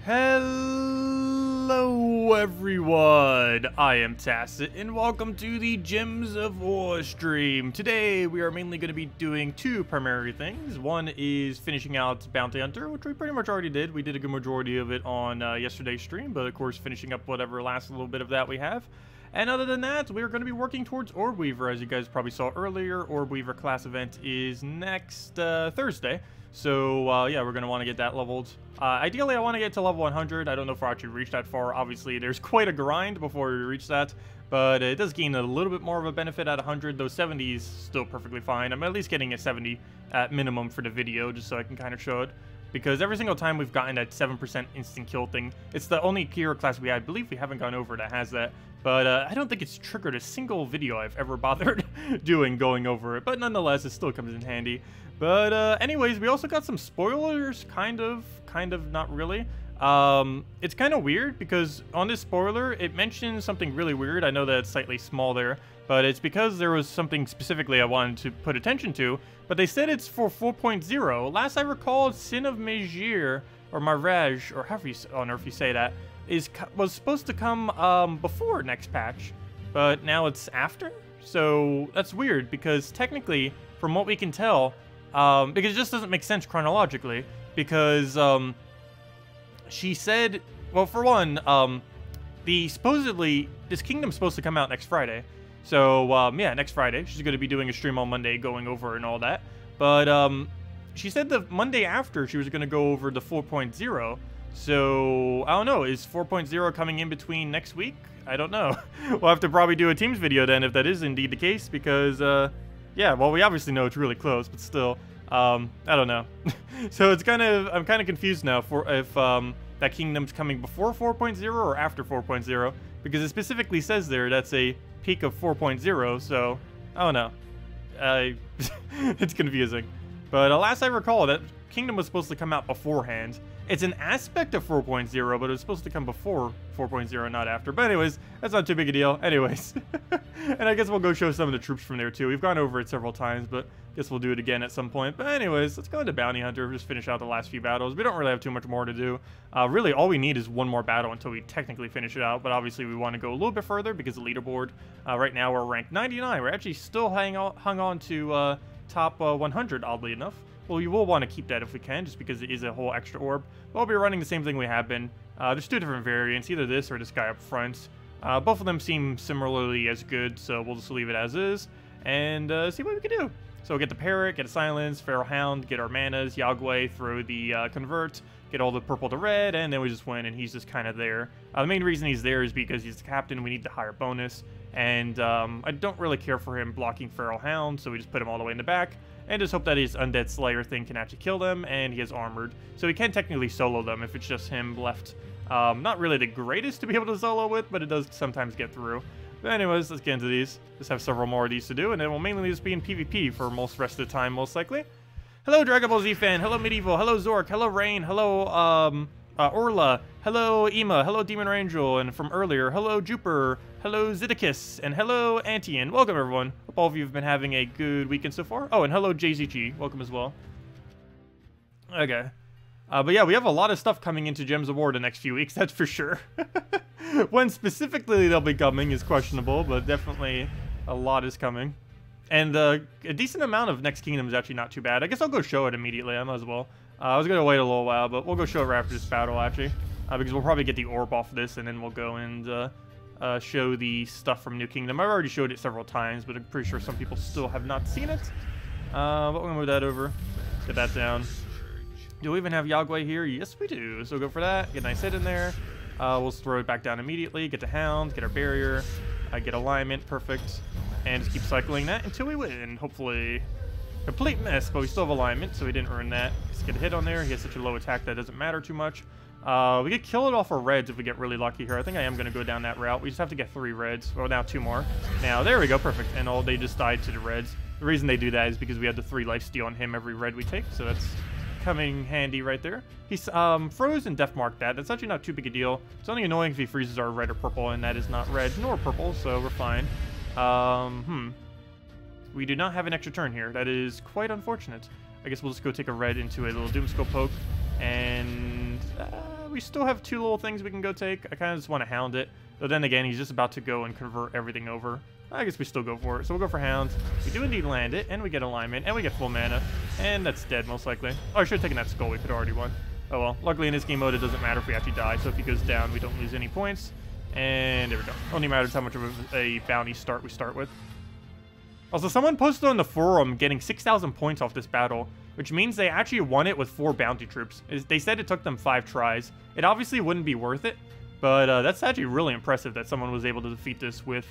Hello everyone, I am Tacet and welcome to the Gems of War stream. Today we are mainly going to be doing two primary things. One is finishing out Bounty Hunter, which we pretty much already did. We did a good majority of it on yesterday's stream, but of course finishing up whatever last little bit of that we have. And other than that, we are going to be working towards Orbweaver. As you guys probably saw earlier, Orbweaver class event is next Thursday. So, yeah, we're going to want to get that leveled. Ideally, I want to get to level 100. I don't know if I'll actually reach that far. Obviously, there's quite a grind before we reach that. But it does gain a little bit more of a benefit at 100. Those 70s still perfectly fine. I'm at least getting a 70 at minimum for the video, just so I can kind of show it. Because every single time we've gotten that 7% instant kill thing, it's the only hero class I believe we haven't gone over that has that. But I don't think it's triggered a single video I've ever bothered going over it. But nonetheless, it still comes in handy. But anyways, we also got some spoilers, kind of, not really. It's kind of weird because on this spoiler, it mentions something really weird. I know that it's slightly small there, but it's because there was something specifically I wanted to put attention to. But they said it's for 4.0. Last I recall, Sin of Mirage, or Mirage, or however you, I don't know if you say that, was supposed to come before next patch, but now it's after? So that's weird because technically, from what we can tell, because it just doesn't make sense chronologically, because she said, well, for one, supposedly this kingdom's supposed to come out next Friday. So yeah, next Friday. She's going to be doing a stream on Monday going over and all that. But she said the Monday after she was going to go over the 4.0. So I don't know, is 4.0 coming in between next week? I don't know. We'll have to probably do a Teams video then if that is indeed the case, because yeah, well, we obviously know it's really close, but still, I don't know. So it's I'm kind of confused now if that kingdom's coming before 4.0 or after 4.0, because it specifically says there that's a peak of 4.0, so I don't know. It's confusing. But last I recall, that kingdom was supposed to come out beforehand. It's an aspect of 4.0, but it was supposed to come before 4.0, not after. But anyways, that's not too big a deal. Anyways, and I guess we'll go show some of the troops from there too. We've gone over it several times, but I guess we'll do it again at some point. But anyways, let's go into Bounty Hunter, just finish out the last few battles. We don't really have too much more to do. Really, all we need is one more battle until we technically finish it out. But obviously, we want to go a little bit further because the leaderboard, right now, we're ranked 99. We're actually still hung on to top 100, oddly enough. Well, you will want to keep that if we can, just because it is a whole extra orb. But we'll be running the same thing we have been. There's two different variants, either this or this guy up front. Both of them seem similarly as good, so we'll just leave it as is and see what we can do. So we'll get the Parrot, get a Silence, Feral Hound, get our manas, Yagway, throw the Convert, get all the purple to red, and then we just win, and he's just kind of there. The main reason he's there is because he's the captain. We need the higher bonus, and I don't really care for him blocking Feral Hound, so we just put him all the way in the back. And just hope that his Undead Slayer thing can actually kill them, and he is armored. So he can technically solo them if it's just him left. Not really the greatest to be able to solo with, but it does sometimes get through. But anyways, let's get into these. Just have several more of these to do, and then we'll mainly just be in PvP for most rest of the time, most likely. Hello, Dragon Ball Z fan. Hello, Medieval. Hello, Zork. Hello, Rain. Hello, Orla. Hello, Ema. Hello, Demon Rangel. And from earlier, hello, Juper. Hello, Zeddicus. And hello, Antian. Welcome, everyone. Hope all of you have been having a good weekend so far. Oh, and hello, JZG. Welcome as well. Okay. But yeah, we have a lot of stuff coming into Gems of War the next few weeks, that's for sure. When specifically they'll be coming is questionable, but definitely a lot is coming. And a decent amount of Next Kingdom is actually not too bad. I guess I'll go show it immediately. I might as well. I was going to wait a little while, but we'll go show it right after this battle, actually. Because we'll probably get the orb off this, and then we'll go and show the stuff from New Kingdom. I've already showed it several times, but I'm pretty sure some people still have not seen it. But we're going to move that over. Get that down. Do we even have Yagway here? Yes, we do. So we'll go for that. Get a nice hit in there. We'll throw it back down immediately. Get the Hound. Get our barrier. Get alignment. Perfect. And just keep cycling that until we win, hopefully. Complete miss, but we still have alignment, so we didn't earn that. Just get a hit on there. He has such a low attack that doesn't matter too much. We could kill it off our reds if we get really lucky here. I think I am going to go down that route. We just have to get 3 reds. Well, now 2 more. Now, there we go. Perfect. And they just died to the reds. The reason they do that is because we had the 3 lifesteal on him every red we take, so that's coming handy right there. He's froze and death marked that. That's actually not too big a deal. It's only annoying if he freezes our red or purple, and that is not red nor purple, so we're fine. We do not have an extra turn here. That is quite unfortunate. I guess we'll just go take a red into a little Doomskull poke, and we still have 2 little things we can go take. I kind of just want to hound it. But then again, he's just about to go and convert everything over. I guess we still go for it. So we'll go for hound. We do indeed land it, and we get alignment, and we get full mana. And that's dead, most likely. Oh, I should have taken that skull. We could have already won. Oh well. Luckily, in this game mode, it doesn't matter if we actually die. So if he goes down, we don't lose any points. And there we go. Only matters how much of a bounty start we start with. Also, someone posted on the forum getting 6,000 points off this battle, which means they actually won it with 4 bounty troops. They said it took them 5 tries. It obviously wouldn't be worth it, but that's actually really impressive that someone was able to defeat this with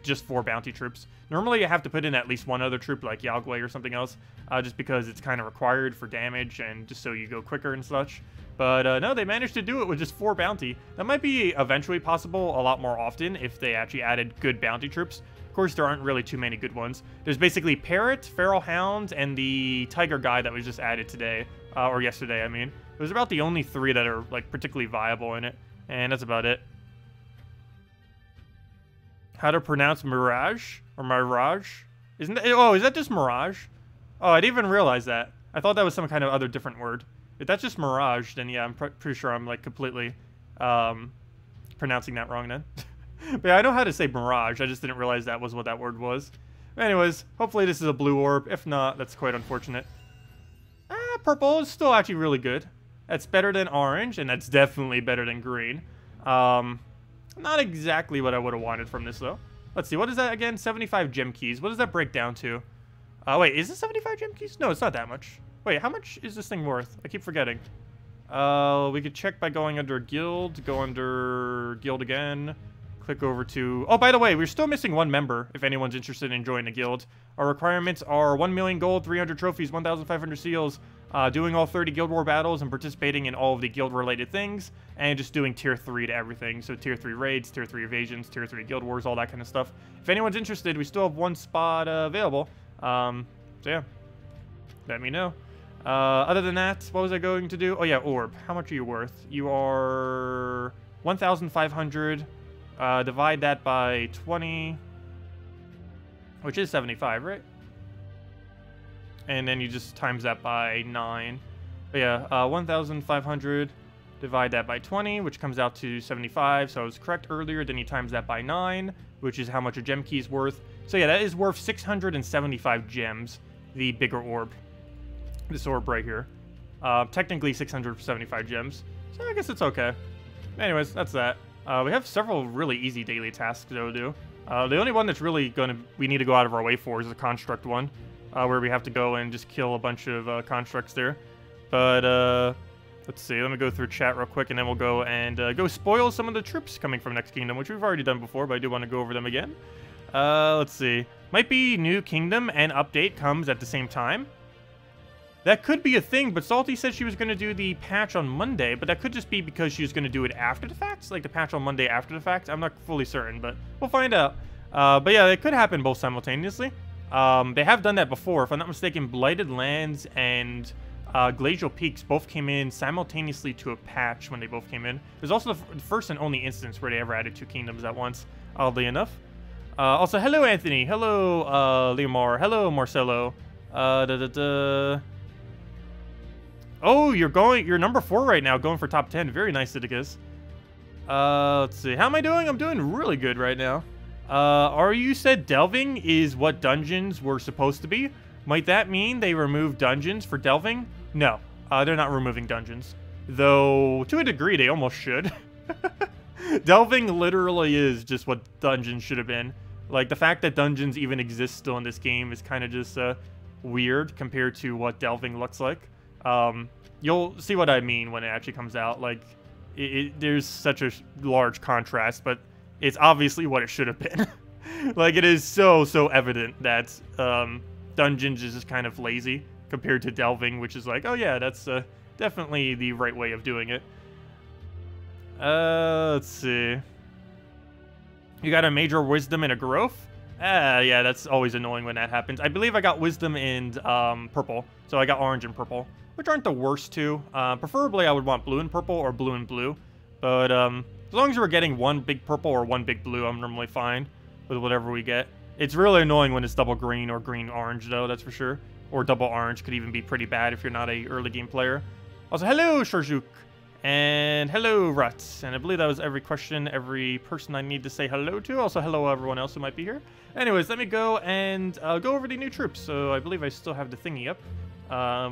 just 4 bounty troops. Normally, you have to put in at least 1 other troop, like Yagway or something else, just because it's kind of required for damage and just so you go quicker and such. But no, they managed to do it with just 4 bounty. That might be eventually possible a lot more often if they actually added good bounty troops. Of course, there aren't really too many good ones. There's basically Parrot, Feral Hound, and the Tiger guy that was just added today, or yesterday, I mean. It was about the only 3 that are like particularly viable in it, and that's about it. How to pronounce Mirage or Mirage? Isn't that, oh, is that just Mirage? Oh, I didn't even realize that. I thought that was some kind of other different word. If that's just Mirage, then yeah, I'm pretty sure I'm like completely pronouncing that wrong then. But yeah, I know how to say Mirage. I just didn't realize that was what that word was. But anyways, hopefully this is a blue orb. If not, that's quite unfortunate. Purple is still actually really good. That's better than orange, and that's definitely better than green. Not exactly what I would have wanted from this, though. Let's see, what is that again? 75 gem keys. What does that break down to? Wait, is it 75 gem keys? No, it's not that much. Wait, how much is this thing worth? I keep forgetting. We could check by going under guild, go under guild again, click over to... Oh, by the way, we're still missing 1 member, if anyone's interested in joining the guild. Our requirements are 1 million gold, 300 trophies, 1,500 seals, doing all 30 Guild War battles and participating in all of the guild-related things, and just doing tier 3 to everything. So tier 3 raids, tier 3 evasions, tier 3 guild wars, all that kind of stuff. If anyone's interested, we still have 1 spot available. So yeah, let me know. Other than that, what was I going to do? Oh yeah, orb. How much are you worth? You are 1,500. Divide that by 20, which is 75, right? And then you just times that by 9. But yeah, 1,500, divide that by 20, which comes out to 75. So I was correct earlier. Then you times that by 9, which is how much a gem key is worth. So yeah, that is worth 675 gems, the bigger orb. This orb right here. Technically 675 gems. So I guess it's okay. Anyways, that's that. We have several really easy daily tasks to do. The only one that's really we need to go out of our way for is the construct one, where we have to go and just kill a bunch of constructs there. But let's see, let me go through chat real quick, and then we'll go and go spoil some of the troops coming from Next Kingdom, which we've already done before, but I do want to go over them again. Let's see. Might be new kingdom and update comes at the same time. That could be a thing, but Salty said she was going to do the patch on Monday, but that could just be because she was going to do it after the fact, like the patch on Monday after the fact. I'm not fully certain, but we'll find out. But yeah, it could happen both simultaneously. They have done that before. If I'm not mistaken, Blighted Lands and Glacial Peaks both came in simultaneously to a patch when they both came in. There's also the first and only instance where they ever added 2 kingdoms at once, oddly enough. Also, hello, Anthony. Hello, Leomar. Hello, Marcelo. Oh, you're number 4 right now, going for top 10. Very nice, Zeddicus. Let's see. How am I doing? I'm doing really good right now. You said delving is what dungeons were supposed to be. Might that mean they removed dungeons for delving? No, they're not removing dungeons. Though, to a degree, they almost should. Delving literally is just what dungeons should have been. Like, the fact that dungeons even exist still in this game is kind of just weird compared to what delving looks like. You'll see what I mean when it actually comes out. Like, there's such a large contrast, but it's obviously what it should have been. Like, it is so evident that dungeons is just kind of lazy compared to delving, which is like, oh yeah, that's definitely the right way of doing it. Let's see. You got a major wisdom and a growth? Yeah, that's always annoying when that happens. I believe I got wisdom and purple, so I got orange and purple, which aren't the worst two. Preferably, I would want blue and purple or blue and blue, but as long as we're getting 1 big purple or 1 big blue, I'm normally fine with whatever we get. It's really annoying when it's double green or green-orange, though, that's for sure. Or double orange could even be pretty bad if you're not a early game player. Also, hello, Sharjuk. And hello, Ruts. And I believe that was every question, every person I need to say hello to. Also, hello everyone else who might be here. Anyways, let me go and go over the new troops. So I believe I still have the thingy up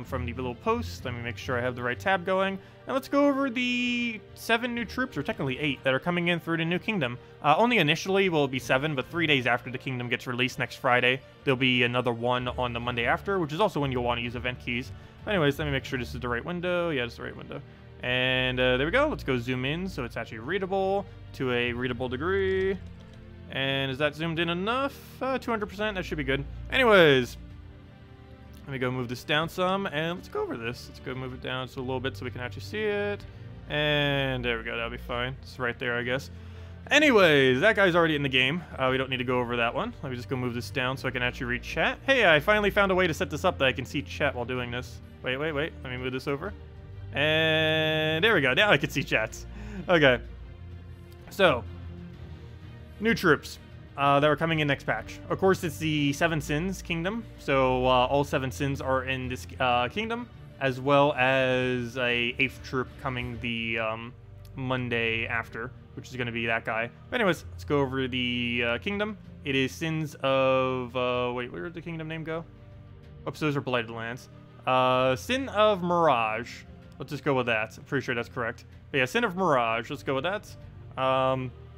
from the little post. Let me make sure I have the right tab going. And let's go over the 7 new troops, or technically 8, that are coming in through the new kingdom. Only initially will it be 7, but 3 days after the kingdom gets released next Friday, there'll be another one on the Monday after, which is also when you'll want to use event keys. Anyways, let me make sure this is the right window. Yeah, it's the right window. And there we go. Let's go zoom in so it's actually readable to a readable degree. And is that zoomed in enough? 200%. That should be good. Anyways, let me go move this down some, and let's go over this. Let's go move it down just a little bit so we can actually see it. And there we go. That'll be fine. It's right there, I guess. Anyways, that guy's already in the game. We don't need to go over that one. Let me just go move this down so I can actually read chat. Hey, I finally found a way to set this up that I can see chat while doing this. Wait. Let me move this over. And there we go. Now I can see chats. Okay. So, new troops that are coming in next patch. Of course, it's the 7 Sins Kingdom. So, all 7 Sins are in this kingdom, as well as a 8th troop coming the Monday after, which is going to be that guy. But anyways, let's go over the kingdom. It is Sins of... wait, where did the kingdom name go? Oops, those are Blighted Lands. Sin of Mirage. Let's just go with that. I'm pretty sure that's correct. But yeah, Sin of Mirage. Let's go with that.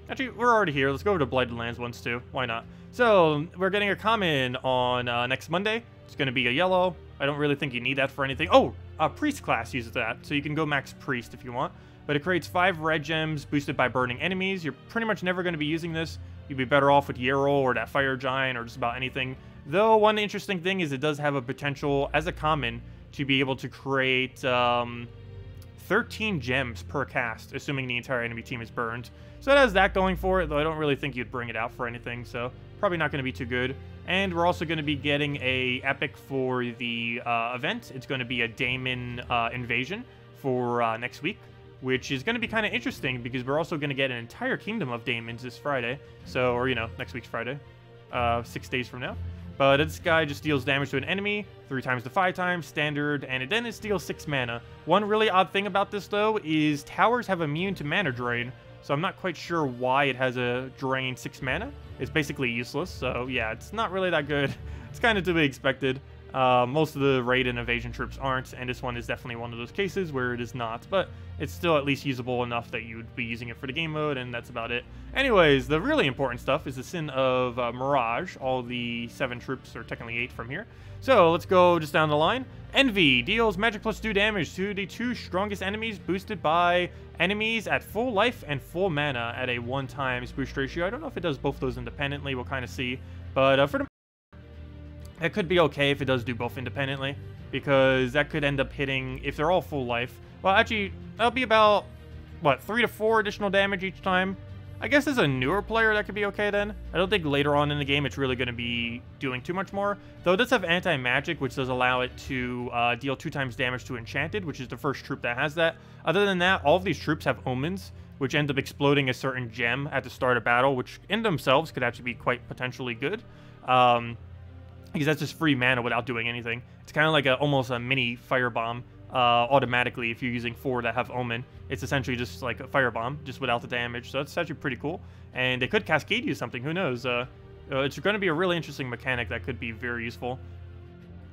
Actually, we're already here. Let's go over to Blighted Lands once too. Why not? So, we're getting a common on next Monday. It's going to be a yellow. I don't really think you need that for anything. Oh, Priest class uses that. So you can go max Priest if you want. But it creates 5 red gems boosted by burning enemies. You're pretty much never going to be using this. You'd be better off with Yarrow or that Fire Giant or just about anything. Though, one interesting thing is it does have a potential, as a common, to be able to create 13 gems per cast, assuming the entire enemy team is burned. So it has that going for it, though I don't really think you'd bring it out for anything, so probably not going to be too good. And we're also going to be getting a epic for the event. It's going to be a Daemon invasion for next week, which is going to be kind of interesting because we're also going to get an entire kingdom of Daemons this Friday. So, or, you know, next week's Friday, 6 days from now. But this guy just deals damage to an enemy 3 times to 5 times, standard, and then it steals 6 mana. One really odd thing about this, though, is towers have immune to mana drain, so I'm not quite sure why it has a drain 6 mana. It's basically useless, so yeah, it's not really that good. It's kind of to be expected. Most of the raid and evasion troops aren't, and this one is definitely one of those cases where it is not, but it's still at least usable enough that you would be using it for the game mode, and that's about it. Anyways, the really important stuff is the Sin of Mirage, all the 7 troops, or technically 8 from here. So, let's go just down the line. Envy deals magic plus 2 damage to the 2 strongest enemies, boosted by enemies at full life and full mana at a 1x boost ratio. I don't know if it does both those independently, we'll kind of see, but for the it could be okay if it does do both independently, because that could end up hitting, if they're all full life, well, actually, that'll be about, what, 3 to 4 additional damage each time? I guess as a newer player, that could be okay then. I don't think later on in the game it's really going to be doing too much more, though it does have anti-magic, which does allow it to deal 2 times damage to Enchanted, which is the first troop that has that. Other than that, all of these troops have omens, which end up exploding a certain gem at the start of battle, which in themselves could actually be quite potentially good. Because that's just free mana without doing anything. It's kind of like almost a mini firebomb automatically if you're using 4 that have Omen. It's essentially just like a firebomb, just without the damage. So that's actually pretty cool. And they could cascade you something, who knows? It's going to be a really interesting mechanic that could be very useful.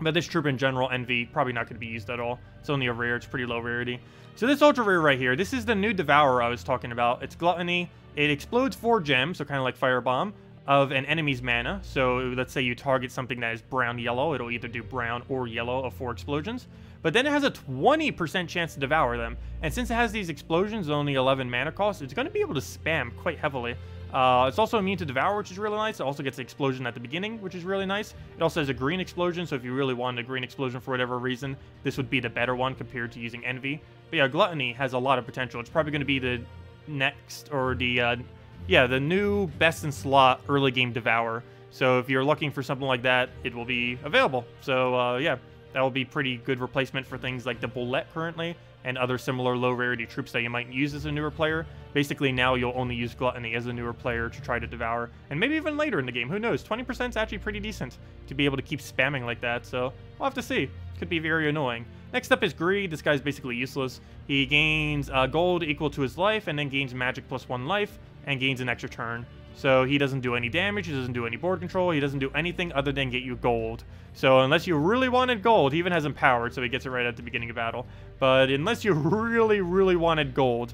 But this troop in general, Envy, probably not going to be used at all. It's only a rare, it's pretty low rarity. So this ultra rare right here, this is the new Devourer I was talking about. It's Gluttony. It explodes 4 gems, so kind of like Firebomb, of an enemy's mana. So let's say you target something that is brown-yellow, it'll either do brown or yellow of 4 explosions. But then it has a 20% chance to devour them. And since it has these explosions, only 11 mana cost, it's going to be able to spam quite heavily. It's also immune to Devour, which is really nice. It also gets the explosion at the beginning, which is really nice. It also has a green explosion, so if you really wanted a green explosion for whatever reason, this would be the better one compared to using Envy. But yeah, Gluttony has a lot of potential. It's probably going to be the next, or the new best in slot early game Devour. So if you're looking for something like that, it will be available. So yeah, that will be pretty good replacement for things like the Bullet currently, and other similar low rarity troops that you might use as a newer player. Basically now you'll only use Gluttony as a newer player to try to Devour, and maybe even later in the game, who knows. 20% is actually pretty decent to be able to keep spamming like that, so we'll have to see. Could be very annoying. Next up is Greed. This guy's basically useless. He gains gold equal to his life, and then gains magic +1 life, and gains an extra turn. So he doesn't do any damage, he doesn't do any board control, he doesn't do anything other than get you gold. So unless you really wanted gold, he even has empowered, so he gets it right at the beginning of battle. But unless you really wanted gold,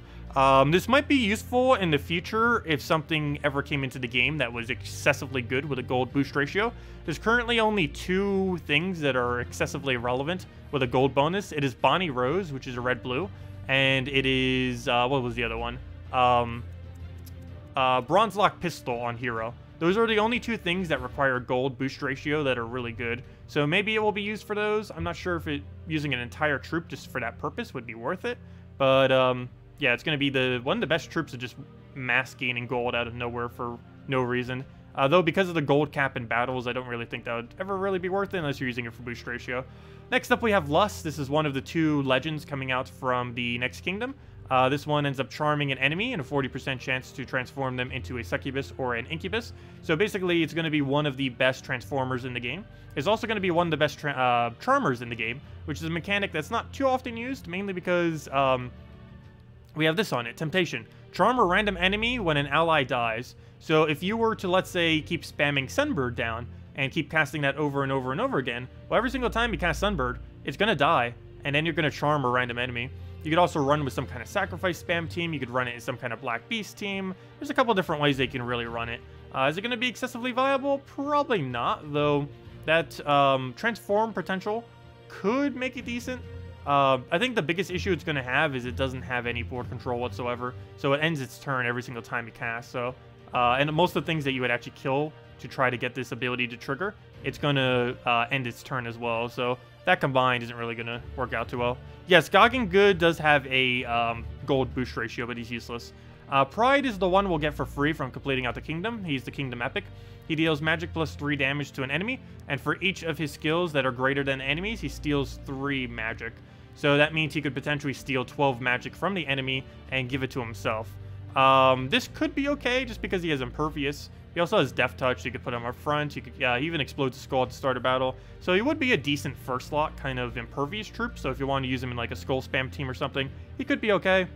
this might be useful in the future if something ever came into the game that was excessively good with a gold boost ratio. There's currently only 2 things that are excessively relevant with a gold bonus. It is Bonnie Rose, which is a red-blue, and it is, what was the other one? Bronze Lock Pistol on Hero. Those are the only 2 things that require gold boost ratio that are really good. So maybe it will be used for those. I'm not sure if using an entire troop just for that purpose would be worth it. But yeah, it's going to be one of the best troops to just mass gaining gold out of nowhere for no reason. Though because of the gold cap in battles, I don't really think that would ever really be worth it unless you're using it for boost ratio. Next up we have Lust. This is one of the 2 legends coming out from the next kingdom. This one ends up charming an enemy and a 40% chance to transform them into a succubus or an incubus. So basically, it's going to be one of the best transformers in the game. It's also going to be one of the best charmers in the game, which is a mechanic that's not too often used, mainly because we have this on it, Temptation. Charm a random enemy when an ally dies. So if you were to, let's say, keep spamming Sunbird down and keep casting that over and over and over again, well, every single time you cast Sunbird, it's going to die, and then you're going to charm a random enemy. You could also run with some kind of sacrifice spam team. You could run it in some kind of Black Beast team. There's a couple different ways they can really run it. Is it going to be excessively viable? Probably not, though that transform potential could make it decent. I think the biggest issue it's going to have is it doesn't have any board control whatsoever. So it ends its turn every single time you cast. So, and most of the things that you would actually kill to try to get this ability to trigger, it's going to end its turn as well. So that combined isn't really going to work out too well. Yes, Goggin Good does have a gold boost ratio, but he's useless. Pride is the one we'll get for free from completing out the kingdom. He's the kingdom epic. He deals magic +3 damage to an enemy, and for each of his skills that are greater than enemies, he steals 3 magic. So that means he could potentially steal 12 magic from the enemy and give it to himself. This could be okay just because he has Impervious. He also has Death Touch, so you could put him up front. He even explodes the skull at the start of battle. So he would be a decent first slot kind of Impervious troop. So if you want to use him in like a skull spam team or something, he could be okay.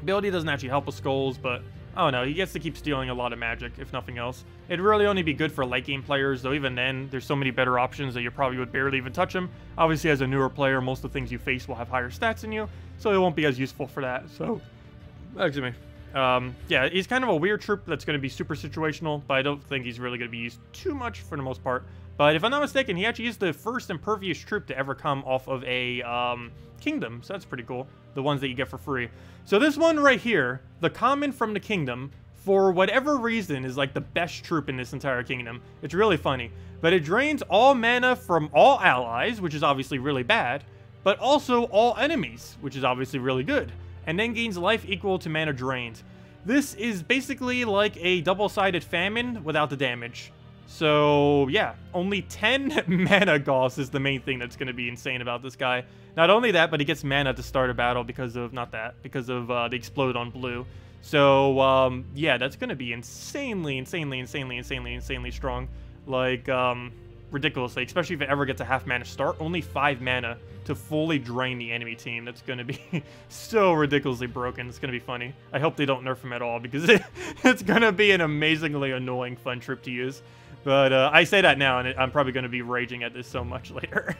Ability doesn't actually help with skulls, but I don't know. He gets to keep stealing a lot of magic, if nothing else. It'd really only be good for late game players, though even then, there's so many better options that you probably would barely even touch him. Obviously, as a newer player, most of the things you face will have higher stats than you, so it won't be as useful for that. So, excuse me. Yeah, he's kind of a weird troop that's going to be super situational, but I don't think he's really going to be used too much for the most part. But if I'm not mistaken, he actually is the first Impervious troop to ever come off of a kingdom, so that's pretty cool. The ones that you get for free. So this one right here, the common from the kingdom, for whatever reason, is like the best troop in this entire kingdom. It's really funny. But it drains all mana from all allies, which is obviously really bad, but also all enemies, which is obviously really good, and then gains life equal to mana drained. This is basically like a double-sided famine without the damage. So, yeah, only 10 mana cost is the main thing that's going to be insane about this guy. Not only that, but he gets mana at the start of battle because of, because of the explode on blue. So, yeah, that's going to be insanely strong. Like, ridiculously, especially if it ever gets a half mana start. Only 5 mana to fully drain the enemy team. That's going to be so ridiculously broken. It's going to be funny. I hope they don't nerf him at all because it's going to be an amazingly annoying fun trip to use. But I say that now, and I'm probably going to be raging at this so much later.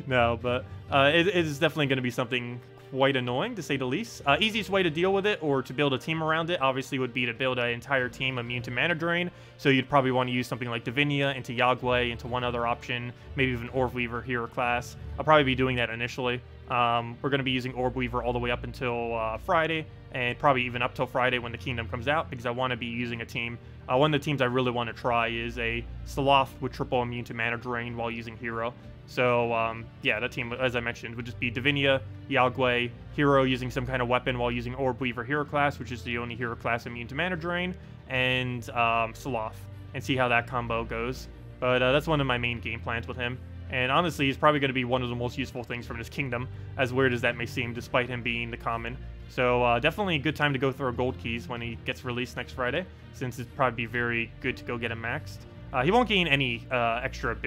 No, but it is definitely going to be something quite annoying, to say the least. Easiest way to deal with it, or to build a team around it, obviously would be to build an entire team immune to mana drain. So you'd probably want to use something like Divinia into Yagway, into one other option, maybe even Orbweaver hero class. I'll probably be doing that initially. We're going to be using Orbweaver all the way up until Friday, and probably even up till Friday when the Kingdom comes out, because I want to be using a team. One of the teams I really want to try is a Sloth with triple immune to mana drain while using hero. So, yeah, that team, as I mentioned, would just be Divinia, Yagway, hero using some kind of weapon while using Orbweaver hero class, which is the only hero class immune to mana drain, and Sloth, and see how that combo goes. But that's one of my main game plans with him. And honestly, he's probably going to be one of the most useful things from this kingdom, as weird as that may seem, despite him being the common. So definitely a good time to go throw gold keys when he gets released next Friday, since it'd probably be very good to go get him maxed. He won't gain any extra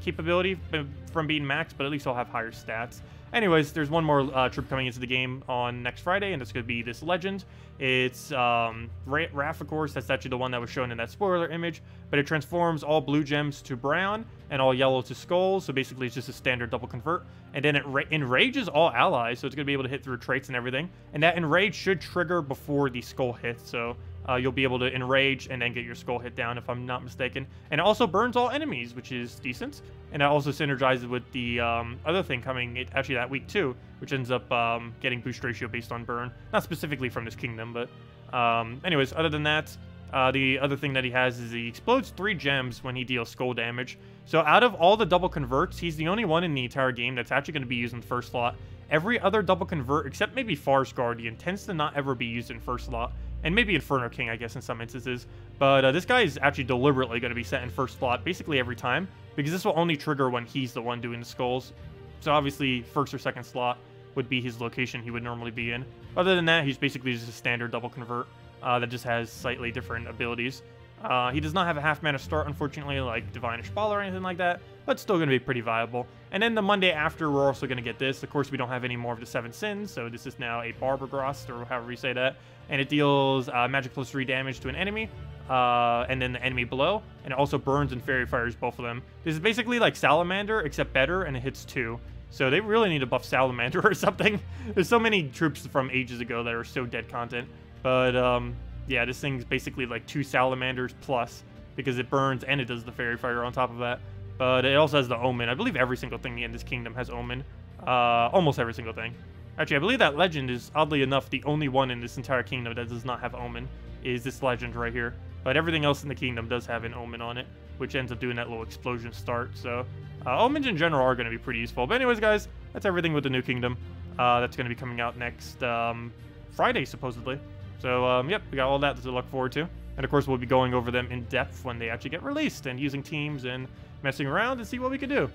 capability from being maxed, but at least he'll have higher stats. Anyways, there's one more troop coming into the game on next Friday, and it's going to be this legend. It's Raph, of course. That's actually the one that was shown in that spoiler image, but it transforms all blue gems to brown and all yellow to skulls. So basically, it's just a standard double convert. And then it enrages all allies, so it's going to be able to hit through traits and everything. And that enrage should trigger before the skull hits, so you'll be able to enrage and then get your skull hit down, if I'm not mistaken. And it also burns all enemies, which is decent. And it also synergizes with the other thing coming actually that week too, which ends up getting boost ratio based on burn. Not specifically from this kingdom, but anyways, other than that, the other thing that he has is he explodes 3 gems when he deals skull damage. So out of all the double converts, he's the only one in the entire game that's actually going to be used in first slot. Every other double convert, except maybe Far's Guardian, tends to not ever be used in first slot. And maybe Inferno King, I guess, in some instances. But this guy is actually deliberately going to be set in first slot basically every time, because this will only trigger when he's the one doing the skulls. So obviously, first or second slot would be his location he would normally be in. Other than that, he's basically just a standard double convert that just has slightly different abilities. He does not have a half mana start, unfortunately, like Divine Ball or anything like that, but still going to be pretty viable. And then the Monday after, we're also going to get this. Of course, we don't have any more of the 7 Sins, so this is now a Barbergrost, or however you say that. And it deals magic plus 3 damage to an enemy, and then the enemy below. And it also burns and fairy fires both of them. This is basically like Salamander, except better, and it hits 2. So they really need to buff Salamander or something. There's so many troops from ages ago that are so dead content. But, yeah, this thing's basically like 2 Salamanders plus, because it burns and it does the fairy fire on top of that. But it also has the Omen. I believe every single thing in this kingdom has Omen. Almost every single thing. Actually, I believe that legend is, oddly enough, the only one in this entire kingdom that does not have Omen, is this legend right here. But everything else in the kingdom does have an Omen on it, which ends up doing that little explosion start. So, Omens in general are going to be pretty useful. But anyways, guys, that's everything with the new kingdom. That's going to be coming out next Friday, supposedly. So, yep, we got all that to look forward to. And, of course, we'll be going over them in depth when they actually get released and using teams and messing around to see what we can do.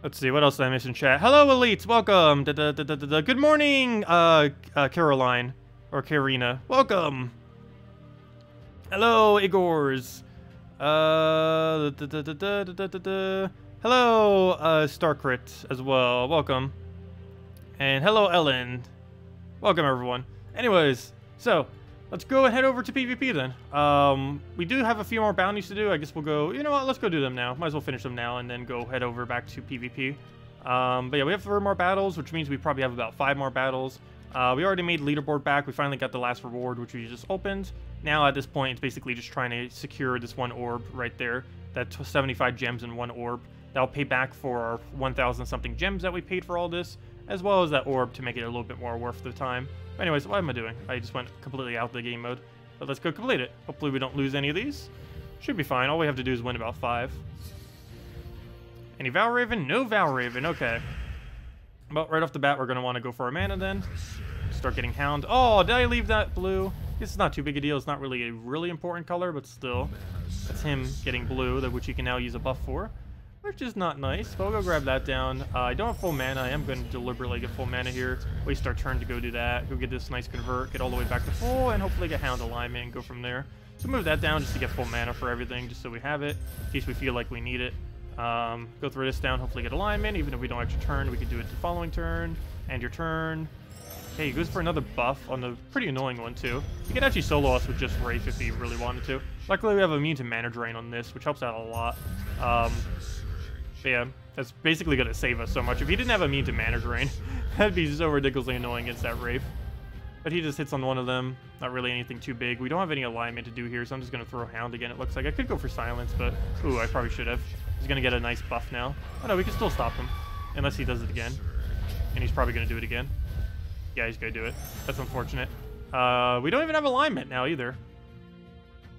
Let's see, what else did I miss in chat? Hello, elites, welcome. Good morning, Caroline, or Karina. Welcome. Hello, Igors. Hello, Starcrit as well. Welcome. And hello, Ellen. Welcome, everyone. Anyways, so let's go and head over to PvP then. We do have a few more bounties to do. I guess we'll go, you know what, let's go do them now. Might as well finish them now and then go head over back to PvP. But yeah, we have 3 more battles, which means we probably have about 5 more battles. We already made leaderboard back. We finally got the last reward, which we just opened. Now at this point, it's basically just trying to secure this 1 orb right there. That's 75 gems in 1 orb. That'll pay back for our 1,000 something gems that we paid for all this, as well as that orb to make it a little bit more worth the time. But anyways, what am I doing? I just went completely out of the game mode. But let's go complete it. Hopefully we don't lose any of these. Should be fine. All we have to do is win about 5. Any Valraven? No Valraven. Okay. Well, right off the bat, we're going to want to go for our mana then. Start getting Hound. Oh, did I leave that blue? This is not too big a deal. It's not really a really important color, but still. That's him getting blue, which he can now use a buff for. Which is not nice, but we'll go grab that down. I don't have full mana. I am going to deliberately get full mana here. Waste our turn to go do that. Go get this nice convert, get all the way back to full, and hopefully get Hound alignment and go from there. So move that down just to get full mana for everything, just so we have it, in case we feel like we need it. Go throw this down, hopefully get alignment. Even if we don't actually turn, we can do it the following turn, and your turn. Okay, he goes for another buff on the pretty annoying one, too. He could actually solo us with just Wraith if he really wanted to. Luckily, we have immune to mana drain on this, which helps out a lot. But yeah, that's basically going to save us so much. If he didn't have immune to mana drain, that'd be so ridiculously annoying against that Wraith. But he just hits on one of them. Not really anything too big. We don't have any alignment to do here, so I'm just going to throw Hound again, it looks like. I could go for Silence, but... Ooh, I probably should have. He's going to get a nice buff now. Oh no, we can still stop him. Unless he does it again. And he's probably going to do it again. Yeah, he's going to do it. That's unfortunate. We don't even have alignment now, either.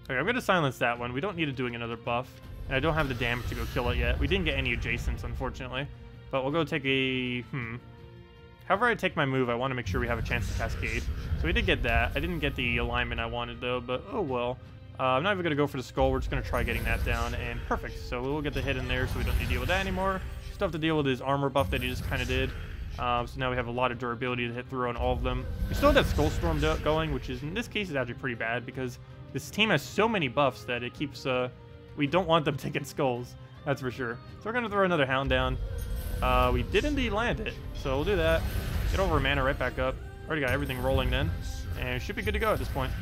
Okay, I'm going to silence that one. We don't need it doing another buff. And I don't have the damage to go kill it yet. We didn't get any adjacents, unfortunately. But we'll go take a... However I take my move, I want to make sure we have a chance to Cascade. So we did get that. I didn't get the alignment I wanted, though, but oh well. I'm not even going to go for the skull. We're just going to try getting that down, and perfect. So we'll get the hit in there, so we don't need to deal with that anymore. Still have to deal with his armor buff that he just kind of did. So now we have a lot of durability to hit through on all of them. We still have that Skull Storm going, which is, in this case, is actually pretty bad, because this team has so many buffs that it keeps... we don't want them to get skulls. That's for sure. So we're going to throw another Hound down. We did indeed land it, so we'll do that. Get over mana right back up. Already got everything rolling then, and should be good to go at this point.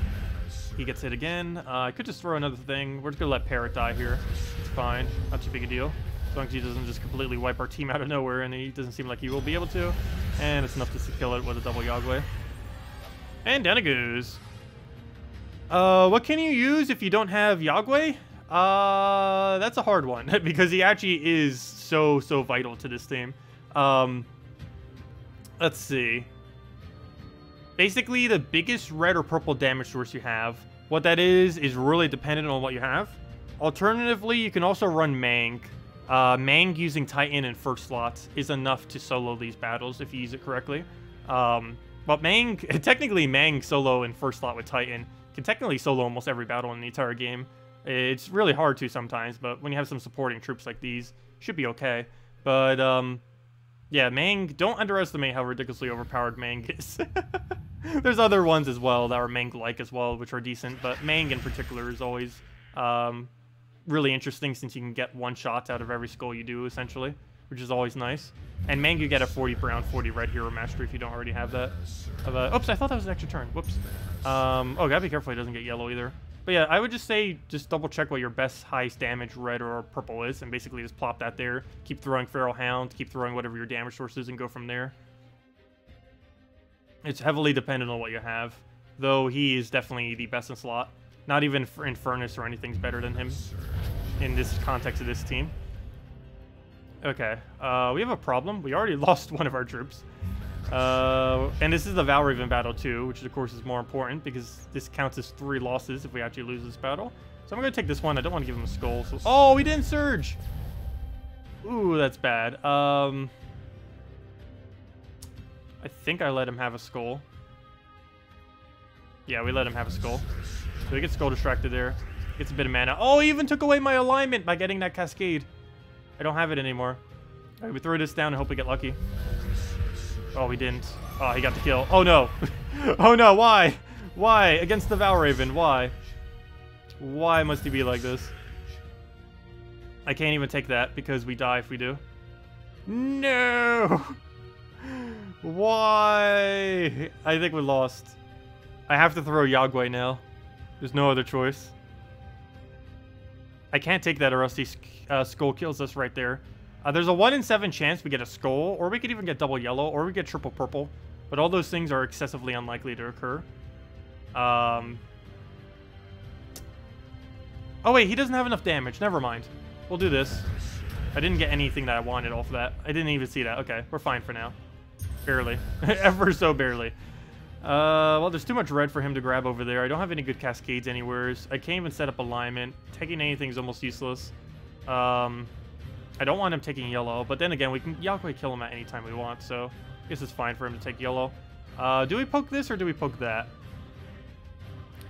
He gets hit again. I could just throw another thing. We're just going to let Parrot die here. It's fine. Not too big a deal. As long as he doesn't just completely wipe our team out of nowhere, and he doesn't seem like he will be able to. And it's enough to kill it with a double Yagway. And down it goes. What can you use if you don't have Yagway? That's a hard one, because he actually is so vital to this team. Let's see. Basically, the biggest red or purple damage source you have, what that is really dependent on what you have. Alternatively, you can also run Mang. Mang using Titan in first slot is enough to solo these battles if you use it correctly. But Mang, technically Mang solo in first slot with Titan can technically solo almost every battle in the entire game. It's really hard to sometimes, but when you have some supporting troops like these, should be okay. But, yeah, Mang, don't underestimate how ridiculously overpowered Mang is. There's other ones as well that are Mang-like as well, which are decent, but Mang in particular is always really interesting since you can get one shot out of every skull you do, essentially, which is always nice. And Mang you get a 40 brown, 40 red hero mastery if you don't already have that. Oops, I thought that was an extra turn. Whoops. Oh, gotta be careful he doesn't get yellow either. But yeah, I would just say, just double check what your best highest damage red or purple is, and basically just plop that there. Keep throwing Feral Hound, keep throwing whatever your damage source is, and go from there. It's heavily dependent on what you have, though he is definitely the best in slot. Not even in Furnace or anything's better than him in this context of this team. Okay, we have a problem. We already lost one of our troops. And this is the Valraven battle too, which of course is more important because this counts as 3 losses if we actually lose this battle. So I'm going to take this one. I don't want to give him a skull. So oh, we didn't surge! Ooh, that's bad. I think I let him have a skull. Yeah, we let him have a skull. So he gets skull distracted there. Gets a bit of mana. Oh, he even took away my alignment by getting that cascade. I don't have it anymore. All right, we throw this down and hope we get lucky. Oh, we didn't. Oh, he got the kill. Oh, no. Oh, no. Why? Why? Against the Valraven. Why? Why must he be like this? I can't even take that because we die if we do. No! Why? I think we lost. I have to throw Yagway now. There's no other choice. I can't take that or else the skull kills us right there. There's a 1 in 7 chance we get a skull, or we could even get double yellow, or we get triple purple. But all those things are excessively unlikely to occur. Oh wait, he doesn't have enough damage. Never mind. We'll do this. I didn't get anything that I wanted off of that. I didn't even see that. Okay, we're fine for now. Barely. Ever so barely. Well, there's too much red for him to grab over there. I don't have any good cascades anywhere. I can't even set up alignment. Taking anything is almost useless. I don't want him taking yellow, but then again, we can Yagway kill him at any time we want, so I guess it's fine for him to take yellow. Do we poke this or do we poke that?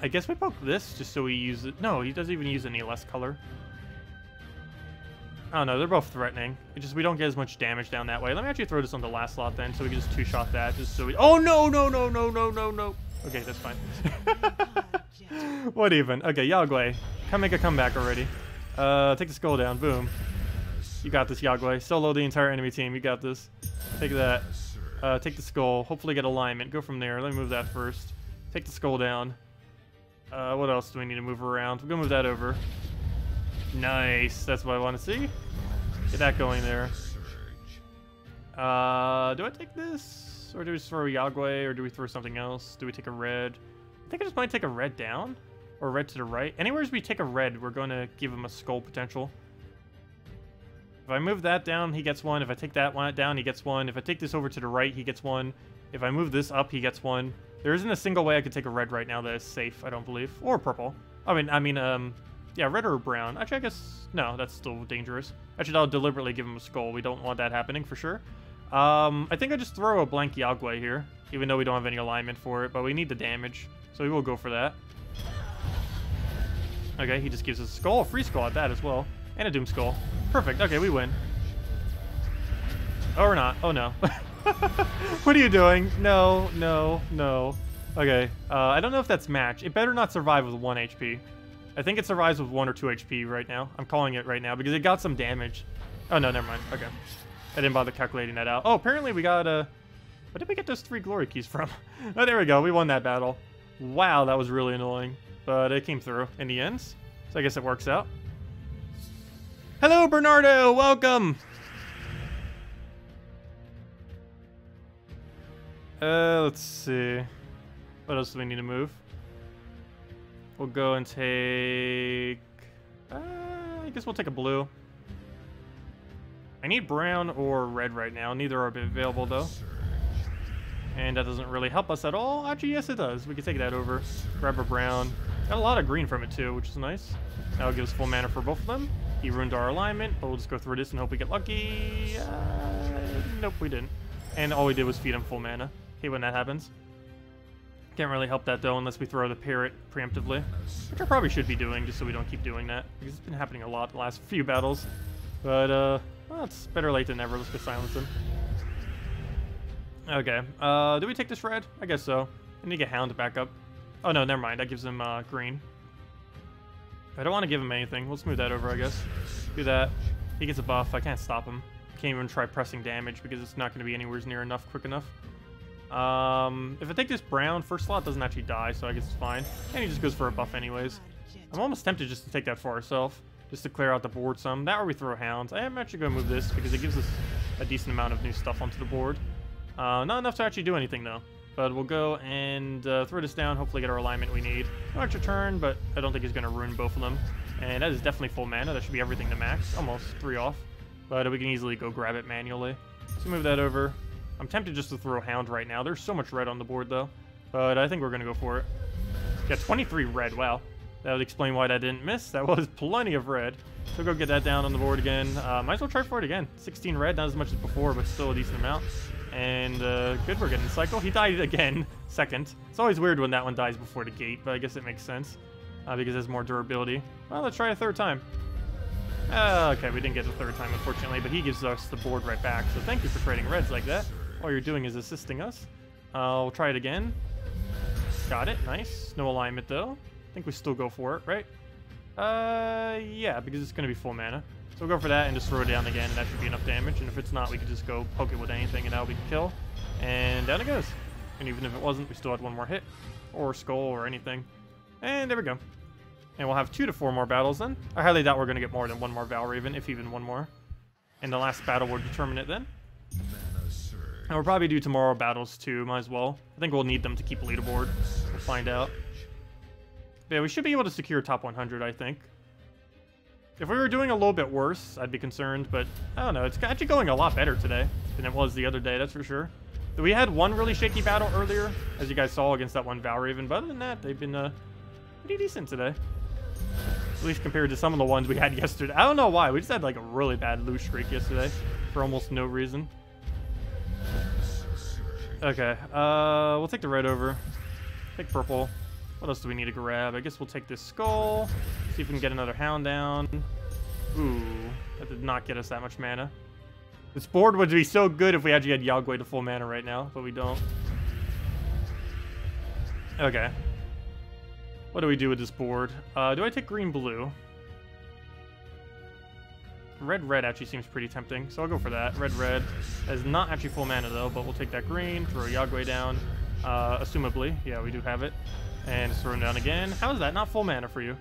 I guess we poke this just so he uses it. No, he doesn't even use any less color. I don't know, they're both threatening. It's just we don't get as much damage down that way. Let me actually throw this on the last slot then, so we can just 2-shot that, just so we... Oh, no, no, no, no, no, no, no. Okay, that's fine. What even? Okay, Yagway. Come make a comeback already. Take the skull down. Boom. You got this, Yagway. Solo the entire enemy team. You got this. Take that. Take the skull. Hopefully get alignment. Go from there. Let me move that first. Take the skull down. What else do we need to move around? We're gonna move that over. Nice. That's what I want to see. Get that going there. Do I take this? Or do we just throw Yagway? Or do we throw something else? Do we take a red? I think I just might take a red down. Or red to the right. Anywhere we take a red, we're going to give him a skull potential. If I move that down, he gets one. If I take that one down, he gets one. If I take this over to the right, he gets one. If I move this up, he gets one. There isn't a single way I could take a red right now that is safe, I don't believe. Or purple. Yeah, red or brown. Actually, I guess... No, that's still dangerous. Actually, I'll deliberately give him a skull. We don't want that happening for sure. I think I just throw a blank Yagway here, even though we don't have any alignment for it, but we need the damage, so we will go for that. Okay, he just gives us a skull, a free skull at that as well, and a Doom Skull. Perfect. Okay, we win. Oh, or not. Oh, no. What are you doing? No, no, no. Okay, I don't know if that's match. It better not survive with 1 HP. I think it survives with 1 or 2 HP right now. I'm calling it right now because it got some damage. Oh, no, never mind. Okay. I didn't bother calculating that out. Oh, apparently we got where did we get those 3 glory keys from? Oh, there we go. We won that battle. Wow, that was really annoying. But it came through in the end. So I guess it works out. Hello, Bernardo. Welcome. Let's see. What else do we need to move? We'll go and take... I guess we'll take a blue. I need brown or red right now. Neither are available, though. And that doesn't really help us at all. Actually, yes, it does. We can take that over. Grab a brown. Got a lot of green from it, too, which is nice. That'll give us full mana for both of them. He ruined our alignment, but we'll just go through this and hope we get lucky. Nope, we didn't. And all we did was feed him full mana. Hate when that happens. Can't really help that, though, unless we throw the parrot preemptively. Which I probably should be doing, just so we don't keep doing that. Because it's been happening a lot the last few battles. But, well, it's better late than never. Let's go silence him. Okay. Do we take this red? I guess so. I need to get Hound back up. Oh, no, never mind. That gives him green. I don't want to give him anything. We'll smooth that over, I guess. Do that. He gets a buff. I can't stop him. Can't even try pressing damage because it's not going to be anywhere near enough quick enough. If I take this brown, first slot doesn't actually die, so I guess it's fine. And he just goes for a buff anyways. I'm almost tempted just to take that for ourselves, just to clear out the board some. That or we throw Hounds. I am actually going to move this because it gives us a decent amount of new stuff onto the board. Not enough to actually do anything, though. But we'll go and throw this down, hopefully get our alignment we need. No extra turn, but I don't think he's going to ruin both of them. And that is definitely full mana. That should be everything to max. Almost 3 off. But we can easily go grab it manually. So move that over. I'm tempted just to throw Hound right now. There's so much red on the board, though. But I think we're going to go for it. Got 23 red. Wow. That would explain why that didn't miss. That was plenty of red. So go get that down on the board again. Might as well try for it again. 16 red, not as much as before, but still a decent amount. And good, we're getting the cycle. He died again, second. It's always weird when that one dies before the gate, but I guess it makes sense. Because it has more durability. Well, let's try a third time. Okay, we didn't get the third time, unfortunately, but he gives us the board right back. So thank you for trading reds like that. All you're doing is assisting us. I'll try it again. Got it, nice. No alignment, though. I think we still go for it, right? Yeah, because it's going to be full mana. So we'll go for that and just throw it down again. That should be enough damage. And if it's not, we can just go poke it with anything, and that'll be kill. And down it goes. And even if it wasn't, we still had 1 more hit. Or skull or anything. And there we go. And we'll have 2 to 4 more battles then. I highly doubt we're going to get more than 1 more Valraven, if even 1 more. And the last battle will determine it then. And we'll probably do tomorrow battles too, might as well. I think we'll need them to keep leaderboard. We'll find out. But yeah, we should be able to secure top 100, I think. If we were doing a little bit worse, I'd be concerned, but I don't know. It's actually going a lot better today than it was the other day, that's for sure. We had 1 really shaky battle earlier, as you guys saw, against that one Valraven, but other than that, they've been pretty decent today. At least compared to some of the ones we had yesterday. I don't know why. We just had like a really bad loose streak yesterday for almost no reason. Okay, we'll take the red over. Take purple. What else do we need to grab? I guess we'll take this skull. See if we can get another Hound down. Ooh, that did not get us that much mana. This board would be so good if we actually had Yagway to full mana right now, but we don't. Okay. What do we do with this board? Do I take green-blue? Red-red actually seems pretty tempting, so I'll go for that. Red-red is not actually full mana, though, but we'll take that green, throw Yagway down. Assumably. Yeah, we do have it. And just throw him down again. How is that not full mana for you?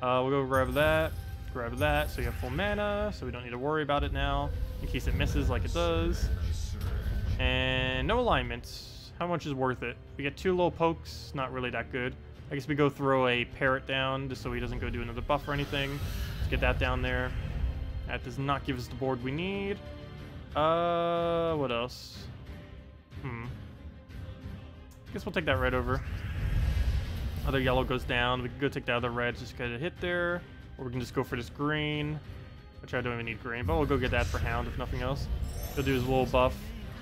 We'll go grab that, so you have full mana, so we don't need to worry about it now, in case it misses like it does. And no alignments. How much is worth it? We get 2 little pokes, not really that good. I guess we go throw a parrot down, just so he doesn't go do another buff or anything. Let's get that down there. That does not give us the board we need. What else? I guess we'll take that red over. Other yellow goes down. We can go take the other red, just get a hit there. Or we can just go for this green, which I don't even need green, but we'll go get that for Hound if nothing else. He'll do his little buff.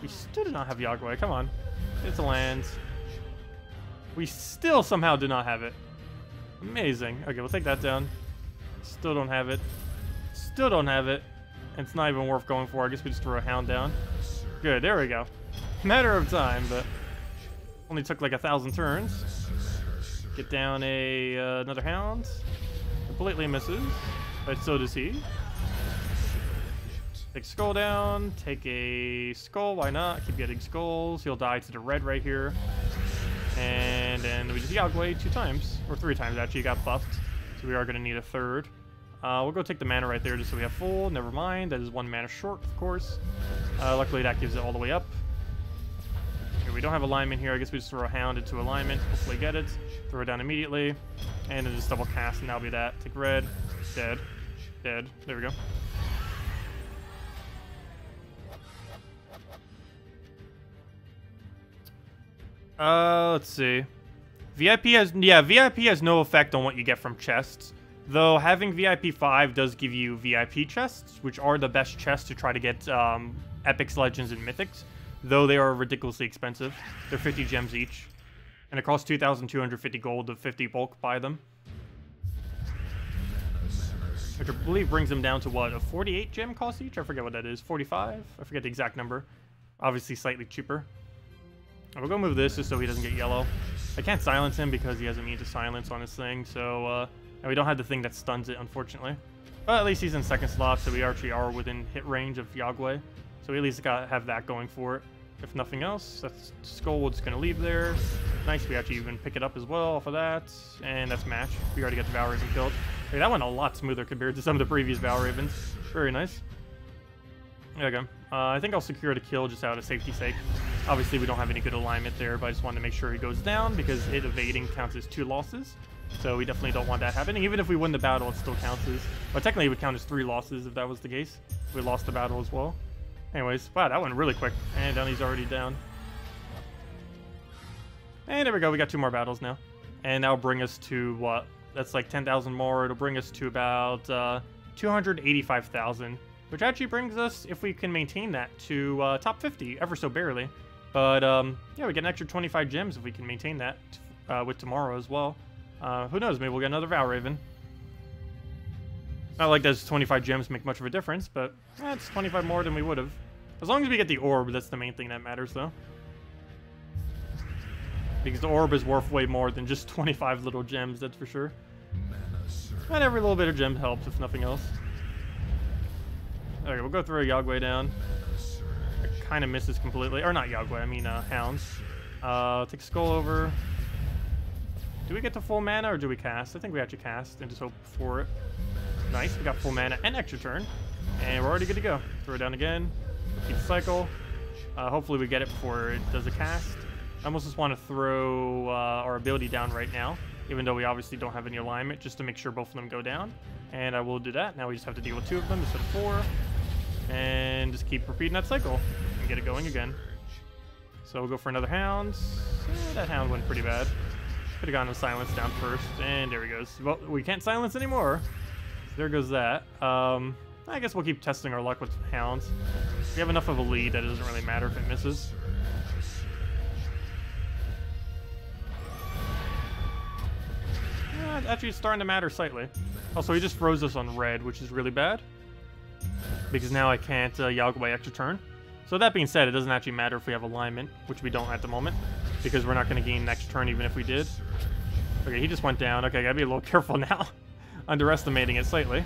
We still do not have Yagway. Come on. It's a land. We still somehow do not have it. Amazing. Okay, we'll take that down. Still don't have it. Still don't have it. And it's not even worth going for. I guess we just throw a Hound down. Good, there we go. Matter of time, but only took like 1,000 turns. Get down another Hound. Completely misses, but so does he. Take skull down, take a skull, why not? Keep getting skulls. He'll die to the red right here. And then we just Yagway 2 times, or 3 times actually, he got buffed. So we are going to need a 3rd. We'll go take the mana right there just so we have full. Never mind, that is 1 mana short, of course. Luckily that gives it all the way up. Okay, we don't have alignment here. I guess we just throw a Hound into alignment. Hopefully get it. Throw it down immediately. And then just double cast, and that'll be that. Take red. Dead. Dead. There we go. Let's see. VIP has no effect on what you get from chests. Though having VIP 5 does give you VIP chests, which are the best chests to try to get Epics, Legends, and Mythics. Though they are ridiculously expensive. They're 50 gems each. And it costs 2,250 gold to 50 bulk buy them. Which I believe brings them down to what, a 48 gem cost each? I forget what that is. 45? I forget the exact number. Obviously slightly cheaper. We'll go move this just so he doesn't get yellow. I can't silence him because he has immune to silence on his thing, so and we don't have the thing that stuns it, unfortunately. But at least he's in 2nd slot, so we actually are within hit range of Yagway. So we at least gotta have that going for it. If nothing else, that's Skull just gonna leave there. Nice, we actually even pick it up as well off of that. And that's match. We already got the Valraven killed. Hey, that went a lot smoother compared to some of the previous Valravens. Very nice. There we go. I think I'll secure the kill just out of safety's sake. Obviously, we don't have any good alignment there, but I just wanted to make sure he goes down because it evading counts as 2 losses. So we definitely don't want that happening. Even if we win the battle, it still counts as... Well, technically, it would count as 3 losses if that was the case. We lost the battle as well. Anyways, wow, that went really quick. And down he's already down. And there we go. We got 2 more battles now. And that'll bring us to what? That's like 10,000 more. It'll bring us to about 285,000. Which actually brings us, if we can maintain that, to top 50, ever so barely. But, yeah, we get an extra 25 gems if we can maintain that with tomorrow as well. Who knows, maybe we'll get another Valraven. Not like those 25 gems make much of a difference, but it's 25 more than we would have. As long as we get the orb, that's the main thing that matters, though. Because the orb is worth way more than just 25 little gems, that's for sure. And every little bit of gem helps, if nothing else. Okay, we'll go throw a Yagway down. It kind of misses completely. Or not Yagway, I mean Hounds. Take Skull over. Do we get to full mana or do we cast? I think we actually cast and just hope for it. Nice, we got full mana and extra turn. And we're already good to go. Throw it down again. Keep the cycle. Hopefully we get it before it does a cast. I almost just want to throw our ability down right now. Even though we obviously don't have any alignment, just to make sure both of them go down. And I will do that. Now we just have to deal with 2 of them instead of 4. And just keep repeating that cycle and get it going again. So we'll go for another Hound. That Hound went pretty bad. Could have gotten the silence down first. And there he goes. Well, we can't silence anymore. So there goes that. I guess we'll keep testing our luck with Hounds. We have enough of a lead that it doesn't really matter if it misses. Actually, it's starting to matter slightly. Also, he just froze us on red, which is really bad. Because now I can't Yagway extra turn. So that being said, it doesn't actually matter if we have alignment, which we don't at the moment. Because we're not going to gain next turn even if we did. Okay, he just went down. Okay, gotta be a little careful now. Underestimating it slightly.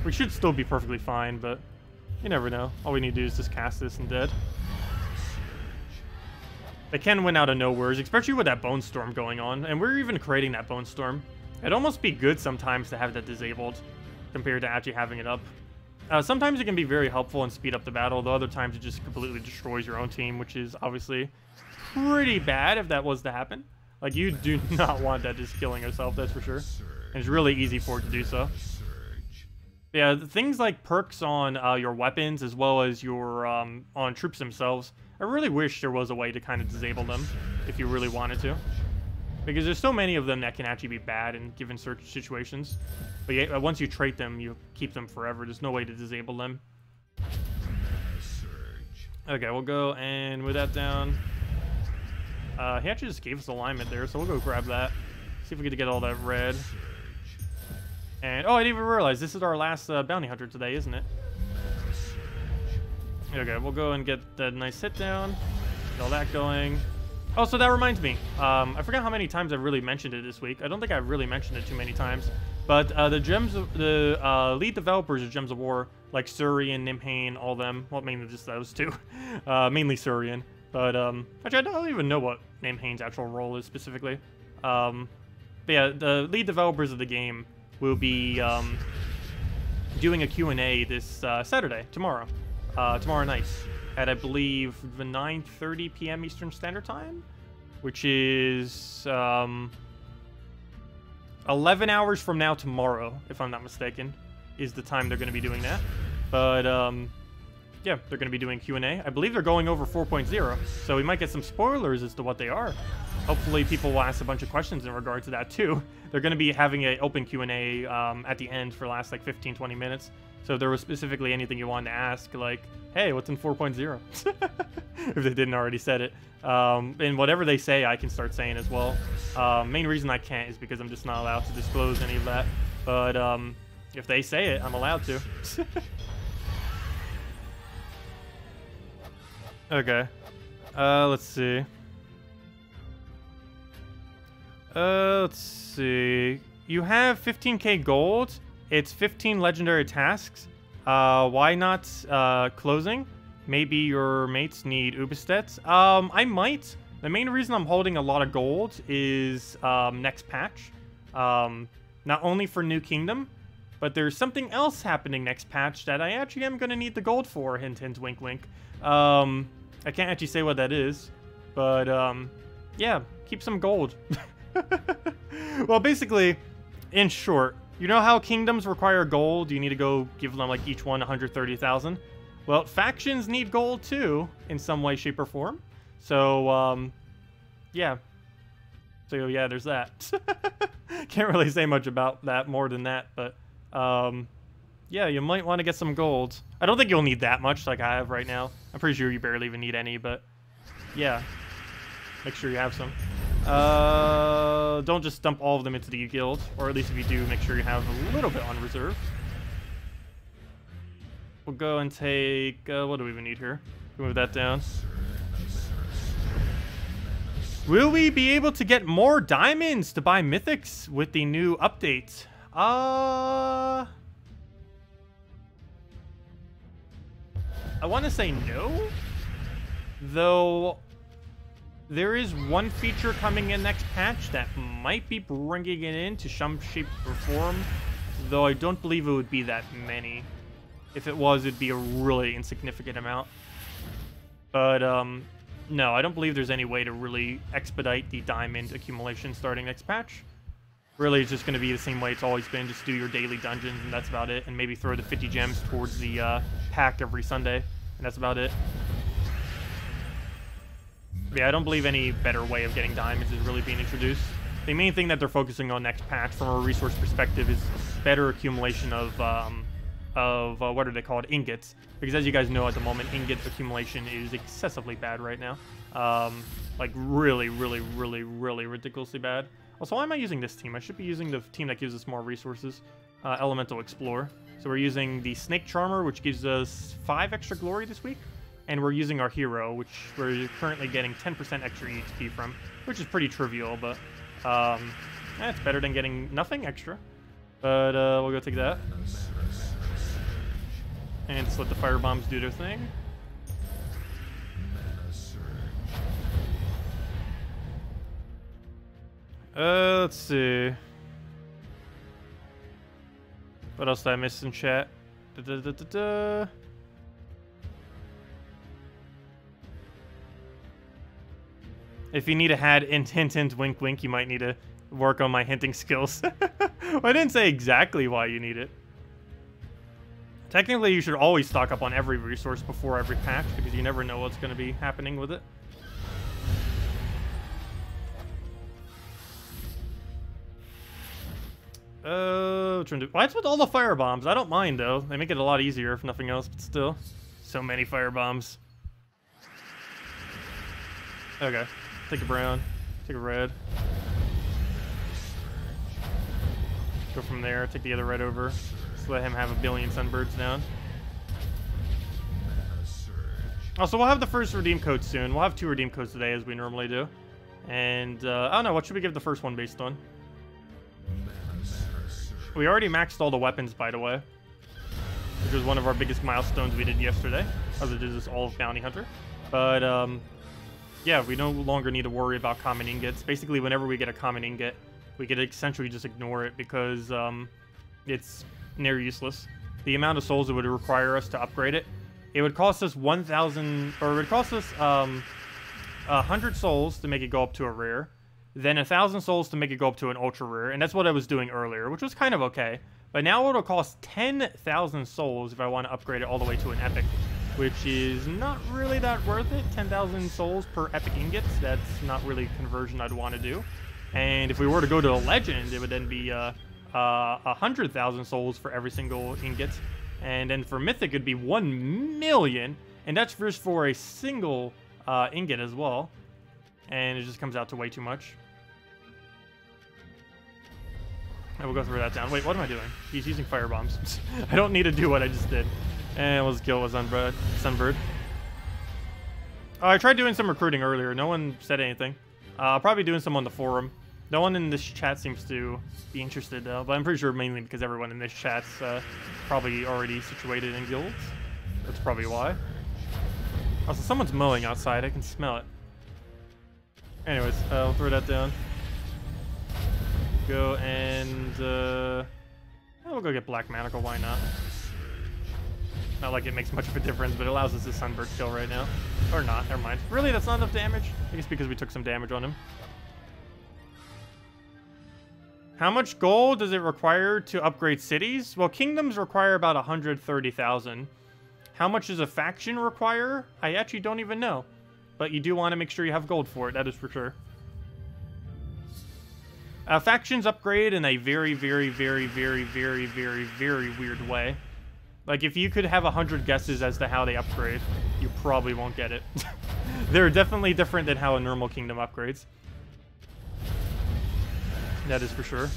We should still be perfectly fine, but you never know. All we need to do is just cast this and dead. They can win out of nowhere, especially with that Bone Storm going on. And we're even creating that Bone Storm. It'd almost be good sometimes to have that disabled compared to actually having it up. Sometimes it can be very helpful and speed up the battle, though other times it just completely destroys your own team, which is obviously pretty bad if that was to happen. Like, you do not want that just killing yourself, that's for sure. And it's really easy for it to do so. Yeah, things like perks on your weapons as well as your on troops themselves, I really wish there was a way to kind of disable them if you really wanted to. Because there's so many of them that can actually be bad in given certain situations. But yeah, once you trait them, you keep them forever. There's no way to disable them. Okay, we'll go and move that down. He actually just gave us alignment there, so we'll go grab that. See if we get all that red. And, oh, I didn't even realize this is our last bounty hunter today, isn't it? Okay, we'll go and get that nice hit down. Get all that going. Oh, so that reminds me. I forgot how many times I've really mentioned it this week. I don't think I've really mentioned it too many times. But the gems, the lead developers of Gems of War, like Surian, Nimhane, all them. Well, mainly just those two. Mainly Surian. But actually, I don't even know what Nimhane's actual role is specifically. But yeah, the lead developers of the game will be doing a Q&A this Saturday, tomorrow night, at I believe 9:30 p.m. Eastern Standard Time, which is 11 hours from now tomorrow, if I'm not mistaken, is the time they're going to be doing that. But yeah, they're going to be doing Q&A. I believe they're going over 4.0, so we might get some spoilers as to what they are. Hopefully people will ask a bunch of questions in regard to that too. They're going to be having an open Q&A at the end for the last like 15-20 minutes. So if there was specifically anything you wanted to ask, like, hey, what's in 4.0? If they didn't already said it. And whatever they say, I can start saying as well. Main reason I can't is because I'm just not allowed to disclose any of that. But if they say it, I'm allowed to. Okay. Let's see. Let's see. You have 15k gold. It's 15 legendary tasks. Why not closing? Maybe your mates need Ubistats. I might. The main reason I'm holding a lot of gold is next patch. Not only for New Kingdom, but there's something else happening next patch that I actually am going to need the gold for. Hint, hint, wink, wink. I can't actually say what that is, but yeah, keep some gold. Well, basically, in short, you know how kingdoms require gold? You need to go give them like each one 130,000. Well, factions need gold too, in some way, shape, or form. So, yeah. So yeah, there's that. Can't really say much about that more than that, but yeah, you might want to get some gold. I don't think you'll need that much like I have right now. I'm pretty sure you barely even need any, but yeah, make sure you have some. Don't just dump all of them into the guild, or at least if you do, make sure you have a little bit on reserve. We'll go and take, what do we even need here? Move that down. Will we be able to get more diamonds to buy Mythix with the new update? I want to say no, though there is one feature coming in next patch that might be bringing it into some shape or form, though I don't believe it would be that many. If it was, it'd be a really insignificant amount. But no, I don't believe there's any way to really expedite the diamond accumulation starting next patch. Really, it's just going to be the same way it's always been. Just do your daily dungeons, and that's about it. And maybe throw the 50 gems towards the pack every Sunday, and that's about it. But yeah, I don't believe any better way of getting diamonds is really being introduced. The main thing that they're focusing on next patch, from a resource perspective, is better accumulation of what are they called? Ingots. Because as you guys know, at the moment, ingot accumulation is excessively bad right now. Like really, really, really, really ridiculously bad. Also, why am I using this team? I should be using the team that gives us more resources. Elemental Explorer. So we're using the Snake Charmer, which gives us 5 extra glory this week. And we're using our hero, which we're currently getting 10% extra EXP from, which is pretty trivial, but it's better than getting nothing extra. But we'll go take that. And just let the fire bombs do their thing. Let's see. What else did I miss in chat? If you need a hint, hint, wink, wink, you might need to work on my hinting skills. Well, I didn't say exactly why you need it. Technically, you should always stock up on every resource before every patch, because you never know what's going to be happening with it. What's with all the fire bombs? I don't mind, though. They make it a lot easier, if nothing else, but still. So many fire bombs. Okay. Take a brown. Take a red. Go from there. Take the other red over. Just let him have a billion sunbirds down. Also, we'll have the first redeem code soon. We'll have 2 redeem codes today, as we normally do. And, I don't know. What should we give the first one based on? We already maxed all the weapons, by the way, which was one of our biggest milestones we did yesterday, other than this all bounty hunter. But yeah, we no longer need to worry about common ingots. Basically, whenever we get a common ingot, we could essentially just ignore it because it's near useless. The amount of souls it would require us to upgrade it, it would cost us 1,000, or it would cost us 100 souls to make it go up to a rare, then 1,000 souls to make it go up to an ultra rare, and that's what I was doing earlier, which was kind of okay. But now it'll cost 10,000 souls if I want to upgrade it all the way to an epic, which is not really that worth it. 10,000 souls per epic ingots, that's not really a conversion I'd want to do. And if we were to go to a legend, it would then be 100,000 souls for every single ingot. And then for mythic, it'd be 1 million, and that's just for a single ingot as well. And it just comes out to way too much. And we'll go through that down. Wait, what am I doing? He's using fire bombs. I don't need to do what I just did. And let's kill Sunbird. Oh, I tried doing some recruiting earlier. No one said anything. Probably doing some on the forum. No one in this chat seems to be interested, though. But I'm pretty sure mainly because everyone in this chat's probably already situated in guilds. That's probably why. Also, someone's mowing outside. I can smell it. Anyways, we'll throw that down. Go and we'll go get Black Manacle. Why not? Not like it makes much of a difference, but it allows us a Sunbird kill right now. Or not, never mind. Really, that's not enough damage? I guess because we took some damage on him. How much gold does it require to upgrade cities? Well, kingdoms require about 130,000. How much does a faction require? I actually don't even know. But you do want to make sure you have gold for it, that is for sure. Factions upgrade in a very, very, very, very, very, very, very weird way. Like, if you could have 100 guesses as to how they upgrade, you probably won't get it. They're definitely different than how a normal kingdom upgrades. That is for sure.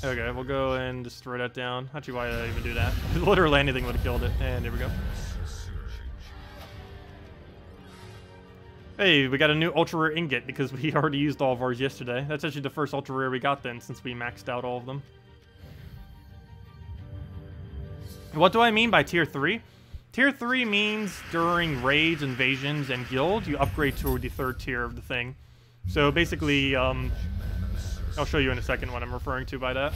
Okay, we'll go and just throw that down. Actually, why did I even do that? Literally anything would have killed it. And there we go. Hey, we got a new ultra rare ingot because we already used all of ours yesterday. That's actually the first ultra rare we got then, since we maxed out all of them. What do I mean by tier 3? Tier 3 means during raids, invasions, and guilds, you upgrade to the 3rd tier of the thing. So basically, I'll show you in a second what I'm referring to by that.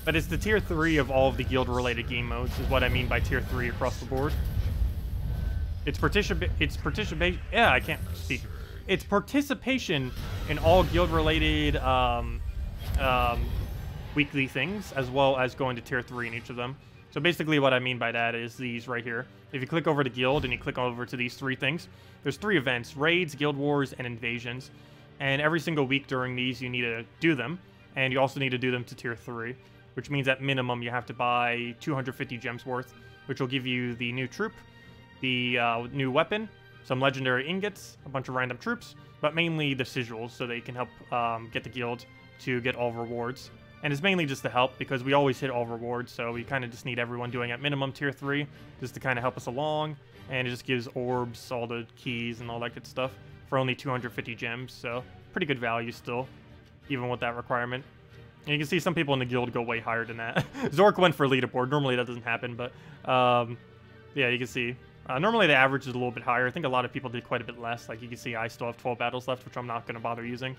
But it's the tier 3 of all of the guild-related game modes, is what I mean by tier 3 across the board. It's participation. Yeah, I can't speak. It's participation in all guild-related weekly things, as well as going to tier 3 in each of them. So basically, what I mean by that is these right here. If you click over to guild and you click over to these 3 things, there's 3 events: raids, guild wars, and invasions. And every single week during these, you need to do them, and you also need to do them to tier 3, which means at minimum you have to buy 250 gems worth, which will give you the new troop, the new weapon, some legendary ingots, a bunch of random troops, but mainly the sigils, so that you can help get the guild to get all rewards. And it's mainly just to help, because we always hit all rewards, so we kind of just need everyone doing at minimum tier 3, just to kind of help us along, and it just gives orbs, all the keys, and all that good stuff, for only 250 gems, so pretty good value still, even with that requirement. And you can see some people in the guild go way higher than that. Zork went for leaderboard. Normally that doesn't happen, but yeah, you can see. Normally the average is a little bit higher. I think a lot of people did quite a bit less. Like, you can see I still have 12 battles left, which I'm not going to bother using.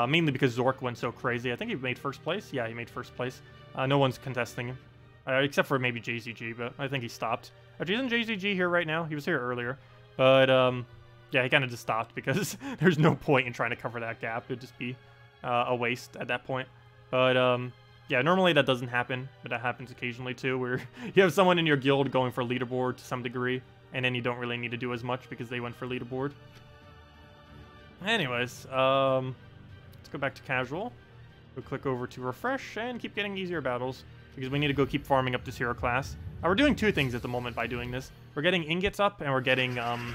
Mainly because Zork went so crazy. I think he made 1st place. Yeah, he made 1st place. No one's contesting him. Except for maybe JZG, but I think he stopped. Actually, isn't JZG here right now? He was here earlier. But, yeah, he kind of just stopped because there's no point in trying to cover that gap. It'd just be a waste at that point. But, yeah, normally that doesn't happen, but that happens occasionally too, where you have someone in your guild going for leaderboard to some degree, and then you don't really need to do as much because they went for leaderboard. Anyways, let's go back to casual. We'll click over to refresh and keep getting easier battles, because we need to go keep farming up this hero class. We're doing 2 things at the moment by doing this. We're getting ingots up, and we're getting hero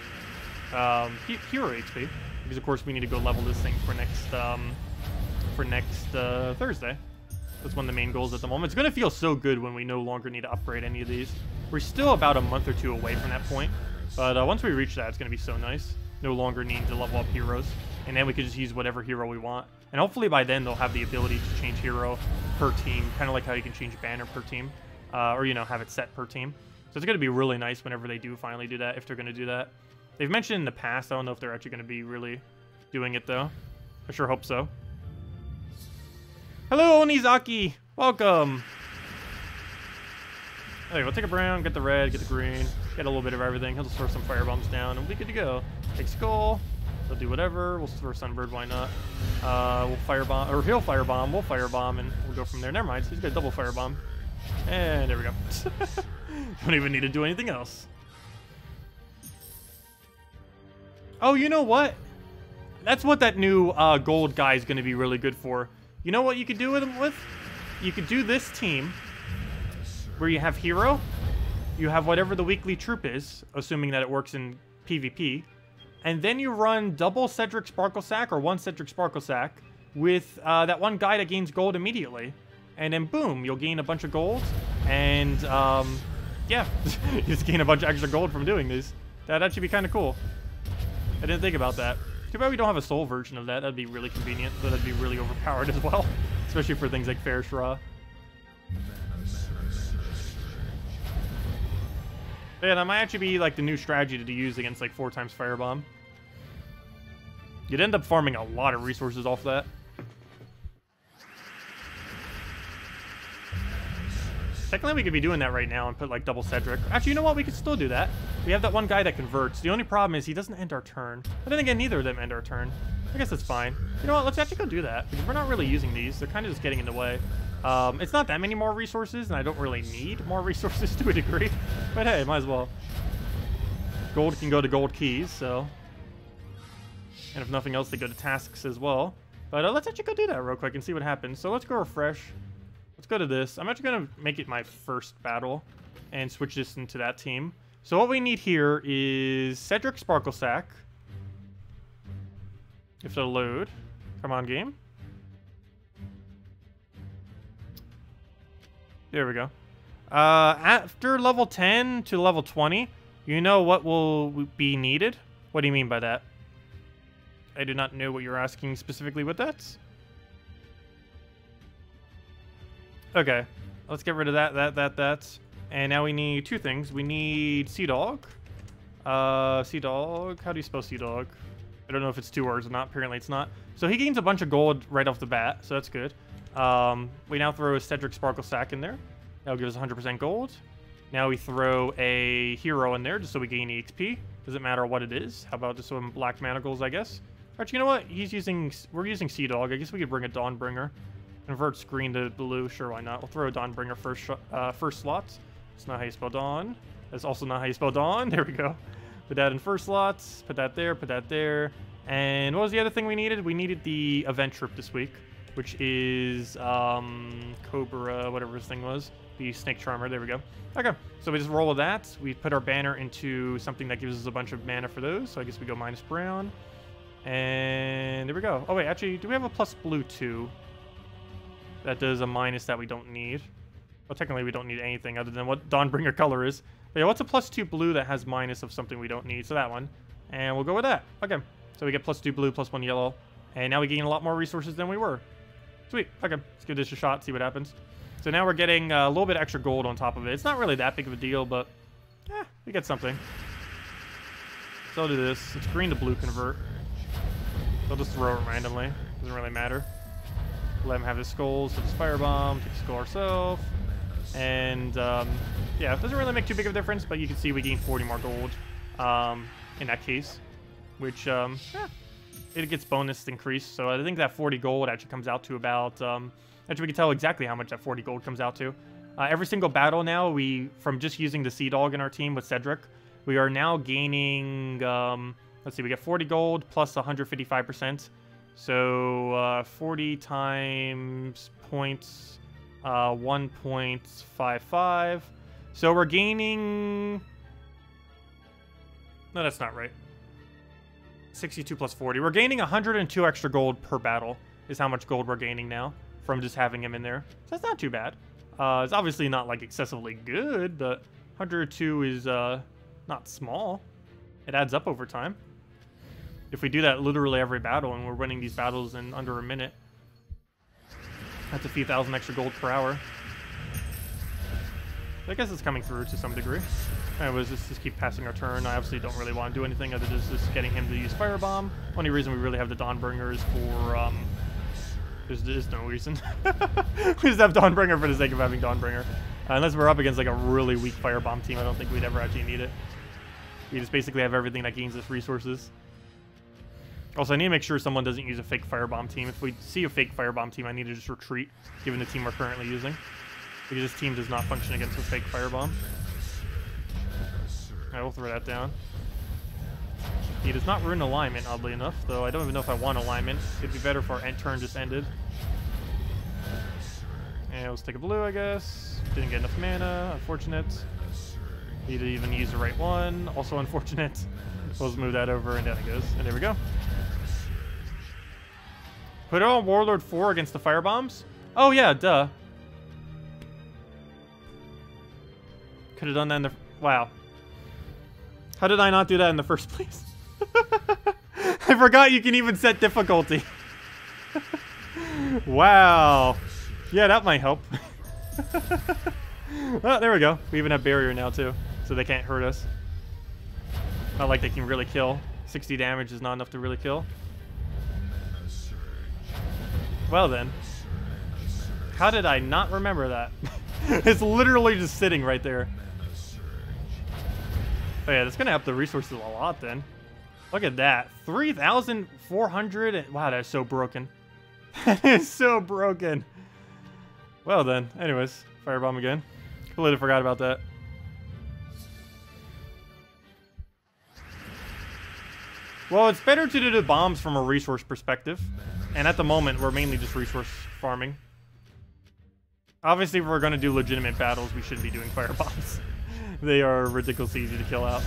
HP, because of course we need to go level this thing for next Thursday. That's one of the main goals at the moment. It's going to feel so good when we no longer need to upgrade any of these. We're still about a month or 2 away from that point, but once we reach that, it's going to be so nice. No longer need to level up heroes, and then we can just use whatever hero we want. And hopefully by then they'll have the ability to change hero per team, kind of like how you can change banner per team, or, you know, have it set per team. So it's going to be really nice whenever they do finally do that, if they're going to do that. They've mentioned in the past. I don't know if they're actually going to be really doing it, though. I sure hope so. Hello, Onizaki! Welcome! Okay, we'll take a brown, get the red, get the green, get a little bit of everything. He'll just throw some fire bombs down, and we'll be good to go. Take skull. He'll do whatever. We'll throw sunbird. Why not? We'll firebomb, or he'll firebomb. We'll firebomb, and we'll go from there. Never mind. He's got a double firebomb, and there we go. Don't even need to do anything else. Oh, you know what? That's what that new gold guy is going to be really good for. You know what you could do with him with? You could do this team where you have hero, you have whatever the weekly troop is, assuming that it works in PvP, and then you run double Cedric Sparkle Sack or one Cedric Sparkle Sack with that one guy that gains gold immediately. And then boom, you'll gain a bunch of gold, and yeah, you just gain a bunch of extra gold from doing this. That'd actually be kind of cool. I didn't think about that. Too bad we don't have a soul version of that. That'd be really convenient, but that'd be really overpowered as well, especially for things like Fair Shra. Yeah, that might actually be like the new strategy to use against like 4x Firebomb. You'd end up farming a lot of resources off that. Technically, we could be doing that right now and put like double Cedric. Actually, you know what? We could still do that. We have that one guy that converts. The only problem is he doesn't end our turn. But then again, neither of them end our turn. I guess that's fine. You know what? Let's actually go do that because we're not really using these. They're kind of just getting in the way. It's not that many more resources, and I don't really need more resources to a degree. But hey, might as well. Gold can go to gold keys, so. And if nothing else, they go to tasks as well. But let's actually go do that real quick and see what happens. So let's go refresh. Let's go to this. I'm actually going to make it my first battle and switch this into that team. So what we need here is Cedric Sparkle Sack. If it'll load. Come on, game. There we go. After level 10 to level 20, you know what will be needed? What do you mean by that? I do not know what you're asking specifically with that. Okay, let's get rid of that. And now we need two things. We need Sea Dog. Sea Dog. How do you spell Sea Dog? I don't know if it's two words or not. Apparently it's not. So he gains a bunch of gold right off the bat, so that's good. We now throw a Cedric Sparkle Sack in there. That'll give us 100% gold. Now we throw a hero in there just so we gain EXP. Doesn't matter what it is. How about just some black manacles, I guess? Actually, you know what? We're using Sea Dog. I guess we could bring a Dawnbringer. Convert screen to blue. Sure, why not? We'll throw a Dawnbringer first slot. That's not how you spell Dawn. That's also not how you spell Dawn. There we go. Put that in first slots. Put that there. Put that there. And what was the other thing we needed? We needed the event troop this week, which is Cobra, whatever his thing was. The Snake Charmer. There we go. Okay, so we just roll with that. We put our banner into something that gives us a bunch of mana for those. So I guess we go minus brown. And there we go. Oh, wait, actually, do we have a plus blue too? That does a minus that we don't need. Well, technically, we don't need anything other than what Dawnbringer color is. But yeah, what's a plus 2 blue that has minus of something we don't need? So that one. And we'll go with that. Okay, so we get plus 2 blue, plus 1 yellow. And now we gain a lot more resources than we were. Sweet. Okay, let's give this a shot, see what happens. So now we're getting a little bit extra gold on top of it. It's not really that big of a deal, but we get something. So I'll do this. It's green to blue convert. I'll just throw it randomly. Doesn't really matter. Let him have his skulls, so just firebomb, take a skull ourselves. And yeah, it doesn't really make too big of a difference, but you can see we gain 40 more gold in that case, which it gets bonus increase. So I think that 40 gold actually comes out to about actually we can tell exactly how much that 40 gold comes out to. Every single battle now, from just using the Sea Dog in our team with Cedric, we are now gaining let's see, we get 40 gold plus 155%. So 40 times points, 1.55. So we're gaining. No, that's not right. 62 plus 40. We're gaining 102 extra gold per battle is how much gold we're gaining now from just having him in there. So that's not too bad. It's obviously not like excessively good, but 102 is not small. It adds up over time. If we do that literally every battle, and we're winning these battles in under a minute, that's a few thousand extra gold per hour. I guess it's coming through to some degree. Anyways, let's just keep passing our turn. I obviously don't really want to do anything other than just getting him to use Firebomb. Only reason we really have the Dawnbringer is for, there's no reason. We just have Dawnbringer for the sake of having Dawnbringer. Unless we're up against like a really weak Firebomb team, I don't think we'd ever actually need it. We just basically have everything that gains us resources. Also, I need to make sure someone doesn't use a fake Firebomb team. If we see a fake Firebomb team, I need to just retreat, given the team we're currently using. Because this team does not function against a fake Firebomb. Alright, we'll throw that down. He does not ruin alignment, oddly enough, though I don't even know if I want alignment. It'd be better if our end turn just ended. And let's take a blue, I guess. Didn't get enough mana, unfortunate. Need to even use the right one, also unfortunate. We'll just move that over and down it goes. And there we go. Put it on Warlord 4 against the Firebombs? Oh yeah, duh. Could have done that in the... Wow. How did I not do that in the first place? I forgot you can even set difficulty. Wow. Yeah, that might help. Oh, there we go. We even have barrier now too, so they can't hurt us. Not like they can really kill. 60 damage is not enough to really kill. Well then. How did I not remember that? It's literally just sitting right there. Oh yeah, that's gonna up the resources a lot then. Look at that. 3,400. Wow, that's so broken. That is so broken. Well then, anyways, Firebomb again. Completely forgot about that. Well, it's better to do the bombs from a resource perspective. And at the moment, we're mainly just resource farming. Obviously, if we're going to do legitimate battles, we shouldn't be doing firebombs. They are ridiculously easy to kill out.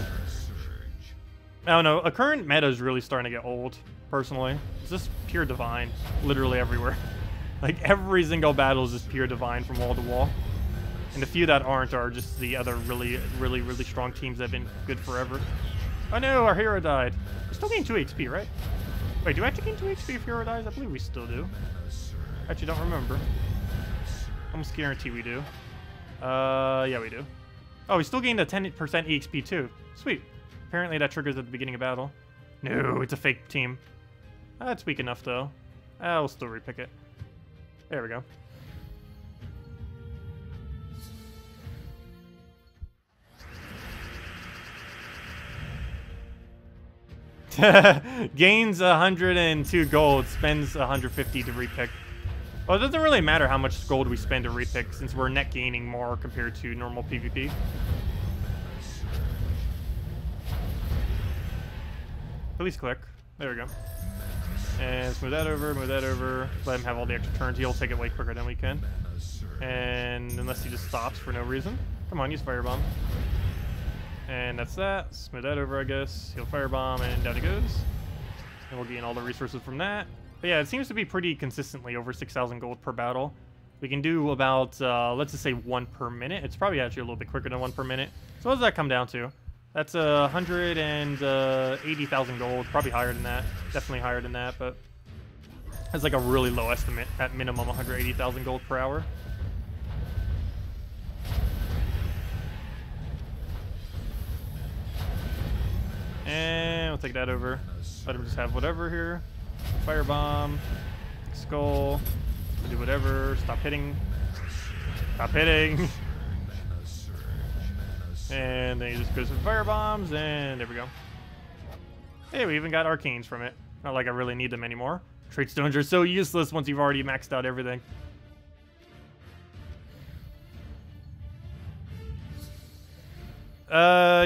I don't know. A current meta is really starting to get old, personally. It's just pure divine, literally everywhere. Like, every single battle is just pure divine from wall to wall. And the few that aren't are just the other really strong teams that have been good forever. Oh no, our hero died. We still gain 2 HP, right? Wait, do we actually gain 2 HP if hero dies? I believe we still do. Actually, don't remember. Almost guarantee we do. Yeah, we do. Oh, we still gained a 10% EXP too. Sweet. Apparently that triggers at the beginning of battle. No, it's a fake team. That's weak enough though. We'll still repick it. There we go. Gains 102 gold, spends 150 to repick. Well, it doesn't really matter how much gold we spend to repick since we're net gaining more compared to normal PvP. At least click. There we go. And let's move that over, move that over. Let him have all the extra turns. He'll take it way quicker than we can. And unless he just stops for no reason. Come on, use Firebomb. And that's that. Smooth that over, I guess. He'll Firebomb, and down he goes. And we'll gain all the resources from that. But yeah, it seems to be pretty consistently over 6,000 gold per battle. We can do about, let's just say 1 per minute. It's probably actually a little bit quicker than 1 per minute. So what does that come down to? That's 180,000 gold. Probably higher than that. Definitely higher than that, but that's like a really low estimate. At minimum, 180,000 gold per hour. And we'll take that over. Let him just have whatever here. Firebomb. Skull. Do whatever. Stop hitting. Stop hitting. And then he just goes with firebombs, and there we go. Hey, we even got arcanes from it. Not like I really need them anymore. Trait stones are so useless once you've already maxed out everything.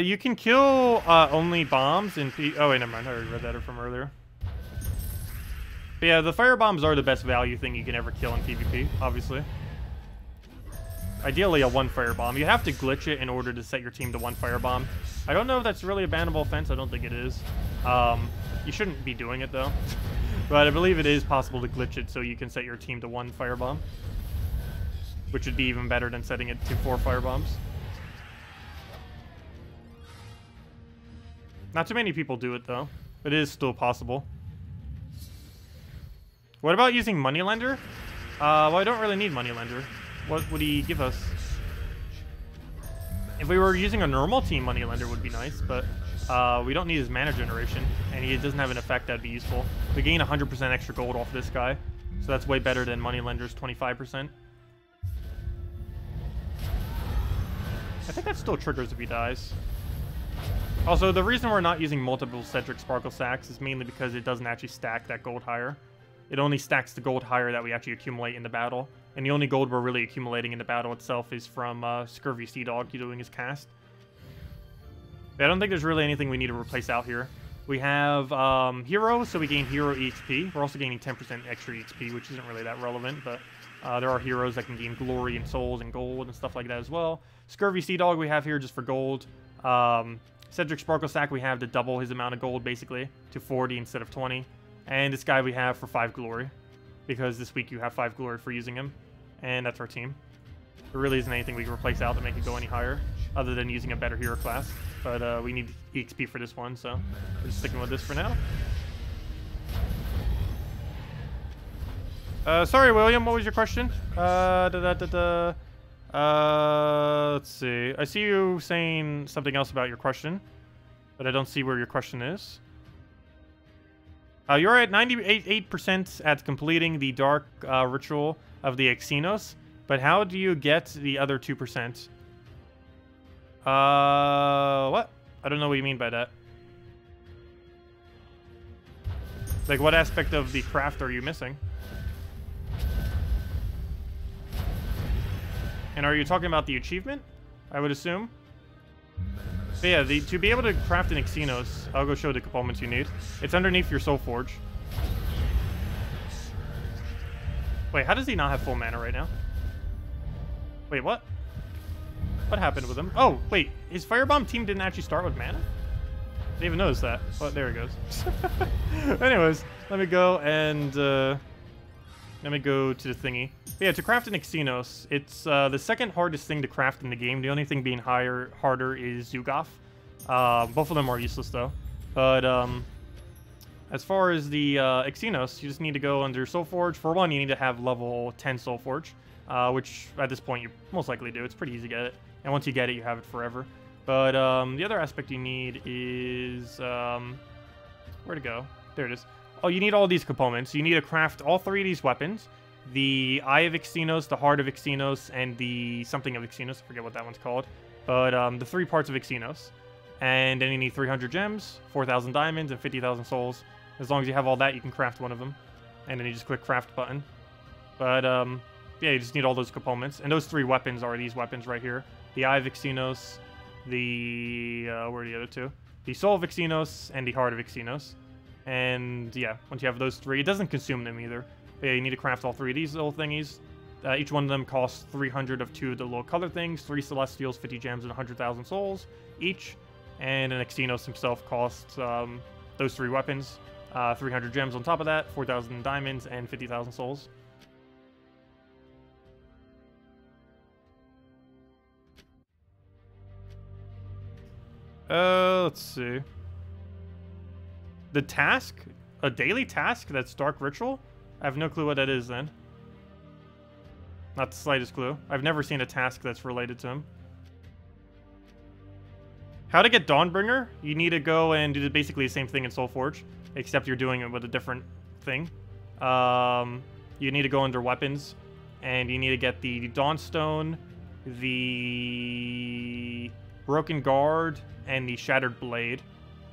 You can kill only bombs in oh wait, never mind. I already read that from earlier. But yeah, the firebombs are the best value thing you can ever kill in PvP, obviously. Ideally a 1 firebomb. You have to glitch it in order to set your team to 1 firebomb. I don't know if that's really a bannable offense. I don't think it is. You shouldn't be doing it though. But I believe it is possible to glitch it so you can set your team to 1 firebomb. Which would be even better than setting it to 4 firebombs. Not too many people do it though. But it is still possible. What about using Moneylender? Well, I don't really need Moneylender. What would he give us? If we were using a normal team, Moneylender would be nice, but we don't need his mana generation, and he doesn't have an effect that'd be useful. We gain 100% extra gold off this guy, so that's way better than Moneylender's 25%. I think that still triggers if he dies. Also, the reason we're not using multiple Cedric Sparkle Stacks is mainly because it doesn't actually stack that gold higher. It only stacks the gold higher that we actually accumulate in the battle. And the only gold we're really accumulating in the battle itself is from Scurvy Sea Dog doing his cast. I don't think there's really anything we need to replace out here. We have Hero, so we gain Hero EXP. We're also gaining 10% extra EXP, which isn't really that relevant, but there are heroes that can gain Glory and Souls and Gold and stuff like that as well. Scurvy Sea Dog we have here just for gold. Cedric Sparkle Stack we have to double his amount of gold, basically, to 40 instead of 20. And this guy we have for 5 Glory, because this week you have 5 Glory for using him. And that's our team. There really isn't anything we can replace out to make it go any higher, other than using a better hero class. But we need EXP for this one, so we're just sticking with this for now. Sorry, William, what was your question? Let's see. I see you saying something else about your question, but I don't see where your question is. You're at 98% at completing the dark ritual of the Xenos, but how do you get the other 2%? What? I don't know what you mean by that. Like, what aspect of the craft are you missing? And are you talking about the achievement? I would assume. But yeah, to be able to craft an Xenos, I'll go show the components you need. It's underneath your Soul Forge. Wait, how does he not have full mana right now? Wait, what? What happened with him? Oh, wait, his Firebomb team didn't actually start with mana? I didn't even notice that. Oh, there he goes. Anyways, let me go and let me go to the thingy. But yeah, to craft an Xenos, it's the second hardest thing to craft in the game. The only thing being harder is Zugoff. Both of them are useless though. But as far as the Xenos, you just need to go under Soul Forge. For one, you need to have level 10 Soul Forge, which at this point you most likely do. It's pretty easy to get it. And once you get it, you have it forever. But the other aspect you need is... where to go? There it is. Oh, you need all these components. You need to craft all 3 of these weapons. The Eye of Xenos, the Heart of Xenos, and the something of Xenos. I forget what that one's called. But the 3 parts of Xenos. And then you need 300 gems, 4,000 diamonds, and 50,000 souls. As long as you have all that, you can craft one of them. And then you just click craft button. But yeah, you just need all those components. And those 3 weapons are these weapons right here. The Eye of Xenos, the... where are the other 2? The Soul of Xenos, and the Heart of Xenos. And yeah, once you have those 3, it doesn't consume them either. But yeah, you need to craft all 3 of these little thingies. Each one of them costs 300 of 2 of the little color things, 3 Celestials, 50 gems, and 100,000 souls each. And an Xenos himself costs those 3 weapons, 300 gems on top of that, 4,000 diamonds, and 50,000 souls. Let's see. The task? A daily task that's Dark Ritual? I have no clue what that is then. Not the slightest clue. I've never seen a task that's related to him. How to get Dawnbringer? You need to go and do basically the same thing in Soul Forge, except you're doing it with a different thing. You need to go under weapons, and you need to get the Dawnstone, the Broken Guard, and the Shattered Blade.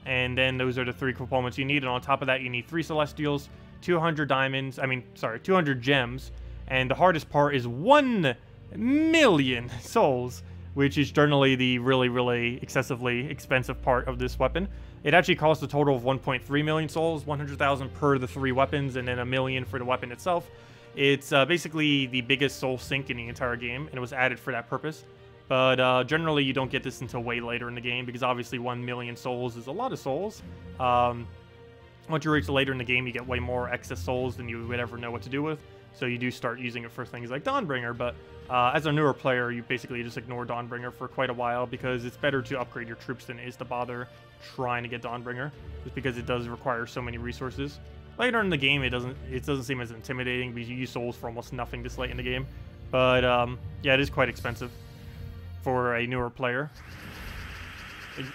And then those are the 3 components you need. And on top of that, you need 3 Celestials, 200 diamonds, 200 gems. And the hardest part is 1 million souls, which is generally the really, really excessively expensive part of this weapon. It actually costs a total of 1.3 million souls, 100,000 per the 3 weapons, and then 1 million for the weapon itself. It's basically the biggest soul sink in the entire game, and it was added for that purpose. But generally, you don't get this until way later in the game, because obviously 1 million souls is a lot of souls. Once you reach later in the game, you get way more excess souls than you would ever know what to do with. So you do start using it for things like Dawnbringer, but as a newer player, you basically just ignore Dawnbringer for quite a while because it's better to upgrade your troops than it is to bother trying to get Dawnbringer, just because it does require so many resources. Later in the game, it doesn't seem as intimidating because you use souls for almost nothing this late in the game. But yeah, it is quite expensive for a newer player.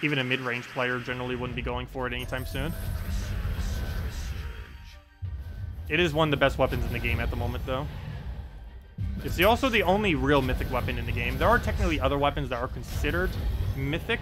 Even a mid-range player generally wouldn't be going for it anytime soon. It is one of the best weapons in the game at the moment, though. It's also the only real mythic weapon in the game. There are technically other weapons that are considered mythic,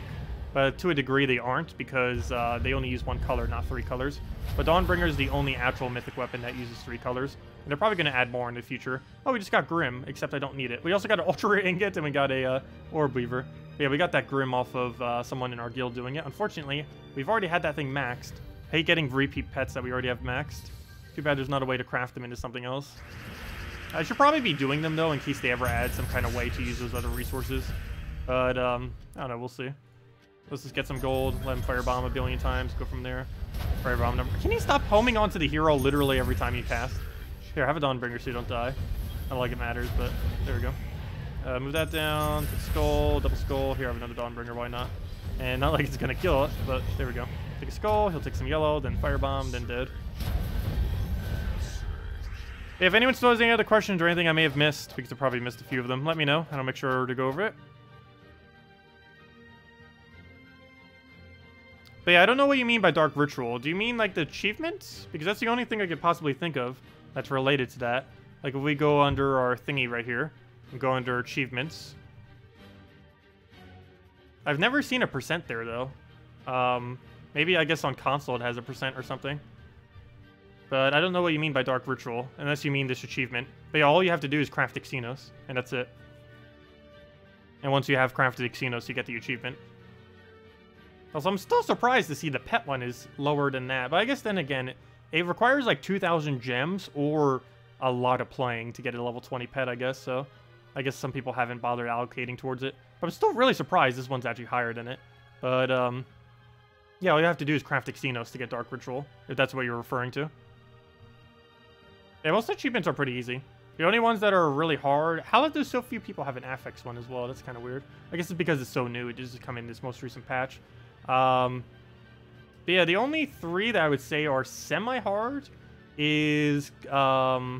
but to a degree they aren't because they only use one color, not 3 colors. But Dawnbringer is the only actual mythic weapon that uses 3 colors. And they're probably going to add more in the future. Oh, we just got Grim, except I don't need it. We also got an Ultra Rare Ingot, and we got a Orbweaver. Yeah, we got that Grim off of someone in our guild doing it. Unfortunately, we've already had that thing maxed. I hate getting repeat pets that we already have maxed. Too bad there's not a way to craft them into something else. I should probably be doing them, though, in case they ever add some kind of way to use those other resources. But, I don't know, we'll see. Let's just get some gold, let him firebomb a billion times, go from there. Firebomb number. Can you stop homing onto the hero literally every time you cast? Here, have a Dawnbringer so you don't die. Not like it matters, but there we go. Move that down, take skull, double skull. Here, I have another Dawnbringer, why not? And not like it's gonna kill it, but there we go. Take a skull, he'll take some yellow, then firebomb, then dead. If anyone still has any other questions or anything I may have missed, because I probably missed a few of them, let me know, and I'll make sure to go over it. But yeah, I don't know what you mean by Dark Ritual. Do you mean, like, the achievements? Because that's the only thing I could possibly think of that's related to that. Like, if we go under our thingy right here, and go under achievements. I've never seen a % there, though. Maybe, I guess, on console it has a % or something. But I don't know what you mean by Dark Ritual, unless you mean this achievement. But yeah, all you have to do is craft Xenos, and that's it. And once you have crafted Xenos, you get the achievement. Also, I'm still surprised to see the pet one is lower than that. But I guess then again, it requires like 2,000 gems or a lot of playing to get a level 20 pet, I guess. So I guess some people haven't bothered allocating towards it. But I'm still really surprised this one's actually higher than it. But yeah, all you have to do is craft Xenos to get Dark Ritual, if that's what you're referring to. Yeah, most achievements are pretty easy. The only ones that are really hard... How do so few people have an Affix one as well? That's kind of weird. I guess it's because it's so new. It just come in this most recent patch. But yeah, the only 3 that I would say are semi-hard is... Actually,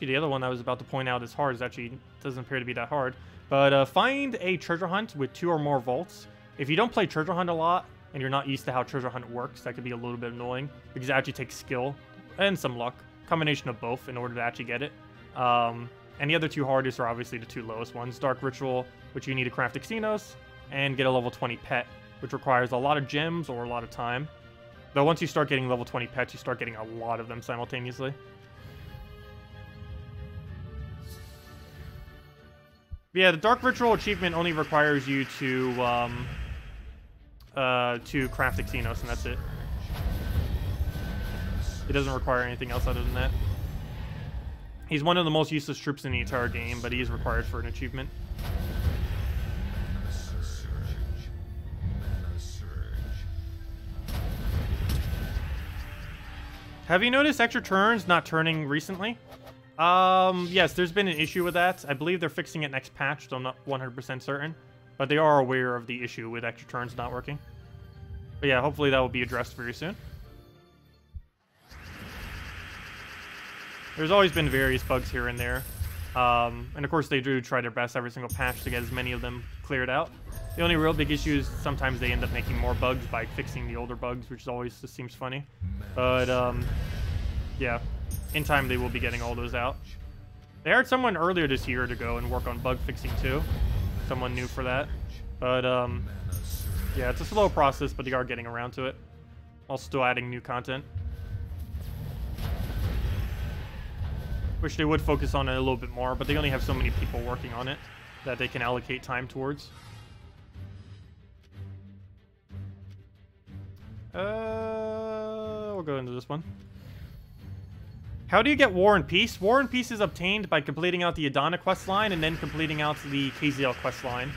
the other one I was about to point out is hard. Doesn't appear to be that hard. But find a treasure hunt with 2 or more vaults. If you don't play treasure hunt a lot, and you're not used to how treasure hunt works, that could be a little bit annoying. Because it actually takes skill and some luck. Combination of both in order to actually get it. And the other 2 hardest are obviously the 2 lowest ones. Dark Ritual, which you need to craft Xenos, and get a level 20 pet, which requires a lot of gems or a lot of time. Though once you start getting level 20 pets, you start getting a lot of them simultaneously. But yeah, the Dark Ritual achievement only requires you to craft Xenos, and that's it. It doesn't require anything else other than that. He's one of the most useless troops in the entire game, but he is required for an achievement. Have you noticed extra turns not turning recently? Yes, there's been an issue with that. I believe they're fixing it next patch, so I'm not 100% certain. But they are aware of the issue with extra turns not working. But yeah, hopefully that will be addressed very soon. There's always been various bugs here and there. And of course they do try their best every single patch to get as many of them cleared out. The only real big issue is sometimes they end up making more bugs by fixing the older bugs, which always just seems funny. But yeah, in time they will be getting all those out. They hired someone earlier this year to go and work on bug fixing too. Someone new for that. But yeah, it's a slow process, but they are getting around to it. While still adding new content. Wish they would focus on it a little bit more, but they only have so many people working on it that they can allocate time towards. We'll go into this one. How do you get War and Peace? War and Peace is obtained by completing out the Adana quest line and then completing out the KZL quest line.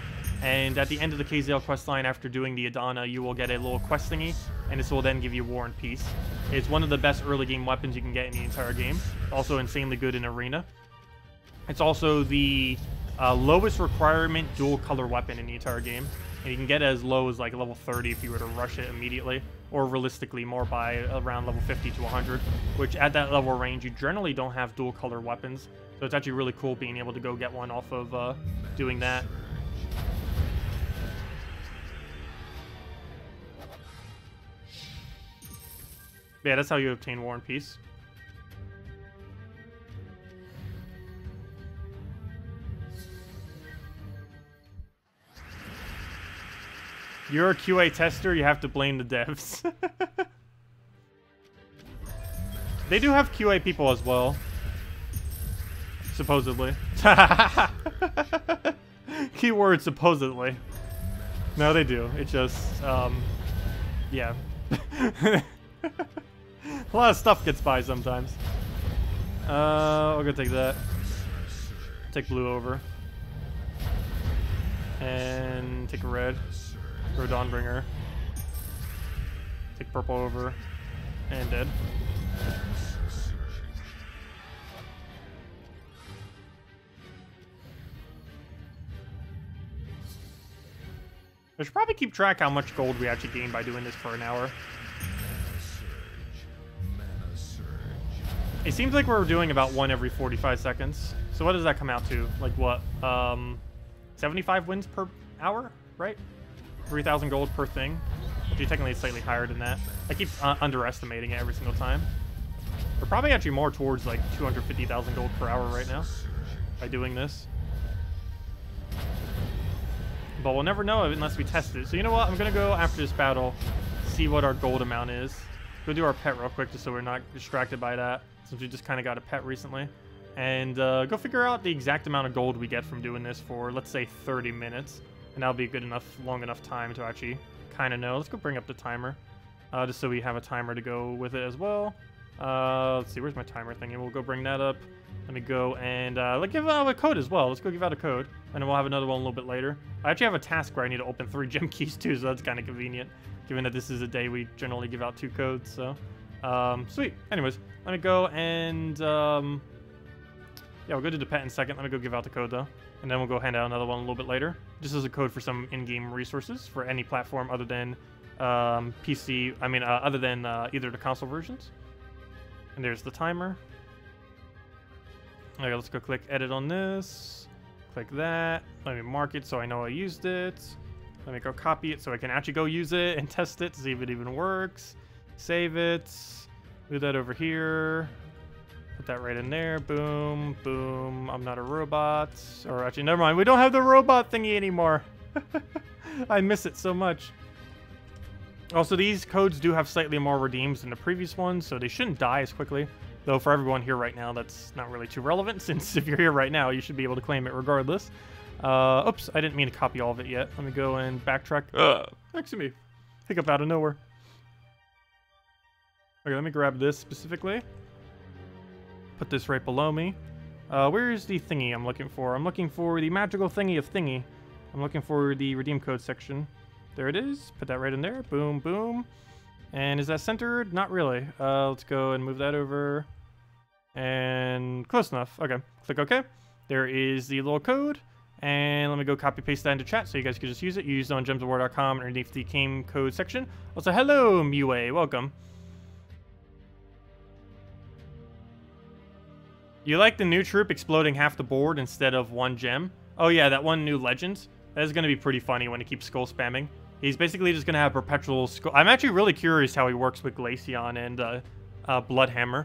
And at the end of the KZL quest line, after doing the Adana, you will get a little quest thingy, and this will then give you War and Peace. It's one of the best early game weapons you can get in the entire game. Also insanely good in Arena. It's also the lowest requirement dual color weapon in the entire game. And you can get it as low as like level 30 if you were to rush it immediately. Or realistically more by around level 50 to 100. Which at that level range, you generally don't have dual color weapons. So it's actually really cool being able to go get one off of doing that. Yeah, that's how you obtain War and Peace. You're a QA tester, you have to blame the devs. They do have QA people as well. Supposedly. Keyword supposedly. No, they do. It just, yeah. A lot of stuff gets by sometimes. I'll go take that. Take blue over. And take red. Throw Dawnbringer. Take purple over. And dead. I should probably keep track how much gold we actually gain by doing this for an hour. It seems like we're doing about one every 45 seconds. So what does that come out to? Like what? 75 wins per hour, right? 3,000 gold per thing. Actually, technically it's slightly higher than that. I keep underestimating it every single time. We're probably actually more towards like 250,000 gold per hour right now by doing this. But we'll never know unless we test it. So you know what? I'm going to go after this battle, see what our gold amount is. Go do our pet real quick just so we're not distracted by that, since we just kind of got a pet recently. And go figure out the exact amount of gold we get from doing this for, let's say, 30 minutes. And that'll be a good enough, long enough time to actually kind of know. Let's go bring up the timer, just so we have a timer to go with it as well. Let's see, where's my timer thing? And we'll go bring that up. Let me go and let's give out a code as well. Let's go give out a code, and then we'll have another one a little bit later. I actually have a task where I need to open 3 gem keys too, so that's kind of convenient, given that this is a day we generally give out 2 codes. So, sweet. Anyways, let me go and yeah, we'll go to the pet in a second. Let me go give out the code though, and then we'll go hand out another one a little bit later. Just as a code for some in-game resources for any platform other than PC. I mean, other than either the console versions. And there's the timer. Okay, let's go click edit on this. Click that. Let me mark it so I know I used it. Let me go copy it so I can actually go use it and test it to see if it even works. Save it. Move that over here. Put that right in there. Boom, boom. I'm not a robot. Or actually, never mind. We don't have the robot thingy anymore. I miss it so much. Also, these codes do have slightly more redeems than the previous ones, so they shouldn't die as quickly. Though for everyone here right now, that's not really too relevant, since if you're here right now, you should be able to claim it regardless. Oops, I didn't mean to copy all of it yet. Let me go and backtrack. Maximuse. Hiccup out of nowhere. Okay, let me grab this specifically. Put this right below me. Where is the thingy I'm looking for? I'm looking for the magical thingy of thingy. I'm looking for the redeem code section. There it is. Put that right in there. Boom, boom. And is that centered? Not really. Let's go and move that over. And close enough. Okay. Click OK. There is the little code. And let me go copy paste that into chat so you guys can just use it. Use it on gemsofwar.com underneath the game code section. Also, hello, Mue. Welcome. You like the new troop exploding half the board instead of 1 gem? Oh yeah, that one new legend. That is going to be pretty funny when he keeps skull spamming. He's basically just going to have perpetual skull. I'm actually really curious how he works with Glaceon and Bloodhammer.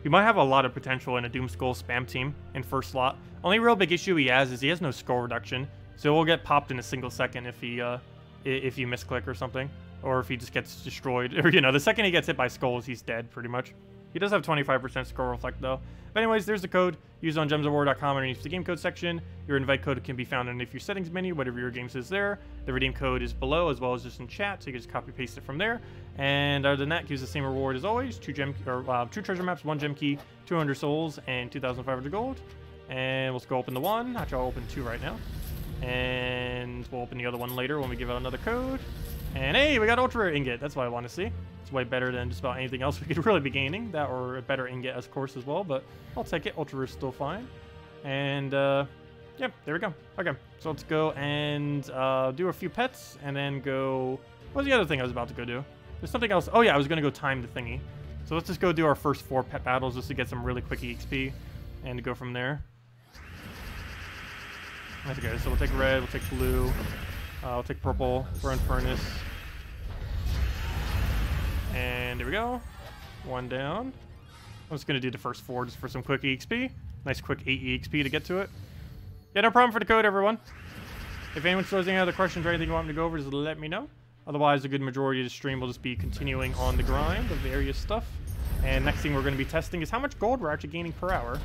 He might have a lot of potential in a Doom Skull spam team in first slot. Only real big issue he has is he has no skull reduction, so he'll get popped in a single second if you misclick or something, or if he just gets destroyed. Or you know, the second he gets hit by skulls, he's dead pretty much. He does have 25% skull reflect though. But anyways, there's the code. Use it on gemsofwar.com underneath the game code section. Your invite code can be found underneath your settings menu, whatever your game says there. The redeem code is below as well as just in chat, so you can just copy paste it from there. And other than that, gives the same reward as always: 2 treasure maps, 1 gem key, 200 souls, and 2,500 gold. And let's go open the one. Actually, I'll open 2 right now. And we'll open the other one later when we give out another code. And hey, we got ultra rare ingot. That's what I want to see. It's way better than just about anything else we could really be gaining. That or a better ingot, of course, as well. But I'll take it. Ultra rare is still fine. And yep, there we go. Okay, so let's go and do a few pets, and then go. What was the other thing I was about to go do? There's something else. Oh yeah, I was gonna go time the thingy. So let's just go do our first 4 pet battles just to get some really quick EXP, and go from there. Okay, so we'll take red, we'll take blue, we'll take purple, burn furnace. And there we go. 1 down. I'm just going to do the first 4 just for some quick EXP. Nice quick 8 EXP to get to it. Yeah, no problem for the code, everyone. If anyone still has any other questions or anything you want me to go over, just let me know. Otherwise, a good majority of the stream will just be continuing on the grind of various stuff. And next thing we're going to be testing is how much gold we're actually gaining per hour.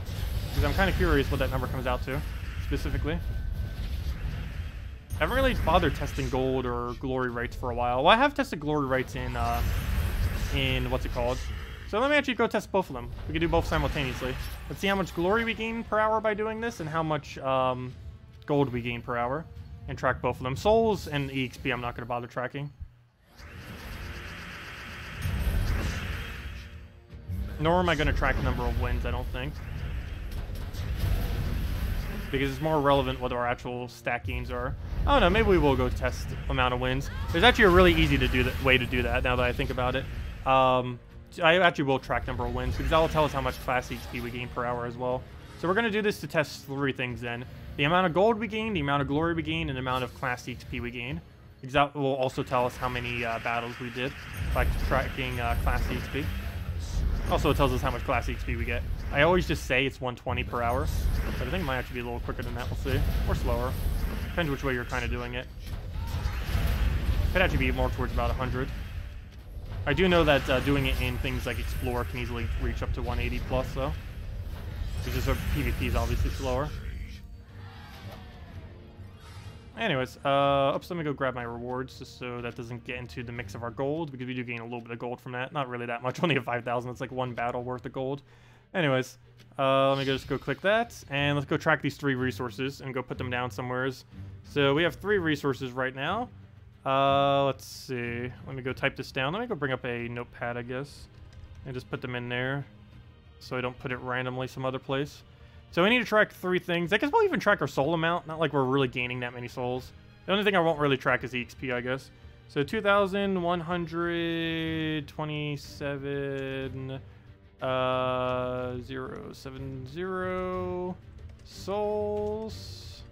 Because I'm kind of curious what that number comes out to, specifically. I haven't really bothered testing gold or glory rates for a while. Well, I have tested glory rates in what's it called? So let me actually go test both of them. We can do both simultaneously. Let's see how much glory we gain per hour by doing this, and how much gold we gain per hour, and track both of them. Souls and EXP I'm not going to bother tracking. Nor am I going to track number of wins, I don't think. Because it's more relevant what our actual stat gains are. I don't know, maybe we will go test amount of wins. There's actually a really easy to do way to do that now that I think about it. I actually will track number of wins because that will tell us how much class XP we gain per hour as well. So we're going to do this to test 3 things then. The amount of gold we gain, the amount of glory we gain, and the amount of class XP we gain. Because that will also tell us how many battles we did by tracking class XP. Also, it tells us how much class XP we get. I always just say it's 120 per hour, but I think it might actually be a little quicker than that, we'll see. Or slower. Depends which way you're kind of doing it. Could actually be more towards about 100. I do know that doing it in things like Explore can easily reach up to 180 plus, though. Which is PvP is obviously slower. Anyways, oops, let me go grab my rewards just so that doesn't get into the mix of our gold, because we do gain a little bit of gold from that. Not really that much, only at 5,000. It's like 1 battle worth of gold. Anyways, let me just go click that, and let's go track these 3 resources and go put them down somewhere. So we have 3 resources right now. Let's see. Let me go type this down. Let me go bring up a notepad, I guess, and just put them in there so I don't put it randomly some other place. So we need to track 3 things. I guess we'll even track our soul amount. Not like we're really gaining that many souls. The only thing I won't really track is EXP, I guess. So 2,127 070 souls.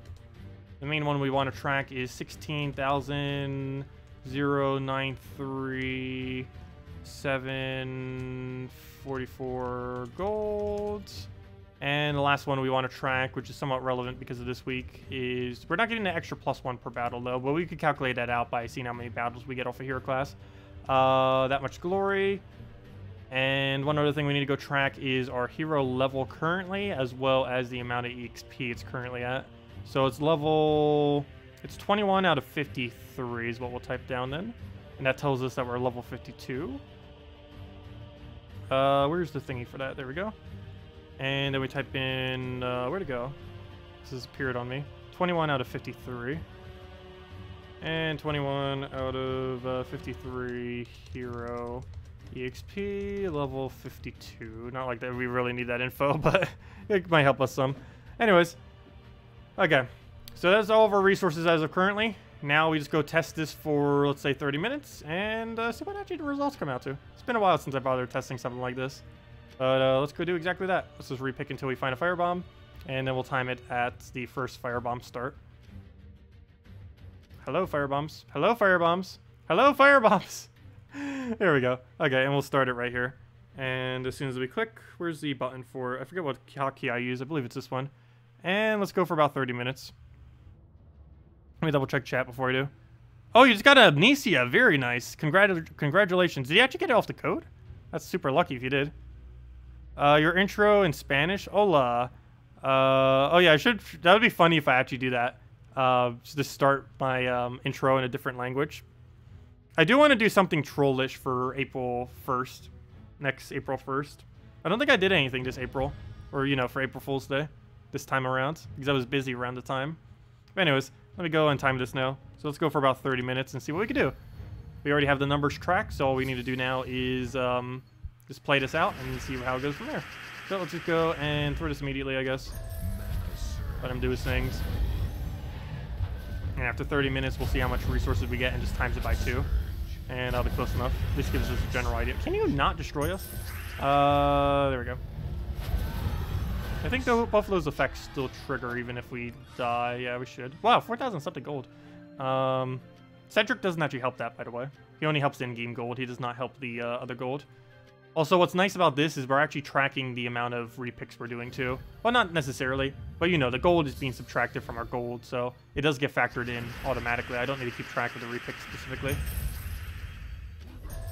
The main one we want to track is 16,093 744 gold. And the last one we want to track, which is somewhat relevant because of this week, is we're not getting the extra +1 per battle though, but we could calculate that out by seeing how many battles we get off a hero class. That much glory. And one other thing we need to go track is our hero level currently, as well as the amount of EXP it's currently at. So it's 21 out of 53 is what we'll type down then. And that tells us that we're level 52. Where's the thingy for that? There we go. And then we type in, where'd it go? This has appeared on me. 21 out of 53. And 21 out of 53 hero EXP, level 52. Not like that we really need that info, but it might help us some. Anyways, okay. So that's all of our resources as of currently. Now we just go test this for, let's say, 30 minutes and see what actually the results come out to. It's been a while since I bothered testing something like this. But let's go do exactly that. Let's just repick until we find a firebomb, and then we'll time it at the first firebomb start. Hello, firebombs. Hello, firebombs. Hello, firebombs. There we go. Okay, and we'll start it right here. And as soon as we click, where's the button for... I forget what Kaki I use. I believe it's this one. And let's go for about 30 minutes. Let me double check chat before I do. Oh, you just got amnesia. Very nice. Congratulations. Did you actually get it off the code? That's super lucky if you did. Your intro in Spanish? Hola. Oh yeah, that would be funny if I actually do that. Just start my intro in a different language. I do want to do something trollish for April 1st. Next April 1st. I don't think I did anything this April. Or, you know, for April Fool's Day. This time around. Because I was busy around the time. But anyways, Let me go and time this now. So let's go for about 30 minutes and see what we can do. We already have the numbers tracked, so all we need to do now is just play this out and see how it goes from there. So let's just go and throw this immediately, I guess. Let him do his things. And after 30 minutes, we'll see how much resources we get and just times it by 2. And that'll be close enough. This gives us a general idea. Can you not destroy us? There we go. I think both of those effects still trigger even if we die. Yeah, we should. Wow, 4,000 something gold. Cedric doesn't actually help that, by the way. He only helps in-game gold. He does not help the other gold. Also, what's nice about this is we're actually tracking the amount of repicks we're doing, too. Well, not necessarily, but you know, the gold is being subtracted from our gold, so it does get factored in automatically. I don't need to keep track of the repicks specifically.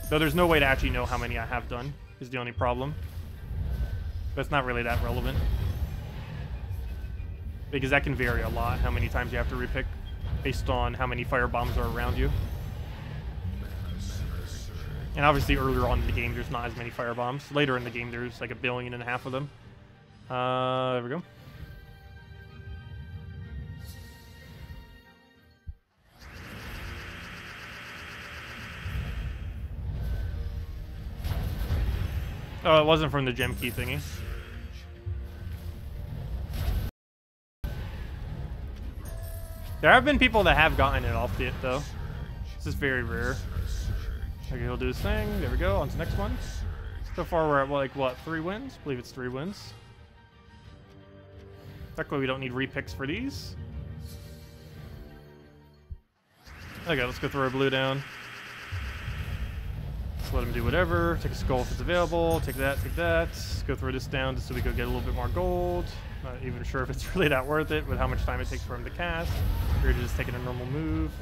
Though there's no way to actually know how many I have done, is the only problem. But it's not really that relevant. Because that can vary a lot, how many times you have to repick, based on how many fire bombs are around you. And obviously earlier on in the game, there's not as many fire bombs. Later in the game, there's like 1.5 billion of them. There we go. Oh, it wasn't from the gem key thingy. There have been people that have gotten it off it, though. This is very rare. Okay, he'll do his thing. There we go. On to the next one. So far, we're at, like, what, 3 wins? I believe it's 3 wins. Luckily, we don't need repicks for these. Okay, let's go throw our blue down. Let's let him do whatever. Take a skull if it's available. Take that, take that. Let's go throw this down just so we go get a little bit more gold. Not even sure if it's really that worth it with how much time it takes for him to cast. We're just taking a normal move.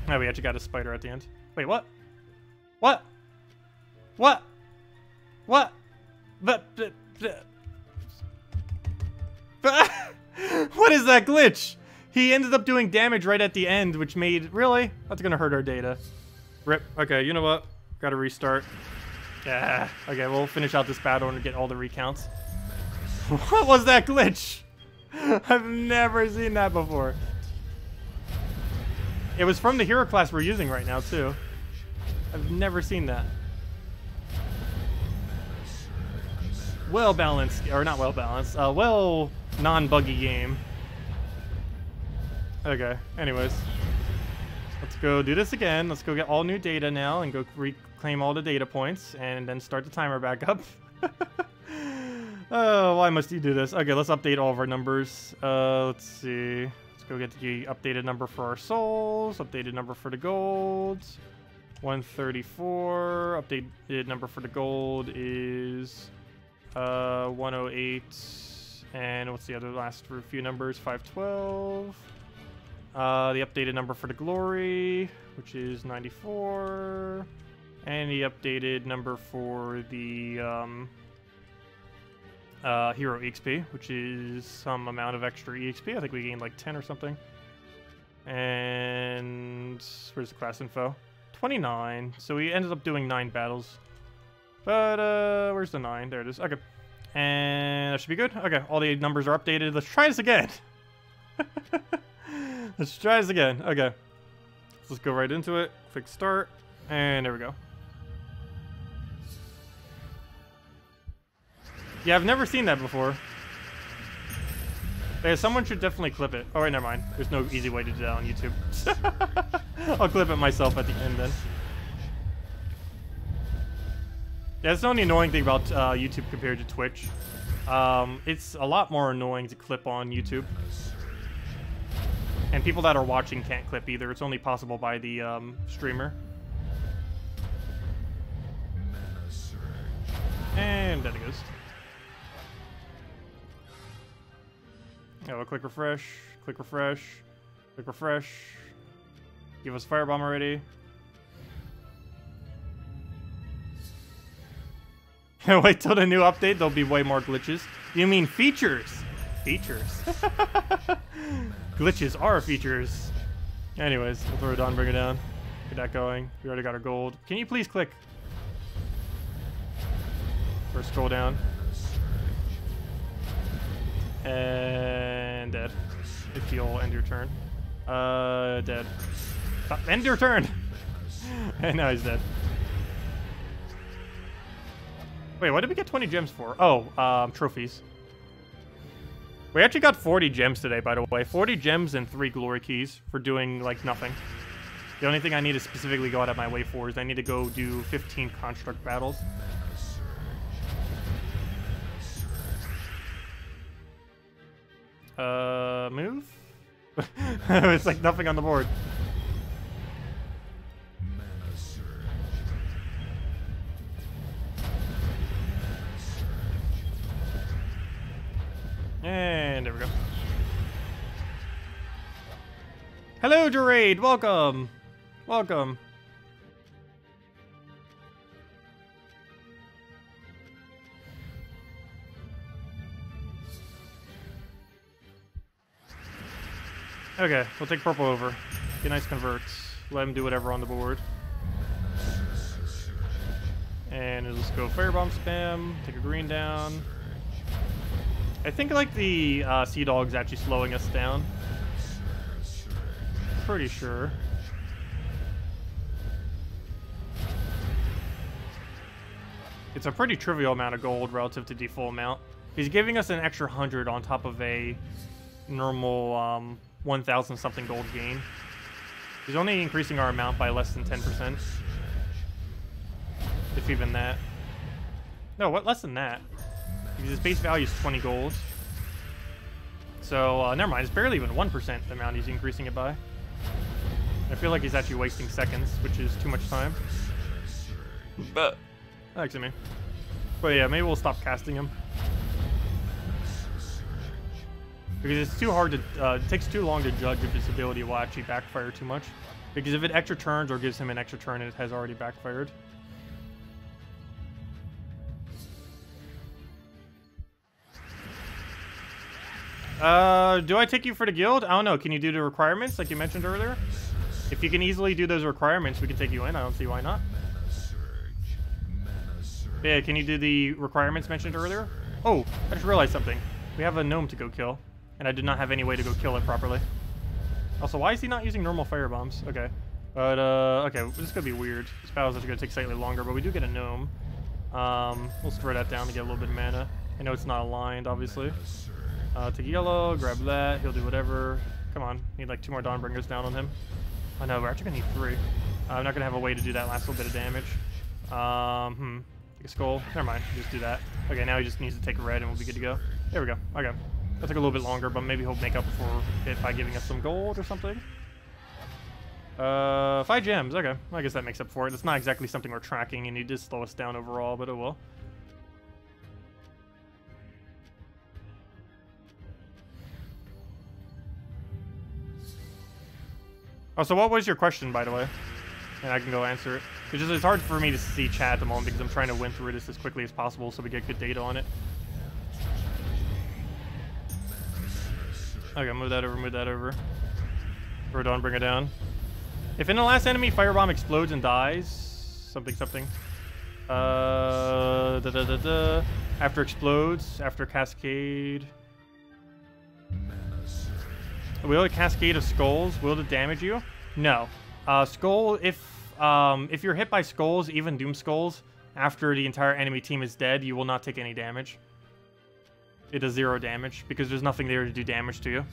Oh, we actually got a spider at the end. Wait, what? What? What? What? What is that glitch? He ended up doing damage right at the end, which made... Really? That's gonna hurt our data. Rip. Okay, you know what? Gotta restart. Yeah. Okay, we'll finish out this battle and get all the recounts. What was that glitch? I've never seen that before. It was from the hero class we're using right now, too. I've never seen that. Well balanced, or not well balanced, well non-buggy game. Okay, anyways. Let's go do this again. Let's go get all new data now and go reclaim all the data points and then start the timer back up. Oh, why must you do this? Okay, let's update all of our numbers. Let's see. Let's go get the updated number for our souls, updated number for the gold. 134. Updated number for the gold is 108. And what's the other last few numbers? 512. The updated number for the glory, which is 94. And the updated number for the hero EXP, which is some amount of extra EXP. I think we gained like 10 or something. And where's the class info? 29. So we ended up doing 9 battles. But where's the 9? There it is. Okay. And that should be good. Okay, all the numbers are updated. Let's try this again. Let's try this again. Okay. Let's go right into it. Click start. And there we go. Yeah, I've never seen that before. Yeah, someone should definitely clip it. Oh, wait, never mind. There's no easy way to do that on YouTube. I'll clip it myself at the end then. Yeah, that's the only annoying thing about YouTube compared to Twitch. It's a lot more annoying to clip on YouTube. And people that are watching can't clip either. It's only possible by the streamer. And there it goes. Yeah, we'll click refresh, click refresh, click refresh. Give us firebomb already. Wait till the new update, there'll be way more glitches. You mean features? Features. Glitches are features. Anyways, we'll throw it on, bring it down. Get that going. We already got our gold. Can you please click? First scroll down. And dead. If you'll end your turn. Dead. Stop. End your turn! And now he's dead. Wait, what did we get 20 gems for? Oh, trophies. We actually got 40 gems today, by the way. 40 gems and 3 glory keys for doing, like, nothing. The only thing I need to specifically go out of my way for is I need to go do 15 construct battles. Move? It's like nothing on the board. And there we go. Hello, Durade. Welcome. Welcome. Okay, we'll take purple over. Get nice converts. Let him do whatever on the board. And let's go firebomb spam. Take a green down. I think like the Sea Dog's actually slowing us down. Pretty sure. It's a pretty trivial amount of gold relative to the full amount. He's giving us an extra 100 on top of a normal 1,000 something gold gain. He's only increasing our amount by less than 10%. If even that. No, what less than that? Because his base value is 20 gold. So, never mind. It's barely even 1% the amount he's increasing it by. I feel like he's actually wasting seconds, which is too much time. But, excuse me. But yeah, maybe we'll stop casting him. Because it's too hard to, it takes too long to judge if his ability will actually backfire too much. Because if it extra turns or gives him an extra turn, it has already backfired. Do I take you for the guild? I don't know. Can you do the requirements like you mentioned earlier? If you can easily do those requirements, we can take you in. I don't see why not. Yeah, can you do the requirements mentioned earlier? Oh, I just realized something. We have a gnome to go kill, and I did not have any way to go kill it properly. Also, why is he not using normal fire bombs? Okay. But, okay, this is gonna be weird. This battle's actually gonna take slightly longer, but we do get a gnome. We'll spread that down to get a little bit of mana. I know it's not aligned, obviously. Take yellow, grab that, he'll do whatever. Come on, need like 2 more Dawnbringers down on him. Oh no, we're actually gonna need 3. I'm not gonna have a way to do that last little bit of damage. Take a skull. Never mind, just do that. Okay, now he just needs to take a red and we'll be good to go. There we go. Okay. That took a little bit longer, but maybe he'll make up for it by giving us some gold or something. 5 gems. Okay, well, I guess that makes up for it. It's not exactly something we're tracking, and he did slow us down overall, but it will. Oh, so what was your question, by the way? And I can go answer it. It's hard for me to see chat at the moment because I'm trying to win through this as quickly as possible so we get good data on it. Okay, move that over, move that over. Throw Dawn, bring it down. If in the last enemy firebomb explodes and dies, something. After explodes, after cascade. Will it cascade of skulls? Will it damage you? No. Skull, if you're hit by skulls, even doom skulls, after the entire enemy team is dead, you will not take any damage. It does 0 damage because there's nothing there to do damage to you.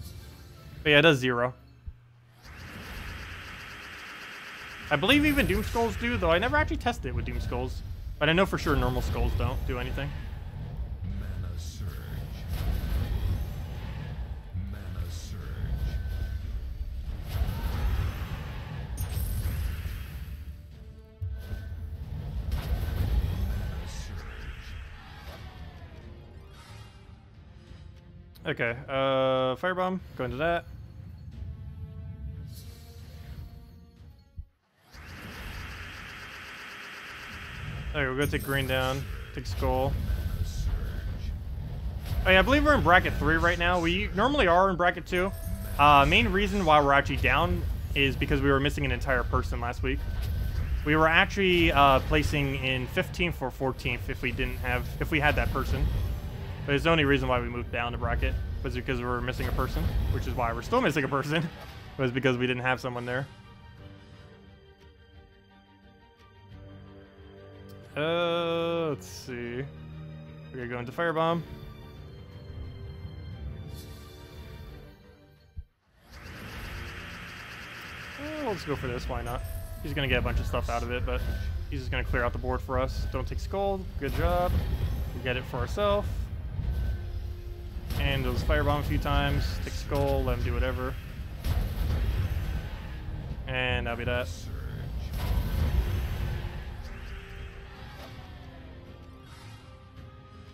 But yeah, it does 0. I believe even doom skulls do, though I never actually tested it with doom skulls. But I know for sure normal skulls don't do anything. Okay, firebomb, go into that. Okay, we're gonna take green down, take skull. Oh yeah, I believe we're in bracket 3 right now. We normally are in bracket 2. Main reason why we're actually down is because we were missing an entire person last week. We were actually placing in 15th or 14th if we had that person. But it's the only reason why we moved down the bracket was because we were missing a person, which is why we're still missing a person. It was because we didn't have someone there. Let's see. We're gonna go into Firebomb. Let's go for this, why not? He's gonna get a bunch of stuff out of it, but he's just gonna clear out the board for us. Don't take Skull, good job. We get it for ourselves. And those Firebomb a few times. Take Skull, let him do whatever. And that'll be that.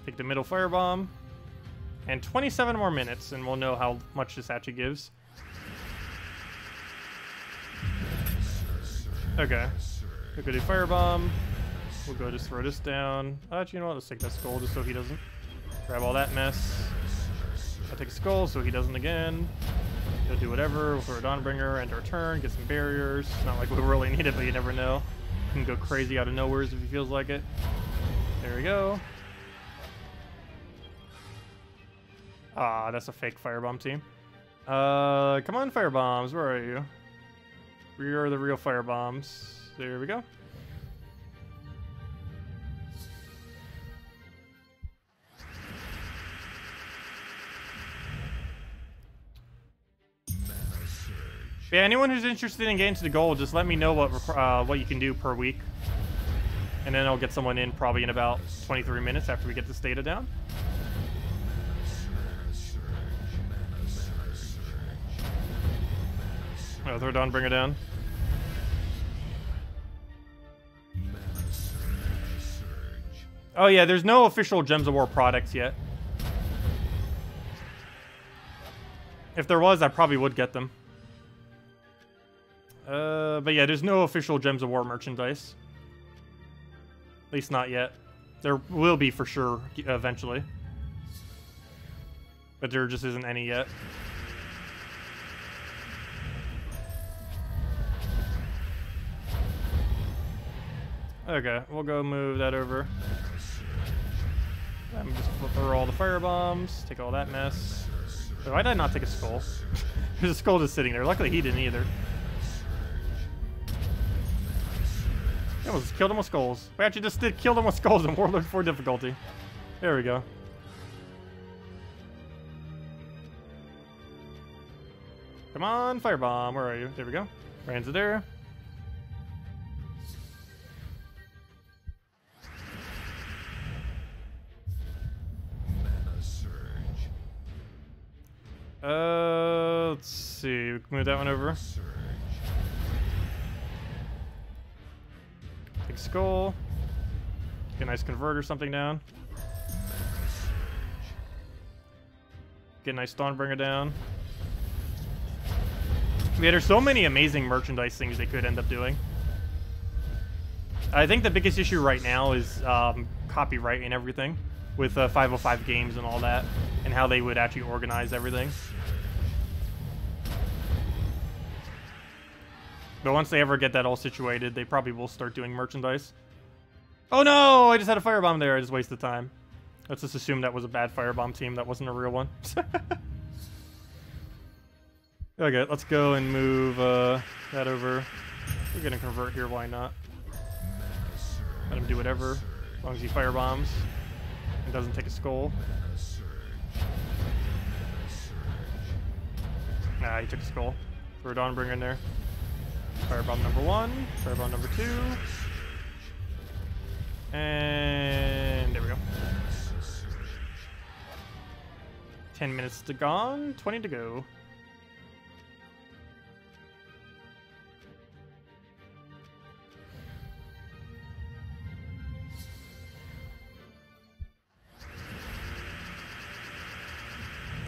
Take the middle Firebomb. And 27 more minutes, and we'll know how much this actually gives. Okay. We'll go do Firebomb. We'll go just throw this down. Actually, you know what? Let's take that Skull just so he doesn't. Grab all that mess. I'll take a Skull so he doesn't again. He'll do whatever. We'll throw a Dawnbringer, end our turn, get some barriers. Not like we really need it, but you never know. He can go crazy out of nowhere if he feels like it. There we go. Ah, that's a fake Firebomb team. Come on, Firebombs. Where are you? We are the real Firebombs. There we go. Yeah, anyone who's interested in getting to the goal, just let me know what you can do per week. And then I'll get someone in probably in about 23 minutes after we get this data down. Oh, throw Dawnbringer down. Oh yeah, there's no official Gems of War products yet. If there was, I probably would get them. But yeah, there's no official Gems of War merchandise. At least not yet. There will be for sure eventually. But there just isn't any yet. Okay, we'll go move that over. I'm just throw all the Firebombs, take all that mess. Why did I not take a Skull? There's a Skull just sitting there. Luckily he didn't either. I almost killed him with Skulls. We actually just did kill him with Skulls in Warlord 4 difficulty. There we go. Come on, Firebomb. Where are you? There we go. Ran's there. Let's see. We can move that one over. Take Skull. Get a nice convert or something down. Get a nice Dawnbringer down. Yeah, there's so many amazing merchandise things they could end up doing. I think the biggest issue right now is copyright and everything with 505 games and all that, and how they would actually organize everything. But once they ever get that all situated, they probably will start doing merchandise. Oh no! I just had a Firebomb there. I just wasted time. Let's just assume that was a bad Firebomb team. That wasn't a real one. Okay, let's go and move that over. We're gonna convert here, why not? Let him do whatever, as long as he firebombs and doesn't take a Skull. Nah, he took a Skull. Throw a Dawnbringer in there. Firebomb number 1, Firebomb number 2. And there we go. 10 minutes to gone, 20 to go.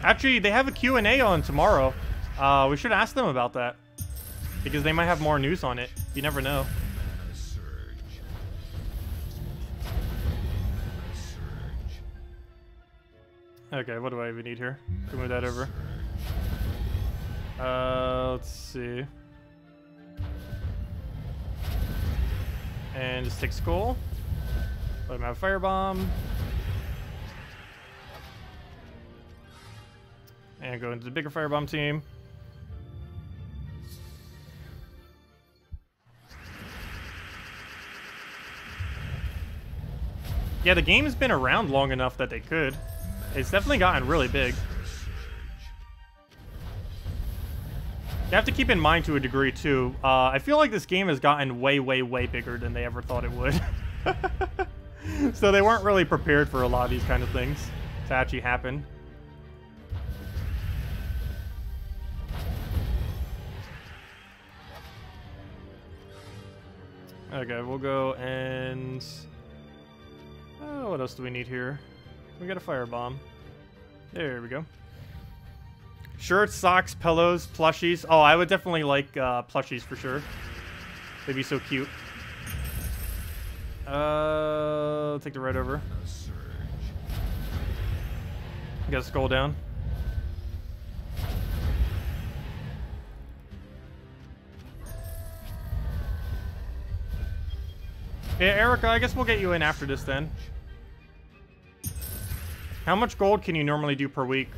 Actually, they have a Q&A on tomorrow. We should ask them about that, because they might have more news on it. You never know. Okay, what do I even need here? Can move that over. Let's see. And just take Skull. Let him have Firebomb. And go into the bigger firebomb team. Yeah, the game's been around long enough that they could. It's definitely gotten really big. You have to keep in mind to a degree, too. I feel like this game has gotten way, way, way bigger than they ever thought it would. So they weren't really prepared for a lot of these kind of things to actually happen. Okay, we'll go and... Oh, what else do we need here? We got a firebomb. There we go. Shirts, socks, pillows, plushies. Oh, I would definitely like plushies for sure. They'd be so cute. Take the red over. Got a skull down. Yeah, Erica, I guess we'll get you in after this then. How much gold can you normally do per week?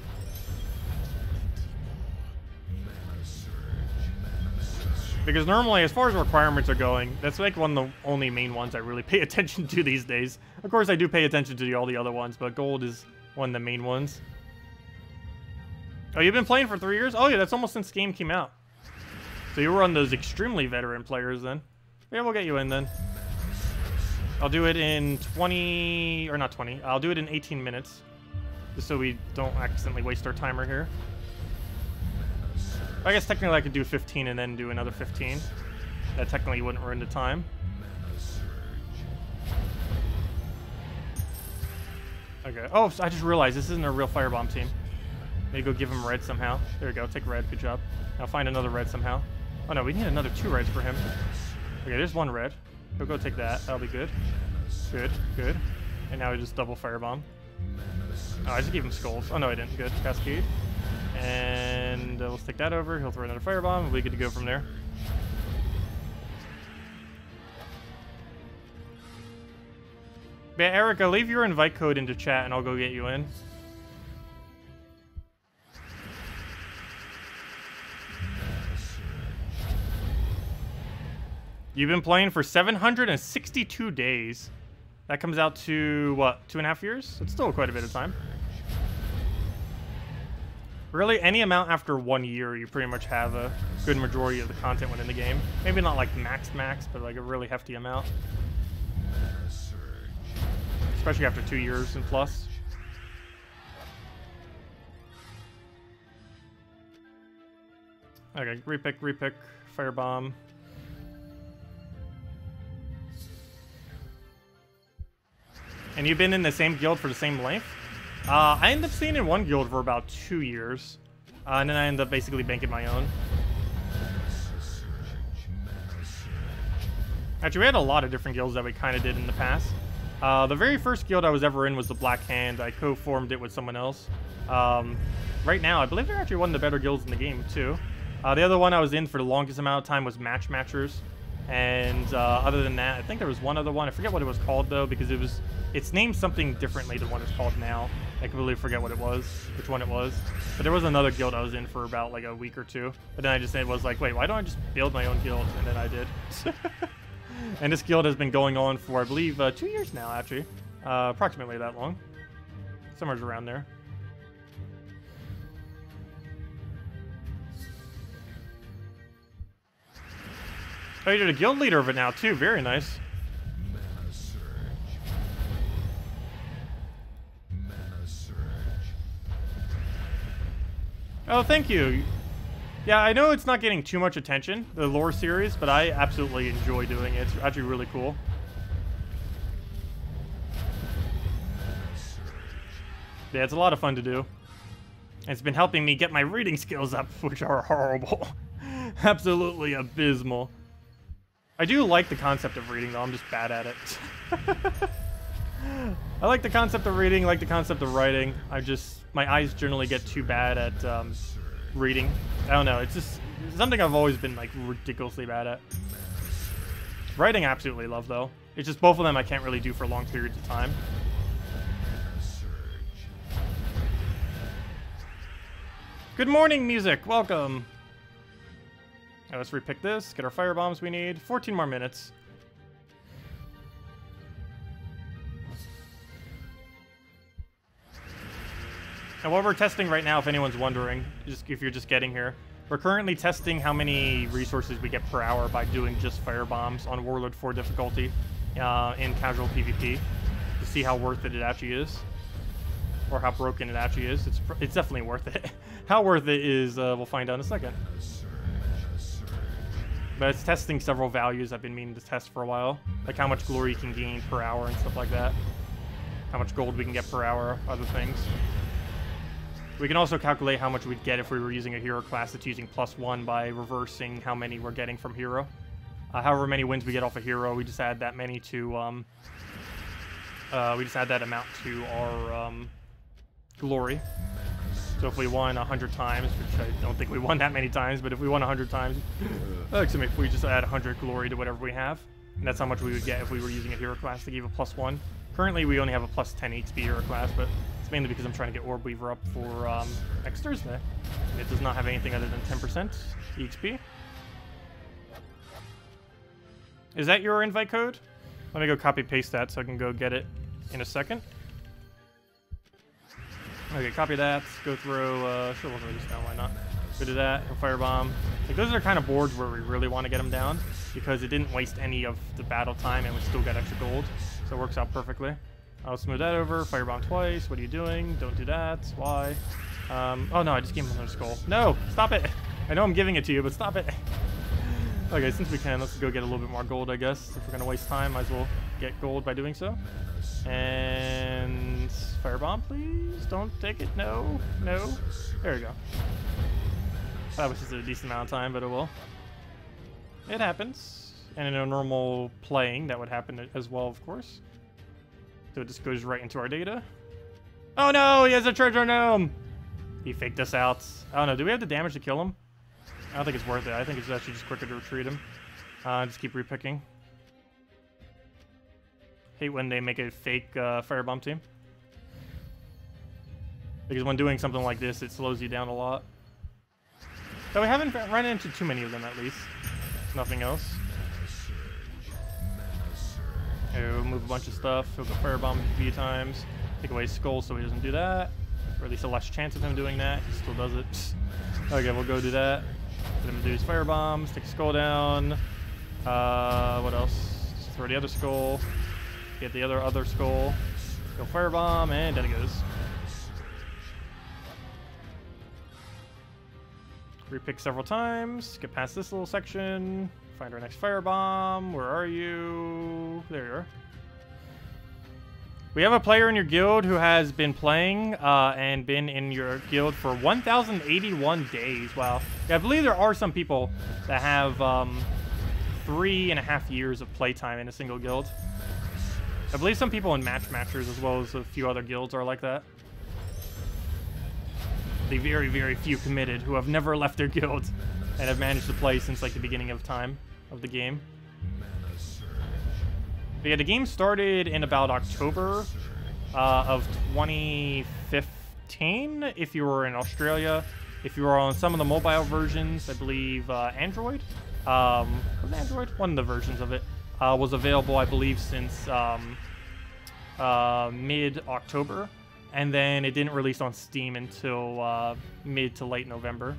Because normally, as far as requirements are going, that's like one of the only main ones I really pay attention to these days. Of course, I do pay attention to all the other ones, but gold is one of the main ones. Oh, you've been playing for 3 years? Oh yeah, that's almost since the game came out. So you were on those extremely veteran players then. Yeah, we'll get you in then. I'll do it in 20... or not 20. I'll do it in 18 minutes. Just so we don't accidentally waste our timer here. I guess technically I could do 15 and then do another 15. That technically wouldn't ruin the time. Okay. Oh, I just realized this isn't a real firebomb team. Maybe go give him red somehow. There we go. Take red. Good job. Now find another red somehow. Oh no, we need another 2 reds for him. Okay, there's 1 red. He'll go take that. That'll be good. Good. Good. And now we just double firebomb. Oh, I just gave him skulls. Oh no, I didn't. Good. Cascade. And let's take that over. He'll throw another firebomb. We'll be good to go from there. Yeah, Erica, leave your invite code into chat and I'll go get you in. You've been playing for 762 days. That comes out to, what, 2.5 years? It's still quite a bit of time. Really, any amount after 1 year, you pretty much have a good majority of the content within the game. Maybe not like max, but like a really hefty amount. Especially after 2 years and plus. Okay, repick, firebomb. And you've been in the same guild for the same length? I ended up staying in one guild for about 2 years. And then I ended up basically banking my own. Actually, we had a lot of different guilds that we kind of did in the past. The very first guild I was ever in was the Black Hand. I co-formed it with someone else. Right now, I believe they're actually one of the better guilds in the game, too. The other one I was in for the longest amount of time was Matchmatchers. And other than that, I think there was one other one. I forget what it was called, though, because it's named something differently than what it's called now. I completely forget what it was, which one it was. But there was another guild I was in for about like a week or two. But then I just was like, wait, why don't I just build my own guild? And then I did. And this guild has been going on for, I believe, 2 years now, actually. Approximately that long. Somewhere around there. Oh, you're the guild leader of it now, too. Very nice. Oh, thank you. Yeah, I know it's not getting too much attention, the lore series, but I absolutely enjoy doing it. It's actually really cool. Yeah, it's a lot of fun to do. And it's been helping me get my reading skills up, which are horrible. Absolutely abysmal. I do like the concept of reading, though. I'm just bad at it. I like the concept of reading, like the concept of writing. My eyes generally get too bad at reading. I don't know. It's just something I've always been like ridiculously bad at. Writing, I absolutely love, though. It's just both of them I can't really do for long periods of time. Good morning, music. Welcome. Now let's repick this. Get our fire bombs we need. 14 more minutes. And what we're testing right now, if anyone's wondering, if you're just getting here, we're currently testing how many resources we get per hour by doing just fire bombs on Warlord 4 difficulty in casual PvP to see how worth it actually is, or how broken it actually is. It's definitely worth it. How worth it is, we'll find out in a second. But it's testing several values I've been meaning to test for a while, like how much glory you can gain per hour and stuff like that, how much gold we can get per hour, other things. We can also calculate how much we'd get if we were using a hero class that's using +1 by reversing how many we're getting from hero. However many wins we get off a hero, we just add that many to, we just add that amount to our glory. So if we won 100 times, which I don't think we won that many times, but if we won 100 times, if we just add 100 glory to whatever we have, and that's how much we would get if we were using a hero class that gave a +1. Currently, we only have a +10 XP hero class, but it's mainly because I'm trying to get Orbweaver up for next Thursday. And it does not have anything other than 10% EXP. Is that your invite code? Let me go copy paste that so I can go get it in a second. Okay, copy that. Go through. Sure, we'll throw this down. Why not? Go do that. Go firebomb. Like, those are kind of boards where we really want to get them down because it didn't waste any of the battle time and we still got extra gold. So it works out perfectly. I'll smooth that over. Firebomb twice. What are you doing? Don't do that. Why? Oh no, I just gave him another skull. No, stop it. I know I'm giving it to you, but stop it. Okay, since we can, let's go get a little bit more gold, I guess. If we're gonna waste time, might as well get gold by doing so. And firebomb, please. Don't take it. No, no. There we go. That was just a decent amount of time, but it will. It happens. And in a normal playing, that would happen as well, of course. So it just goes right into our data. Oh no, he has a treasure gnome! He faked us out. I don't know, do we have the damage to kill him? I don't think it's worth it. I think it's actually just quicker to retreat him. Just keep repicking. Hate when they make a fake firebomb team. Because when doing something like this, it slows you down a lot. So we haven't run into too many of them, at least. Nothing else. Okay, we'll move a bunch of stuff. He'll go firebomb a few times. Take away his skull so he doesn't do that. Or at least a less chance of him doing that. He still does it. Okay, we'll go do that. Let him do his firebombs. Take a skull down. What else? Just throw the other skull. Get the other skull. Go firebomb, and down it goes. Repick several times. Get past this little section. Find our next firebomb. Where are you? There you are. We have a player in your guild who has been playing and been in your guild for 1,081 days. Wow. Yeah, I believe there are some people that have 3.5 years of playtime in a single guild. I believe some people in matchers as well as a few other guilds are like that. The very, very few committed who have never left their guild and have managed to play since like the beginning of time of the game. But yeah, the game started in about October of 2015 if you were in Australia. If you were on some of the mobile versions, I believe Android. Was it Android? One of the versions of it was available, I believe, since mid-October. And then it didn't release on Steam until mid to late November.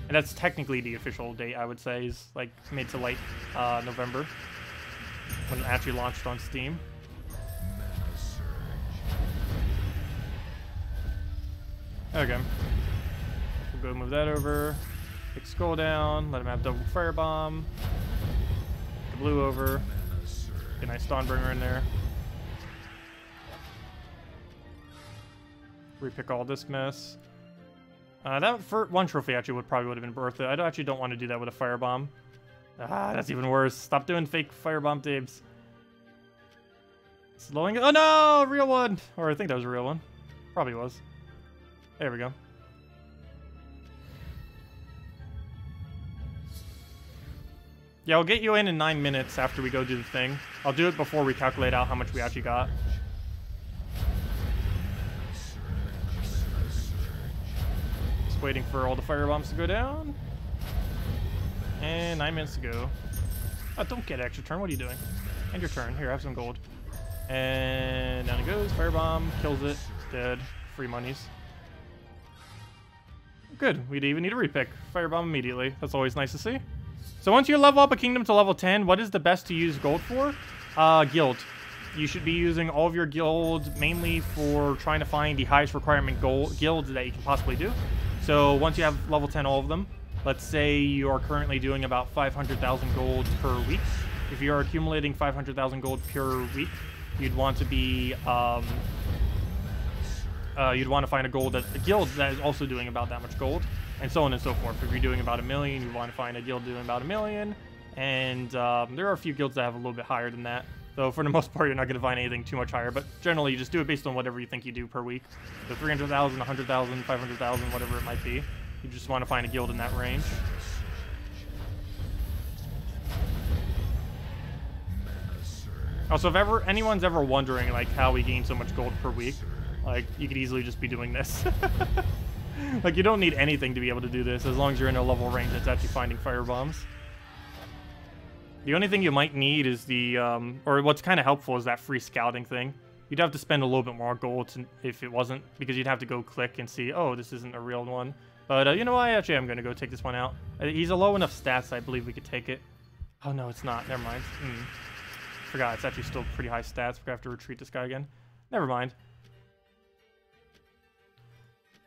And that's technically the official date, I would say, is like mid to late November. When it actually launched on Steam. Okay. We'll go move that over. Take skull down. Let him have double firebomb. The blue over. Get a nice Dawnbringer in there. Repick all this mess. That for one trophy actually would have been worth it. I actually don't want to do that with a firebomb. Ah, that's even worse. Stop doing fake firebomb tapes. Slowing it. Oh no, real one. Or I think that was a real one. Probably was. There we go. Yeah, I'll get you in 9 minutes after we go do the thing. I'll do it before we calculate out how much we actually got. Just waiting for all the fire bombs to go down. And 9 minutes to go. Oh, don't get extra turn. What are you doing? End your turn. Here, have some gold. And down it goes. Firebomb kills it. Dead. Free monies. Good. We didn't even need a repick. Firebomb immediately. That's always nice to see. So once you level up a kingdom to level 10, what is the best to use gold for? Guild. You should be using all of your guild mainly for trying to find the highest requirement guilds that you can possibly do. So once you have level 10 all of them, let's say you are currently doing about 500,000 gold per week. If you are accumulating 500,000 gold per week, you'd want to be you'd want to find a guild that is also doing about that much gold, and so on and so forth. If you're doing about 1 million, you want to find a guild doing about 1 million, and there are a few guilds that have a little bit higher than that. So for the most part, you're not going to find anything too much higher, but generally you just do it based on whatever you think you do per week. So 300,000, 100,000, 500,000, whatever it might be. You just want to find a guild in that range. Also, if anyone's ever wondering like how we gain so much gold per week, like you could easily just be doing this. Like you don't need anything to be able to do this as long as you're in a level range that's actually finding fire bombs. The only thing you might need is the, or what's kind of helpful is that free scouting thing. You'd have to spend a little bit more gold if it wasn't, because you'd have to go click and see, oh, this isn't a real one. But you know what? Actually, I'm going to go take this one out. He's a low enough stats, I believe we could take it. Oh, no, it's not. Never mind. Forgot, it's actually still pretty high stats. We're going to have to retreat this guy again. Never mind.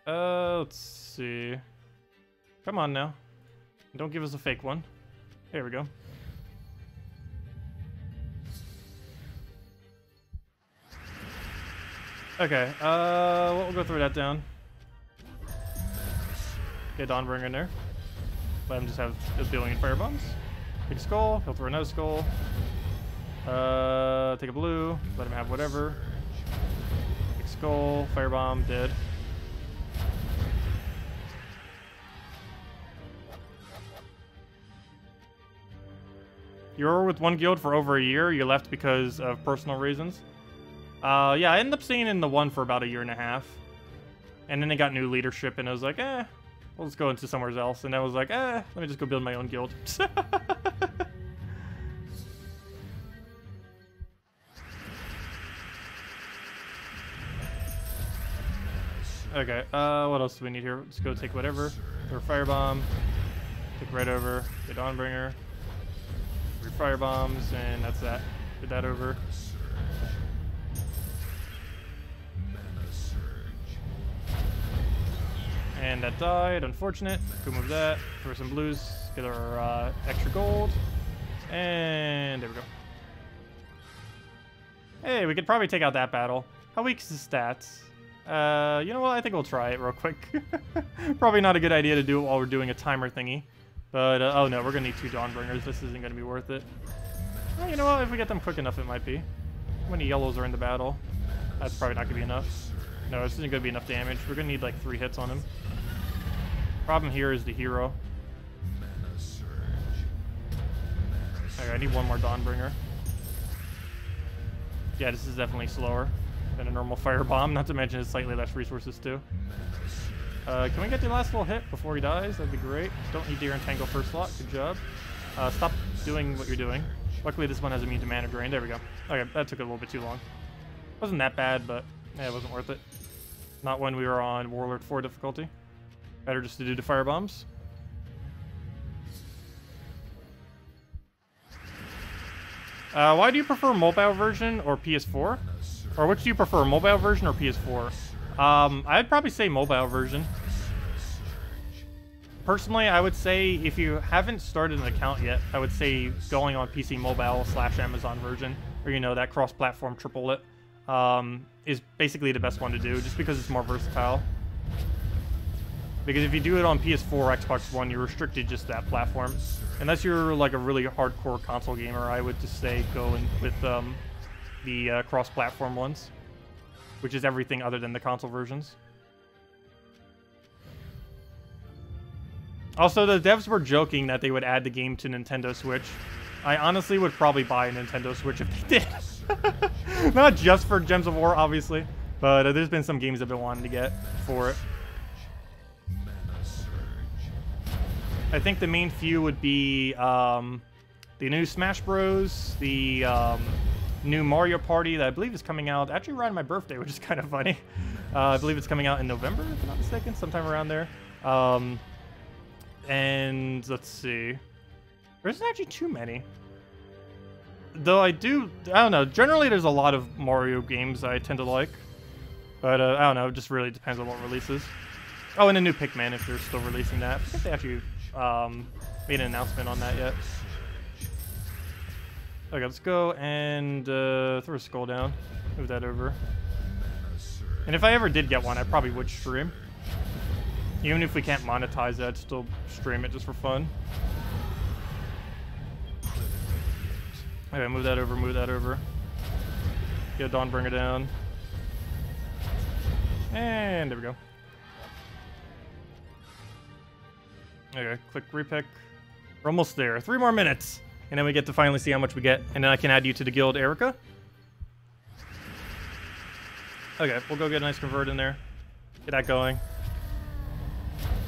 Let's see. Come on now. Don't give us a fake one. There we go. Okay, well, we'll go throw that down. Get Dawnbringer in there. Let him just have a billion firebombs. Take a skull, he'll throw another skull. Take a blue, let him have whatever. Take a skull, firebomb, dead. You were with one guild for over a year, you left because of personal reasons. Yeah, I ended up staying in the one for about 1.5 years. And then they got new leadership, and I was like, we'll just go into somewhere else. And I was like, let me just go build my own guild. Okay, what else do we need here? Let's go take whatever. Throw a firebomb. Take right over. Get Dawnbringer. 3 firebombs, and that's that. Get that over. And that died, unfortunate. Go move that. Throw some blues. Get our extra gold. And there we go. Hey, we could probably take out that battle. How weak is his stats? You know what? I think we'll try it real quick. Probably not a good idea to do it while we're doing a timer thingy. But, oh no, we're going to need 2 Dawnbringers. This isn't going to be worth it. Well, you know what? If we get them quick enough, it might be. How many yellows are in the battle? That's probably not going to be enough. No, this isn't going to be enough damage. We're going to need like 3 hits on him. Problem here is the hero. Okay, I need 1 more Dawnbringer. Yeah, this is definitely slower than a normal firebomb, not to mention it's slightly less resources too. Can we get the last little hit before he dies? That'd be great. Don't need Deer Entangle first slot. Good job. Stop doing what you're doing. Luckily, this one has immune to mana drain. There we go. Okay, that took a little bit too long. Wasn't that bad, but yeah, it wasn't worth it. Not when we were on Warlord 4 difficulty. Better just to do the firebombs. Why do you prefer mobile version or PS4? Or which do you prefer, mobile version or PS4? I'd probably say mobile version. Personally, I would say if you haven't started an account yet, I would say going on PC mobile / Amazon version, or you know, that cross-platform triplet, is basically the best one to do, just because it's more versatile. Because if you do it on PS4, Xbox One, you're restricted just to that platform. Unless you're like a really hardcore console gamer, I would just say go in with the cross-platform ones, which is everything other than the console versions. Also, the devs were joking that they would add the game to Nintendo Switch. I honestly would probably buy a Nintendo Switch if they did. Not just for Gems of War, obviously, but there's been some games I've been wanting to get for it. I think the main few would be the new Smash Bros, the new Mario Party that I believe is coming out actually around my birthday, which is kind of funny. I believe it's coming out in November, if I'm not mistaken, sometime around there. And let's see. There isn't actually too many. Though I don't know. Generally, there's a lot of Mario games I tend to like. But I don't know. It just really depends on what releases. Oh, and a new Pikmin if they're still releasing that. I think they actually made an announcement on that yet. Okay, let's go and throw a skull down. Move that over. And if I ever did get one, I probably would stream. Even if we can't monetize that, I'd still stream it just for fun. Okay, move that over, move that over. Get Dawnbringer down. And there we go. Okay, click repick. We're almost there. 3 more minutes. And then we get to finally see how much we get. And then I can add you to the guild, Erica. Okay, we'll go get a nice convert in there. Get that going.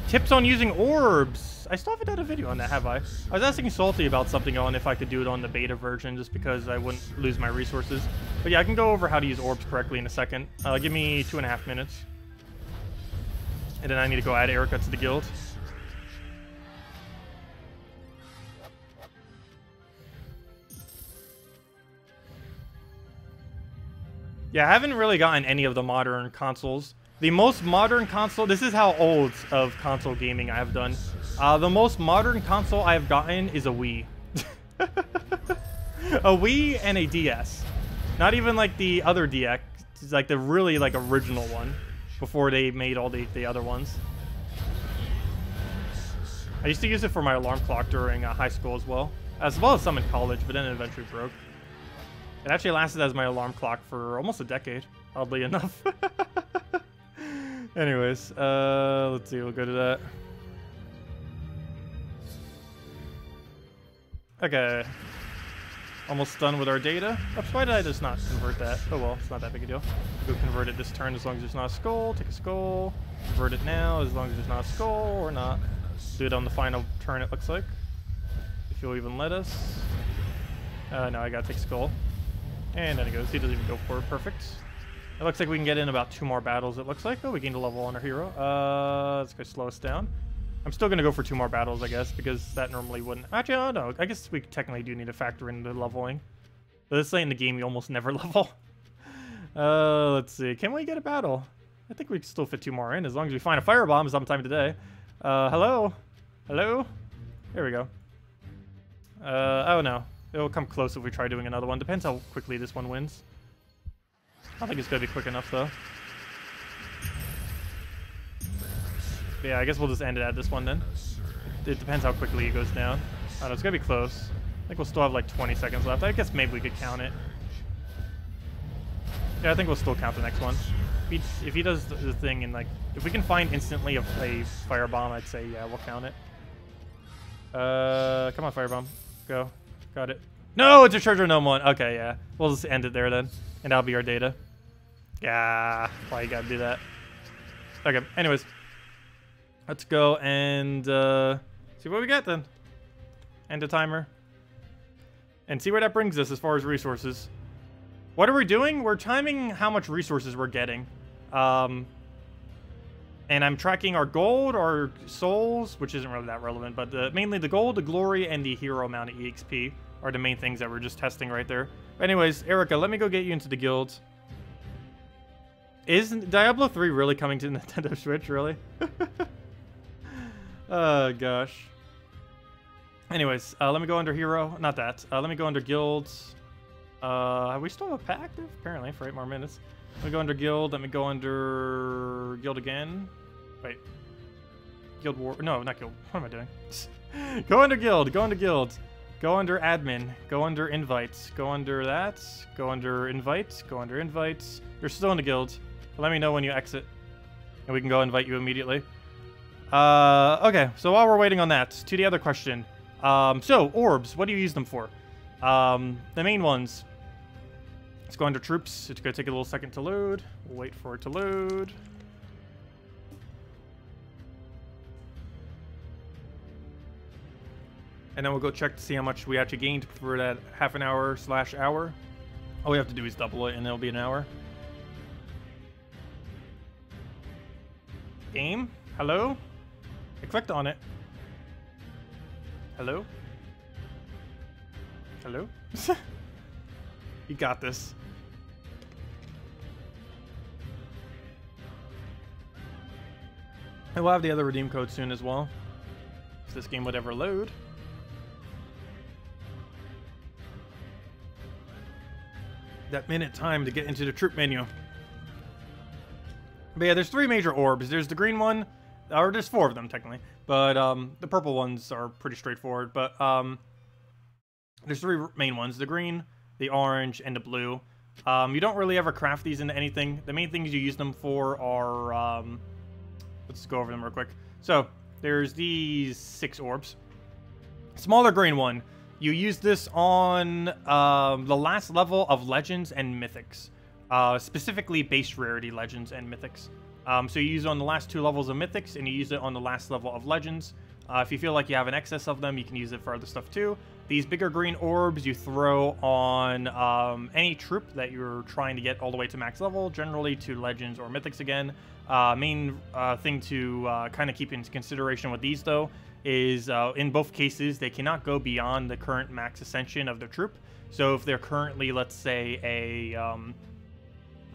Tips on using orbs. I still haven't done a video on that, have I? I was asking Salty about something on if I could do it on the beta version just because I wouldn't lose my resources. But yeah, I can go over how to use orbs correctly in a second. Give me 2.5 minutes. And then I need to go add Erica to the guild. Yeah, I haven't really gotten any of the modern consoles. The most modern console, this is how old of console gaming I have done. The most modern console I have gotten is a Wii. A Wii and a DS. Not even like the other DX, it's like the really like original one before they made all the other ones. I used to use it for my alarm clock during high school as well as some in college, but then it eventually broke. It actually lasted as my alarm clock for almost a decade, oddly enough. Anyways, let's see, we'll go to that. Okay. Almost done with our data. Oops, why did I just not convert that? Oh well, it's not that big a deal. We'll go convert it this turn as long as there's not a skull. Take a skull. Convert it now as long as there's not a skull or not. Do it on the final turn, it looks like. If you'll even let us. No, I gotta take skull. And then it goes. He doesn't even go for it. Perfect. It looks like we can get in about 2 more battles, it looks like. Oh, we gained a level on our hero. Let's go slow us down. I'm still going to go for 2 more battles, I guess, because that normally wouldn't... Actually, I don't know. I guess we technically do need to factor in the leveling. But this late in the game, you almost never level. Let's see. Can we get a battle? I think we can still fit 2 more in, as long as we find a firebomb sometime today. Hello? Hello? There we go. Oh, no. It'll come close if we try doing another one. Depends how quickly this one wins. I don't think it's going to be quick enough, though. But yeah, I guess we'll just end it at this one, then. It depends how quickly it goes down. I don't know, it's going to be close. I think we'll still have, like, 20 seconds left. I guess maybe we could count it. Yeah, I think we'll still count the next one. If he does the thing and, like... If we can find instantly a firebomb, I'd say, yeah, we'll count it. Come on, firebomb. Go. Got it. No, it's a treasure gnome one. Okay, yeah. We'll just end it there, then. And that'll be our data. Yeah, why you gotta do that? Okay, anyways. Let's go and see what we get then. End the timer. And see where that brings us as far as resources. What are we doing? We're timing how much resources we're getting. And I'm tracking our gold, our souls, which isn't really that relevant, but mainly the gold, the glory, and the hero amount of EXP are the main things that we're just testing right there. But anyways, Erica, let me go get you into the guild. Is Diablo 3 really coming to Nintendo Switch, really? Oh, gosh. Anyways, let me go under hero. Not that. Let me go under guilds. We still have a pack active? Apparently, for 8 more minutes. Let me go under guild. Let me go under guild again. Wait. Guild war. No, not guild. What am I doing? Go under guild. Go under guild. Go under admin. Go under invites. Go under that. Go under invites. Go under invites. You're still in the guild. Let me know when you exit. And we can go invite you immediately. Okay, so while we're waiting on that, to the other question. So, orbs, what do you use them for? The main ones. Let's go under troops. It's going to take a little second to load. We'll wait for it to load. And then we'll go check to see how much we actually gained for that half an hour / hour. All we have to do is double it and it'll be an hour. Game? Hello? I clicked on it. Hello? Hello? You got this. And we'll have the other redeem code soon as well, if this game would ever load. That minute time to get into the troop menu. But yeah, there's 3 major orbs. There's the green one, or there's 4 of them technically, but the purple ones are pretty straightforward. But there's 3 main ones: the green, the orange, and the blue. You don't really ever craft these into anything. The main things you use them for are let's go over them real quick. So there's these 6 orbs. Smaller green one, you use this on the last level of Legends and Mythics. Specifically base rarity Legends and Mythics. So you use it on the last 2 levels of Mythics, and you use it on the last level of Legends. If you feel like you have an excess of them, you can use it for other stuff too. These bigger green orbs you throw on any troop that you're trying to get all the way to max level, generally to Legends or Mythics again. Main thing to kind of keep into consideration with these though is in both cases they cannot go beyond the current max ascension of the troop. So if they're currently, let's say,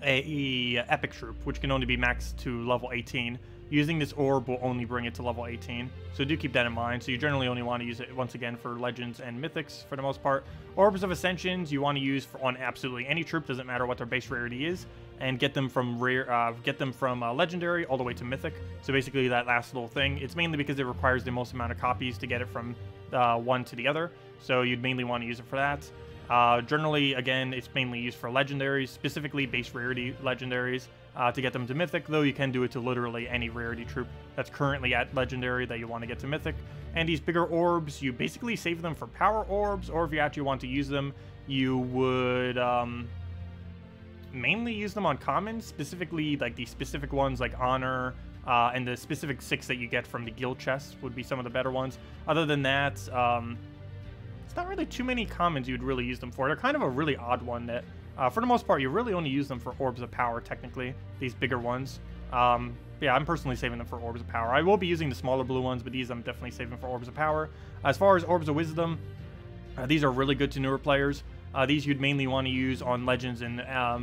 a epic troop, which can only be maxed to level 18, using this orb will only bring it to level 18. So do keep that in mind. So you generally only want to use it once again for Legends and Mythics for the most part. Orbs of Ascensions you want to use on absolutely any troop, doesn't matter what their base rarity is, and get them from Legendary all the way to Mythic. So basically that last little thing, it's mainly because it requires the most amount of copies to get it from one to the other. So you'd mainly want to use it for that. Generally, again, it's mainly used for legendaries, specifically base rarity legendaries, to get them to Mythic, though you can do it to literally any rarity troop that's currently at Legendary that you want to get to Mythic. And these bigger orbs, you basically save them for power orbs, or if you actually want to use them, you would mainly use them on commons, specifically like the specific ones like Honor, and the specific 6 that you get from the guild chests would be some of the better ones. Other than that, not really too many commons you'd really use them for. They're kind of a really odd one that, for the most part, you really only use them for orbs of power, technically, these bigger ones. Yeah, I'm personally saving them for orbs of power. I will be using the smaller blue ones, but these I'm definitely saving for orbs of power. As far as orbs of wisdom, these are really good to newer players. These you'd mainly want to use on Legends and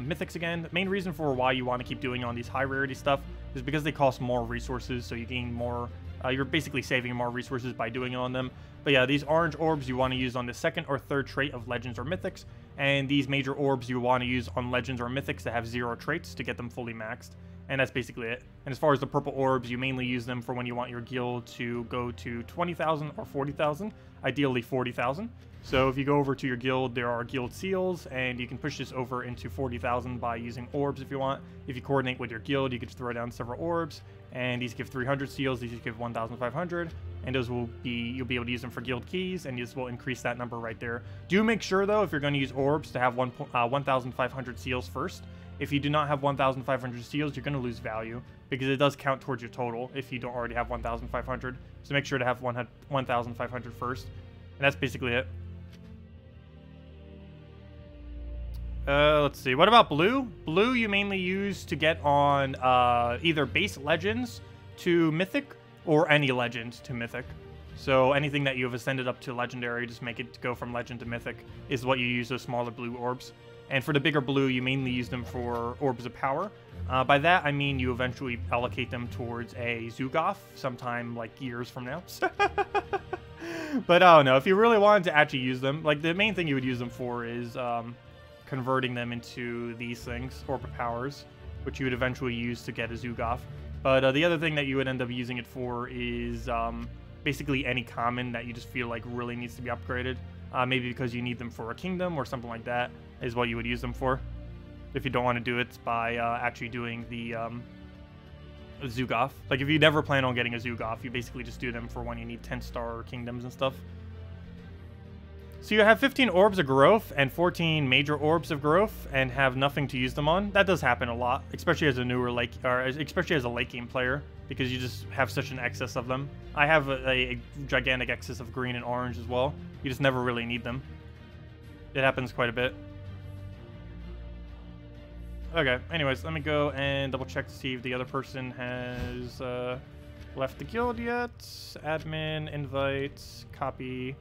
Mythics again. The main reason for why you want to keep doing on these high rarity stuff is because they cost more resources, so you gain more. You're basically saving more resources by doing it on them. But yeah, these orange orbs you want to use on the 2nd or 3rd trait of Legends or Mythics, and these major orbs you want to use on Legends or Mythics that have 0 traits to get them fully maxed. And that's basically it. And as far as the purple orbs, you mainly use them for when you want your guild to go to 20,000 or 40,000, ideally 40,000. So if you go over to your guild, there are guild seals, and you can push this over into 40,000 by using orbs if you want. If you coordinate with your guild, you can just throw down several orbs, and these give 300 seals, these give 1,500, and those will be, you'll be able to use them for guild keys, and this will increase that number right there. Do make sure though, if you're going to use orbs, to have 1,500 seals first. If you do not have 1,500 seals, you're going to lose value, because it does count towards your total if you don't already have 1,500. So make sure to have 1,500 first, and that's basically it. Let's see. What about blue? Blue you mainly use to get on either base Legends to Mythic or any Legend to Mythic. So anything that you have ascended up to Legendary, just make it go from Legend to Mythic, is what you use those smaller blue orbs. And for the bigger blue, you mainly use them for orbs of power. By that, I mean you eventually allocate them towards a Zugoff sometime like years from now. But I don't know. If you really wanted to actually use them, like the main thing you would use them for is converting them into these things, Orb of Powers, which you would eventually use to get a Zugoff. But the other thing that you would end up using it for is basically any common that you just feel like really needs to be upgraded. Maybe because you need them for a kingdom or something like that is what you would use them for. If you don't want to do it by actually doing the Zugoff. Like if you never plan on getting a Zugoff, you basically just do them for when you need 10-star kingdoms and stuff. So you have 15 orbs of growth and 14 major orbs of growth and have nothing to use them on. That does happen a lot, especially as a newer especially as a late game player. because you just have such an excess of them. I have a gigantic excess of green and orange as well. You just never really need them. It happens quite a bit. Okay, anyways, let me go and double check to see if the other person has left the guild yet. Admin, invite, copy.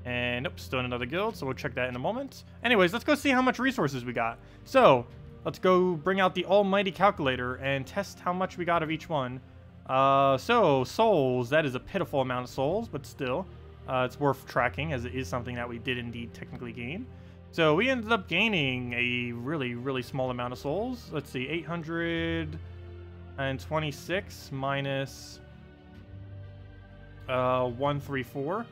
And nope, still in another guild, so we'll check that in a moment. Anyways, let's go see how much resources we got. So, let's go bring out the almighty calculator and test how much we got of each one. So, souls, that is a pitiful amount of souls, but still, it's worth tracking as it is something that we did indeed technically gain. So we ended up gaining a really, really small amount of souls. Let's see, 826 minus 134.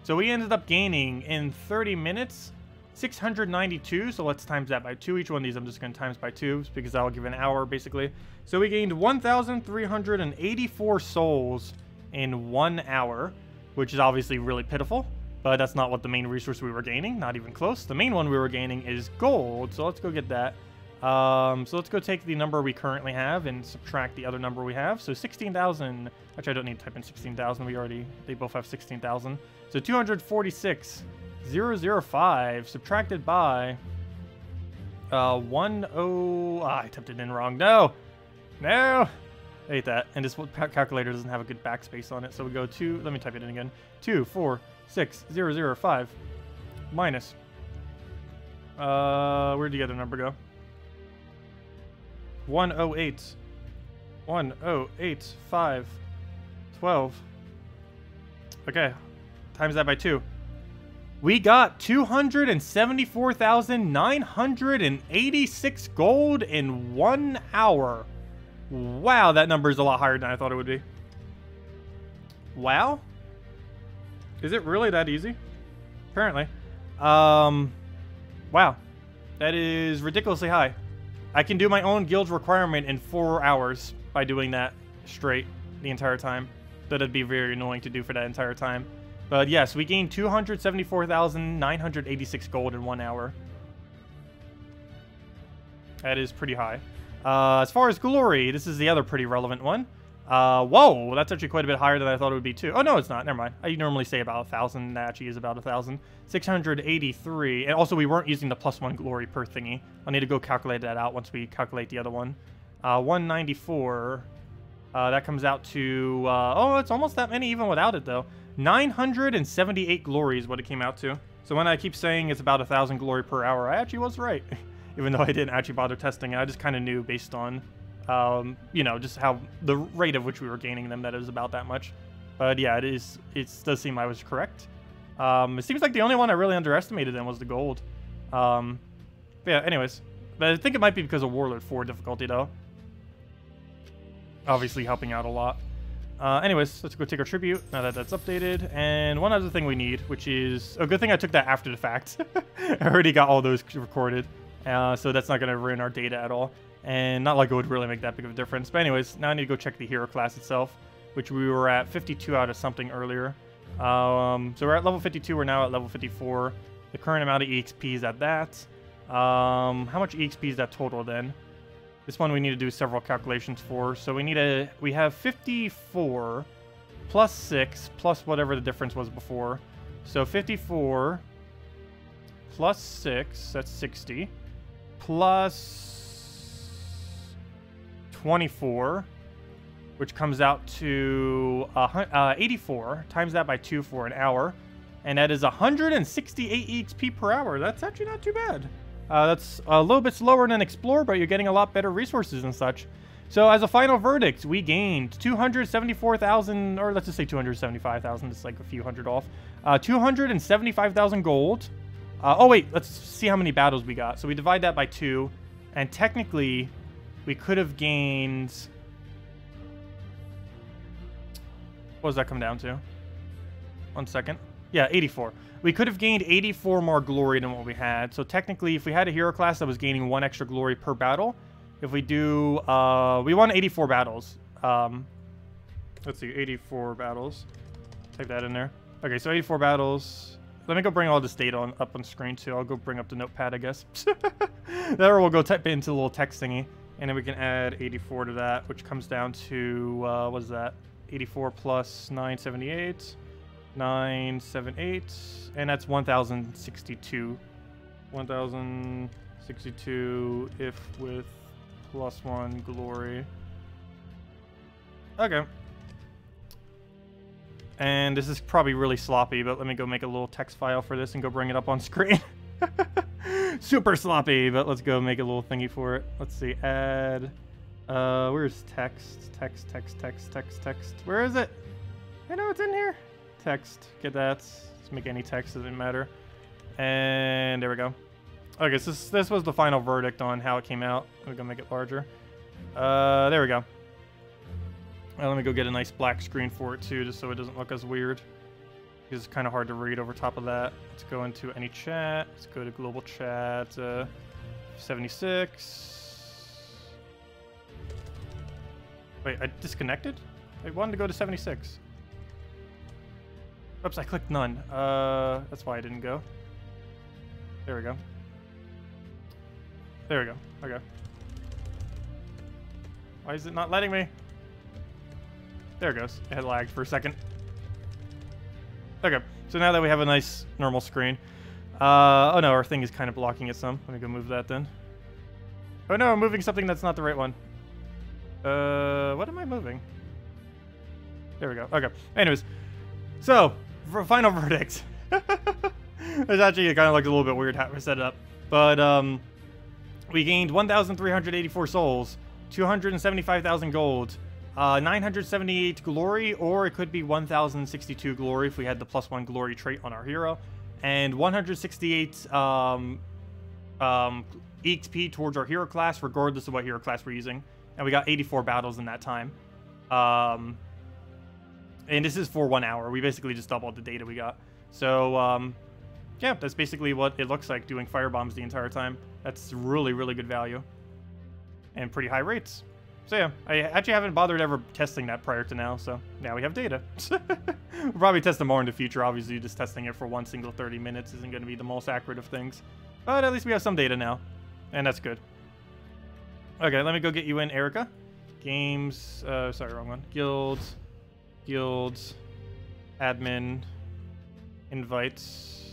So we ended up gaining in 30 minutes 692. So let's times that by 2. Each one of these I'm just going to times by 2 because that'll give an hour basically. So we gained 1,384 souls in 1 hour, which is obviously really pitiful. But that's not what the main resource we were gaining. Not even close. The main one we were gaining is gold. So let's go get that. So let's go take the number we currently have and subtract the other number we have. So 16,000. Actually, I don't need to type in 16,000. They both have 16,000. So 246,005 subtracted by 10. I typed it in wrong. No. I hate that. And this calculator doesn't have a good backspace on it. So we go to, let me type it in again. 246,005 minus. Where'd the other number go? 108,512. Okay, times that by 2. We got 274,986 gold in 1 hour. Wow, that number is a lot higher than I thought it would be. Wow. Is it really that easy? Apparently. Wow. That is ridiculously high. I can do my own guild requirement in 4 hours by doing that straight the entire time. That'd be very annoying to do for that entire time. But yes, we gained 274,986 gold in 1 hour. That is pretty high. As far as glory, this is the other pretty relevant one. Whoa, that's actually quite a bit higher than I thought it would be too. Oh, no, it's not. Never mind. I normally say about 1,000. That actually is about 1,000. 683. And also, we weren't using the +1 glory per thingy. I'll need to go calculate that out once we calculate the other one. 194. That comes out to... oh, it's almost that many even without it, though. 978 glory is what it came out to. So when I keep saying it's about 1,000 glory per hour, I actually was right. Even though I didn't actually bother testing it. I just kind of knew based on... you know, just how the rate of which we were gaining them, that it was about that much. But yeah, it does seem I was correct. It seems like the only one I really underestimated then was the gold. But yeah, anyways. But I think it might be because of Warlord 4 difficulty, though. Obviously helping out a lot. Anyways, let's go take our tribute, now that that's updated. And one other thing we need, which is... a good thing I took that after the fact. I already got all those recorded. So that's not going to ruin our data at all. And not like it would really make that big of a difference. But anyways, now I need to go check the hero class itself, which we were at 52 out of something earlier. So we're at level 52. We're now at level 54. The current amount of EXP is at that. How much EXP is that total then? This one we need to do several calculations for. So we have 54 plus 6 plus whatever the difference was before. So 54 plus 6, that's 60, plus 24, which comes out to 84, times that by 2 for an hour, and that is 168 EXP per hour. That's actually not too bad. That's a little bit slower than Explore, but you're getting a lot better resources and such. So as a final verdict, we gained 274,000, or let's just say 275,000, it's like a few hundred off, 275,000 gold. Oh wait, let's see how many battles we got. So we divide that by 2, and technically we could have gained... what does that come down to? 1 second. Yeah, 84. We could have gained 84 more glory than what we had. So technically, if we had a hero class that was gaining 1 extra glory per battle, if we do... we won 84 battles. Let's see, 84 battles. Type that in there. Okay, so 84 battles... Let me go bring all this data up on screen, too. I'll go bring up the notepad, I guess. There we'll go type it into a little text thingy. And then we can add 84 to that, which comes down to, what is that? 84 plus 978. 978. And that's 1,062. 1,062 if with +1 glory. Okay. And this is probably really sloppy, but let me go make a little text file for this and go bring it up on screen. Super sloppy, but let's go make a little thingy for it. Let's see, add, where's text? Text. Where is it? I know it's in here. Text, get that. Let's make any text, doesn't matter. And there we go. Okay, so this was the final verdict on how it came out. Let me go make it larger. There we go. Let me go get a nice black screen for it too, just so it doesn't look as weird. It's kind of hard to read over top of that. Let's go into any chat. Let's go to global chat. 76. Wait, I disconnected? I wanted to go to 76. Oops, I clicked none. That's why I didn't go. There we go. There we go. Okay. Why is it not letting me? There it goes. It had lagged for a second. Okay, so now that we have a nice normal screen. Oh no, our thing is kind of blocking it some. Let me go move that then. Oh no, I'm moving something that's not the right one. What am I moving? There we go. Okay. Anyways, so for final verdict. It's actually, it kind of looked a little bit weird how we set it up. But we gained 1,384 souls, 275,000 gold, 978 glory, or it could be 1,062 glory if we had the +1 glory trait on our hero, and 168 EXP towards our hero class, regardless of what hero class we're using. And we got 84 battles in that time. And this is for 1 hour. We basically just doubled the data we got. So, yeah, that's basically what it looks like doing firebombs the entire time. That's really, really good value. And pretty high rates. So yeah, I actually haven't bothered ever testing that prior to now, so now we have data. We'll probably test it more in the future. Obviously, just testing it for one single 30 minutes isn't going to be the most accurate of things. But at least we have some data now, and that's good. Okay, let me go get you in, Erica. Games, sorry, wrong one. Guilds, admin, invites.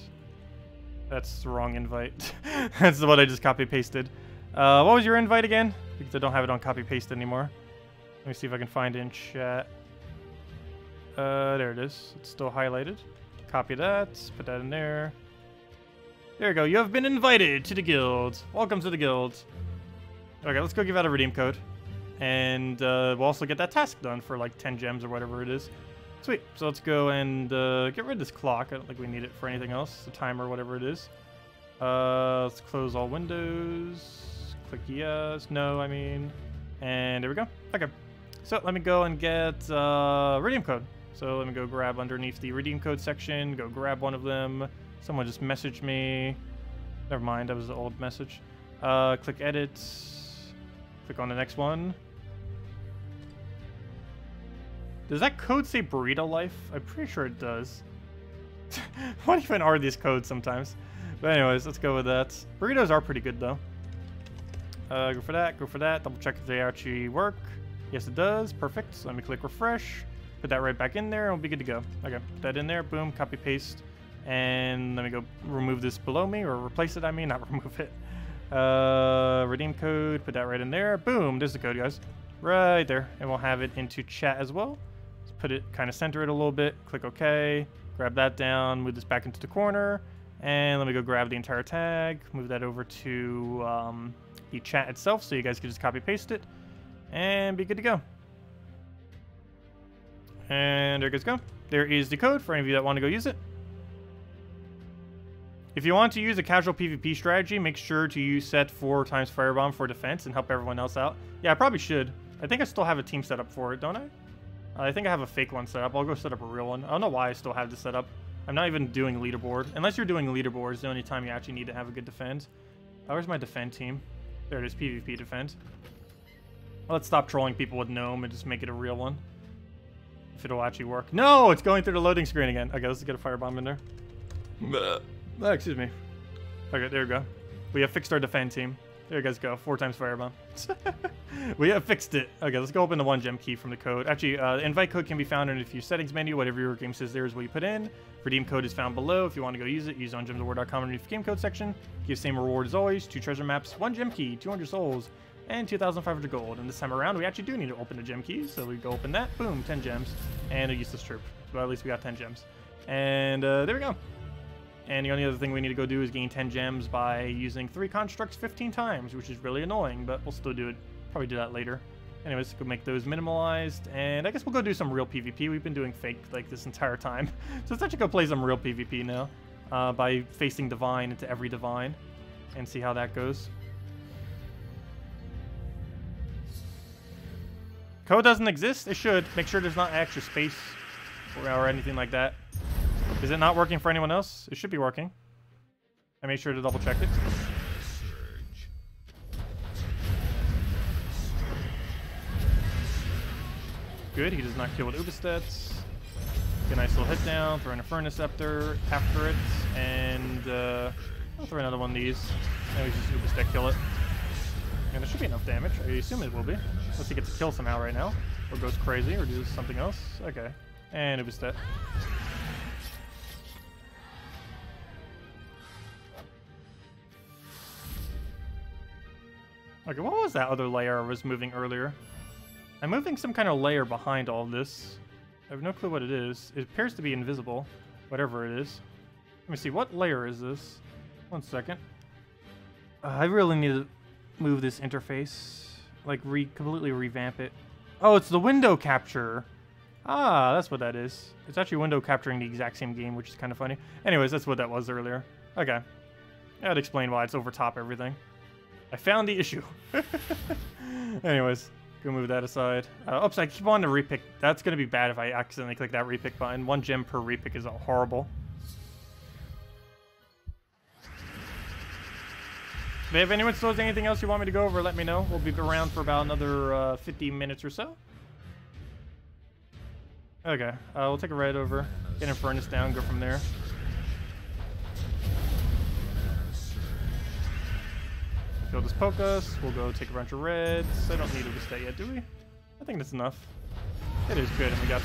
That's the wrong invite. That's the one I just copy-pasted. What was your invite again? Because I don't have it on copy-paste anymore. Let me see if I can find it in chat. There it is. It's still highlighted. Copy that. Put that in there. There you go. You have been invited to the guild. Welcome to the guild. Okay, let's go give out a redeem code. And we'll also get that task done for like 10 gems or whatever it is. Sweet. So let's go and get rid of this clock. I don't think we need it for anything else. The timer, whatever it is. Let's close all windows. Click yes. No, I mean. And there we go. Okay. So let me go and get redeem code. So let me go grab underneath the redeem code section. Go grab one of them. Someone just messaged me. Never mind. That was the old message. Click edit. Click on the next one. Does that code say Burrito Life? I'm pretty sure it does. What even are these codes sometimes? But anyways, let's go with that. Burritos are pretty good though. Go for that, go for that. Double check if they actually work. Yes, it does. Perfect. So let me click refresh. Put that right back in there and we'll be good to go. Okay, put that in there. Boom, copy, paste. And let me go remove this below me, or replace it, I mean, not remove it. Redeem code, put that right in there. Boom, there's the code, guys. Right there. And we'll have it into chat as well. Let's put it, kind of center it a little bit. Click OK. Grab that down, move this back into the corner. And let me go grab the entire tag, move that over to the chat itself so you guys can just copy paste it and be good to go. And there you guys go. There is the code for any of you that want to go use it. If you want to use a casual PvP strategy, make sure to set 4 times Firebomb for defense and help everyone else out. Yeah, I probably should. I think I still have a team set up for it, don't I? I think I have a fake one set up. I'll go set up a real one. I don't know why I still have this set up. I'm not even doing leaderboard. Unless you're doing leaderboard, it's the only time you actually need to have a good defend. Where's my defend team? There it is, PvP defend. Well, let's stop trolling people with Gnome and just make it a real one. If it'll actually work. No, it's going through the loading screen again. Okay, let's get a Firebomb in there. Oh, excuse me. Okay, there we go. We have fixed our defend team. There you guys go. 4 times firebomb. We have fixed it. Okay, let's go open the 1 gem key from the code. Actually, invite code can be found in a few settings menu. Whatever your game says there is what you put in. Redeem code is found below. If you want to go use it, use it on gemsofwar.com underneath the game code section. Give same reward as always. 2 treasure maps, 1 gem key, 200 souls, and 2,500 gold. And this time around, we actually do need to open the gem key. So we go open that. Boom, 10 gems. And a useless troop. Well, at least we got 10 gems. And there we go. And the only other thing we need to go do is gain 10 gems by using 3 constructs 15 times, which is really annoying, but we'll still do it. Probably do that later. Anyways, go make those minimalized, and I guess we'll go do some real PvP. We've been doing fake like this entire time. So let's actually go play some real PvP now by facing Divine into every Divine and see how that goes. Code doesn't exist? It should. Make sure there's not extra space or anything like that. Is it not working for anyone else? It should be working. I made sure to double check it. Good, he does not kill with Ubistats. Get a nice little hit down, throw in a Furnace Scepter after it, and I'll throw another one of these. And we just Ubistat kill it. And there should be enough damage. I assume it will be. Unless he gets a kill somehow right now. Or goes crazy, or does something else. Okay. And Ubistat. Okay, what was that other layer I was moving earlier? I'm moving some kind of layer behind all this. I have no clue what it is. It appears to be invisible, whatever it is. Let me see, what layer is this? 1 second. I really need to move this interface. Like, completely revamp it. Oh, it's the window capture. Ah, that's what that is. It's actually window capturing the exact same game, which is kind of funny. Anyways, that's what that was earlier. Okay. That'd explain why it's over top everything. I found the issue. Anyways, go move that aside. Oops, I keep wanting to repick. That's going to be bad if I accidentally click that repick button. 1 gem per repick is horrible. But if anyone still has anything else you want me to go over, let me know. We'll be around for about another 50 minutes or so. Okay, we'll take a ride over, get a furnace down, go from there. Kill this Pocus, we'll go take a bunch of reds. I don't need to stay yet, do we? I think that's enough. It is good, and we got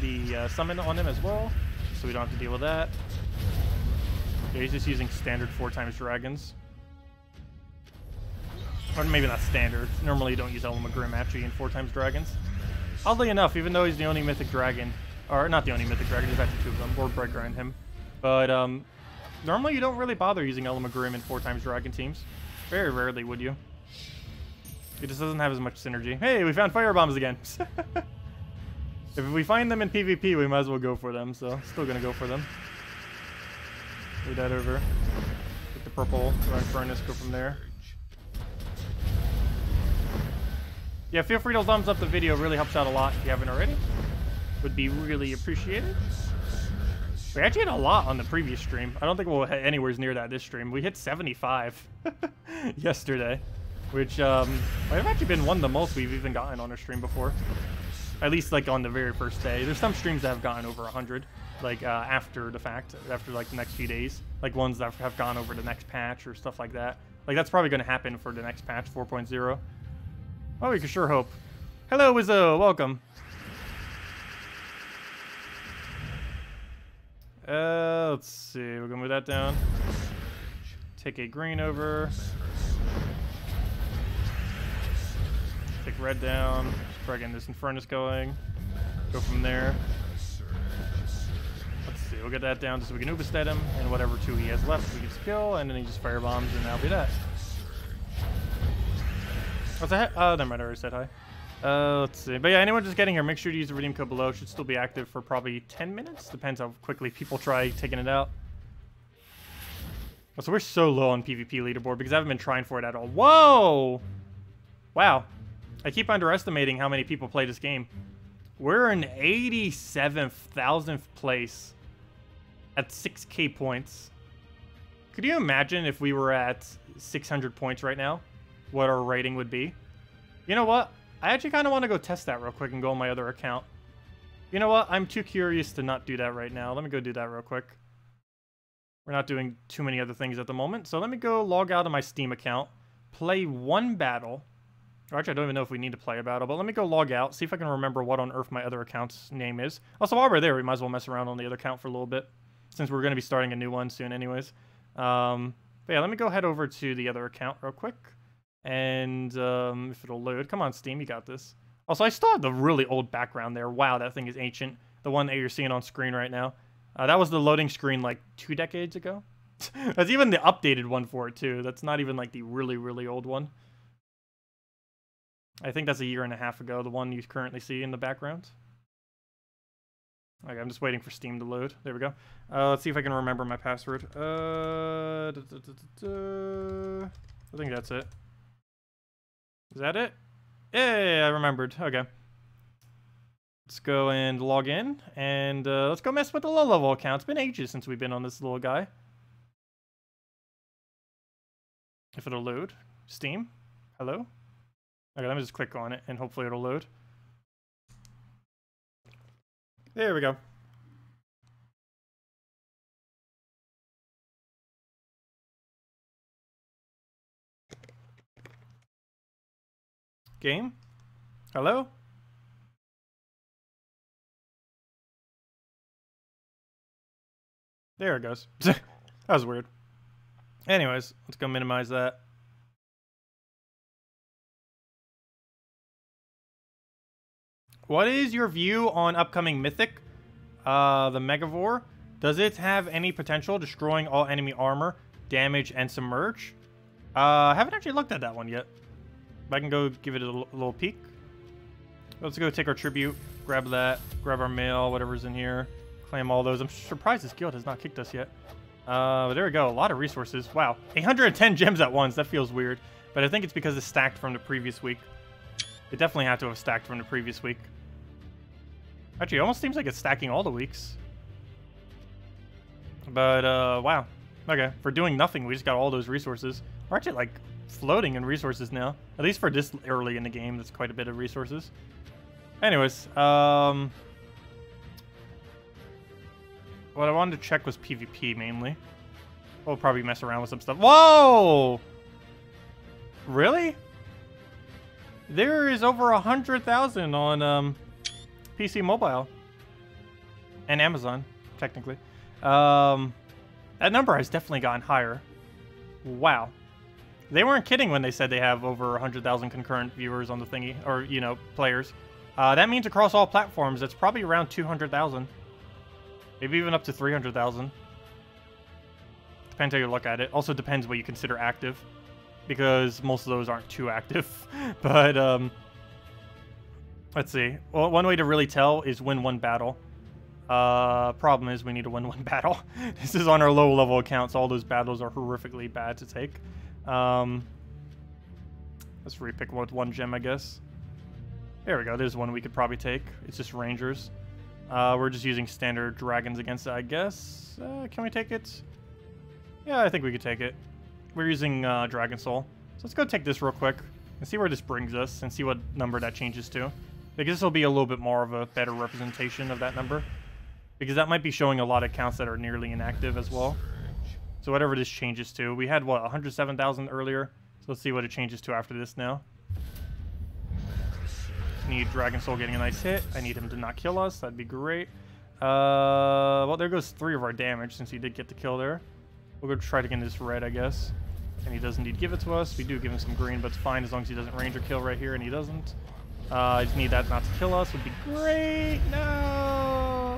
the summon on him as well, so we don't have to deal with that. Yeah, he's just using standard 4 times dragons. Or maybe not standard. Normally you don't use Element Grim actually in 4 times dragons. Oddly enough, even though he's the only mythic dragon, or not the only mythic dragon, there's actually 2 of them, Wordbreaker and him. But normally you don't really bother using Element Grim in 4 times dragon teams. Very rarely would you. It just doesn't have as much synergy. Hey, we found firebombs again. If we find them in PvP, we might as well go for them, so still gonna go for them. Move that over. Get the purple, run furnace, go from there. Yeah, feel free to thumbs up the video. It really helps out a lot if you haven't already. Would be really appreciated. We actually had a lot on the previous stream. I don't think we'll hit anywhere near that this stream. We hit 75 yesterday, which might have actually been one of the most we've even gotten on a stream before. At least like on the very first day. There's some streams that have gotten over 100, like after the fact, after like the next few days. Like ones that have gone over the next patch or stuff like that. Like that's probably going to happen for the next patch, 4.0. Oh, we can sure hope. Hello, Wizzo. Welcome. Let's see. We're going to move that down. Take a green over. Take red down. Try getting this Infernus going. Go from there. Let's see. We'll get that down just so we can Ubistet him. And whatever 2 he has left, we can skill. And then he just firebombs, and that'll be that. What's that? Oh, never mind. I already said hi. Let's see. But yeah, anyone just getting here, make sure to use the redeem code below. It should still be active for probably 10 minutes. Depends how quickly people try taking it out. Oh, so we're so low on PvP leaderboard because I haven't been trying for it at all. Whoa! Wow. I keep underestimating how many people play this game. We're in 87,000th place at 6k points. Could you imagine if we were at 600 points right now? What our rating would be? You know what? I actually kind of want to go test that real quick and go on my other account. You know what? I'm too curious to not do that right now. Let me go do that real quick. We're not doing too many other things at the moment. So let me go log out of my Steam account, play one battle. Or actually, I don't even know if we need to play a battle, but let me go log out, see if I can remember what on earth my other account's name is. Also, while we're there, we might as well mess around on the other account for a little bit, since we're going to be starting a new one soon anyways. But yeah, let me go head over to the other account real quick. And if it'll load. Come on, Steam, you got this. Also, I still have the really old background there. Wow, that thing is ancient. The one that you're seeing on screen right now. That was the loading screen like 2 decades ago. That's even the updated one for it, too. That's not even like the really, really old one. I think that's a 1.5 years ago, the one you currently see in the background. Okay, I'm just waiting for Steam to load. There we go. Let's see if I can remember my password. I think that's it. Is that it? Yeah, I remembered. Okay. Let's go and log in, and let's go mess with the low-level account. It's been ages since we've been on this little guy. If it'll load. Steam? Hello? Okay, let me just click on it, and hopefully it'll load. There we go. Game? Hello? There it goes. That was weird. Anyways, let's go minimize that. What is your view on upcoming Mythic? The Megavore? Does it have any potential destroying all enemy armor, damage, and submerge? I haven't actually looked at that one yet. But I can go give it a little peek. Let's go take our tribute, grab that, grab our mail, whatever's in here, claim all those. I'm surprised this guild has not kicked us yet. But there we go, a lot of resources. Wow, 810 gems at once, that feels weird. But I think it's because it's stacked from the previous week. It definitely had to have stacked from the previous week. Actually, it almost seems like it's stacking all the weeks. But, wow. Okay, for doing nothing, we just got all those resources. We're actually, like, floating in resources now. At least for this early in the game, that's quite a bit of resources. Anyways, what I wanted to check was PvP, mainly. We'll probably mess around with some stuff. Whoa! Really? There is over 100,000 on, PC Mobile. And Amazon, technically. That number has definitely gotten higher. Wow. They weren't kidding when they said they have over 100,000 concurrent viewers on the thingy, or, you know, players. That means across all platforms, it's probably around 200,000. Maybe even up to 300,000. Depends how you look at it. Also depends what you consider active, because most of those aren't too active. But, let's see. Well, one way to really tell is win one battle. Problem is we need to win one battle. This is on our low-level account, so all those battles are horrifically bad to take. Let's repick with 1 gem, I guess. There we go. There's one we could probably take. It's just rangers. We're just using standard dragons against it, I guess. Can we take it? Yeah, I think we could take it. We're using Dragon Soul. So let's go take this real quick and see where this brings us and see what number that changes to. Because this will be a little bit more of a better representation of that number. Because that might be showing a lot of accounts that are nearly inactive as well. So whatever this changes to. We had, what, 107,000 earlier? So let's see what it changes to after this now. Need Dragon Soul getting a nice hit. I need him to not kill us. That'd be great. Well, there goes 3 of our damage since he did get the kill there. We'll go try to get this red, I guess. And he doesn't need to give it to us. We do give him some green, but it's fine as long as he doesn't range or kill right here, and he doesn't. I just need that not to kill us. Would be great. No.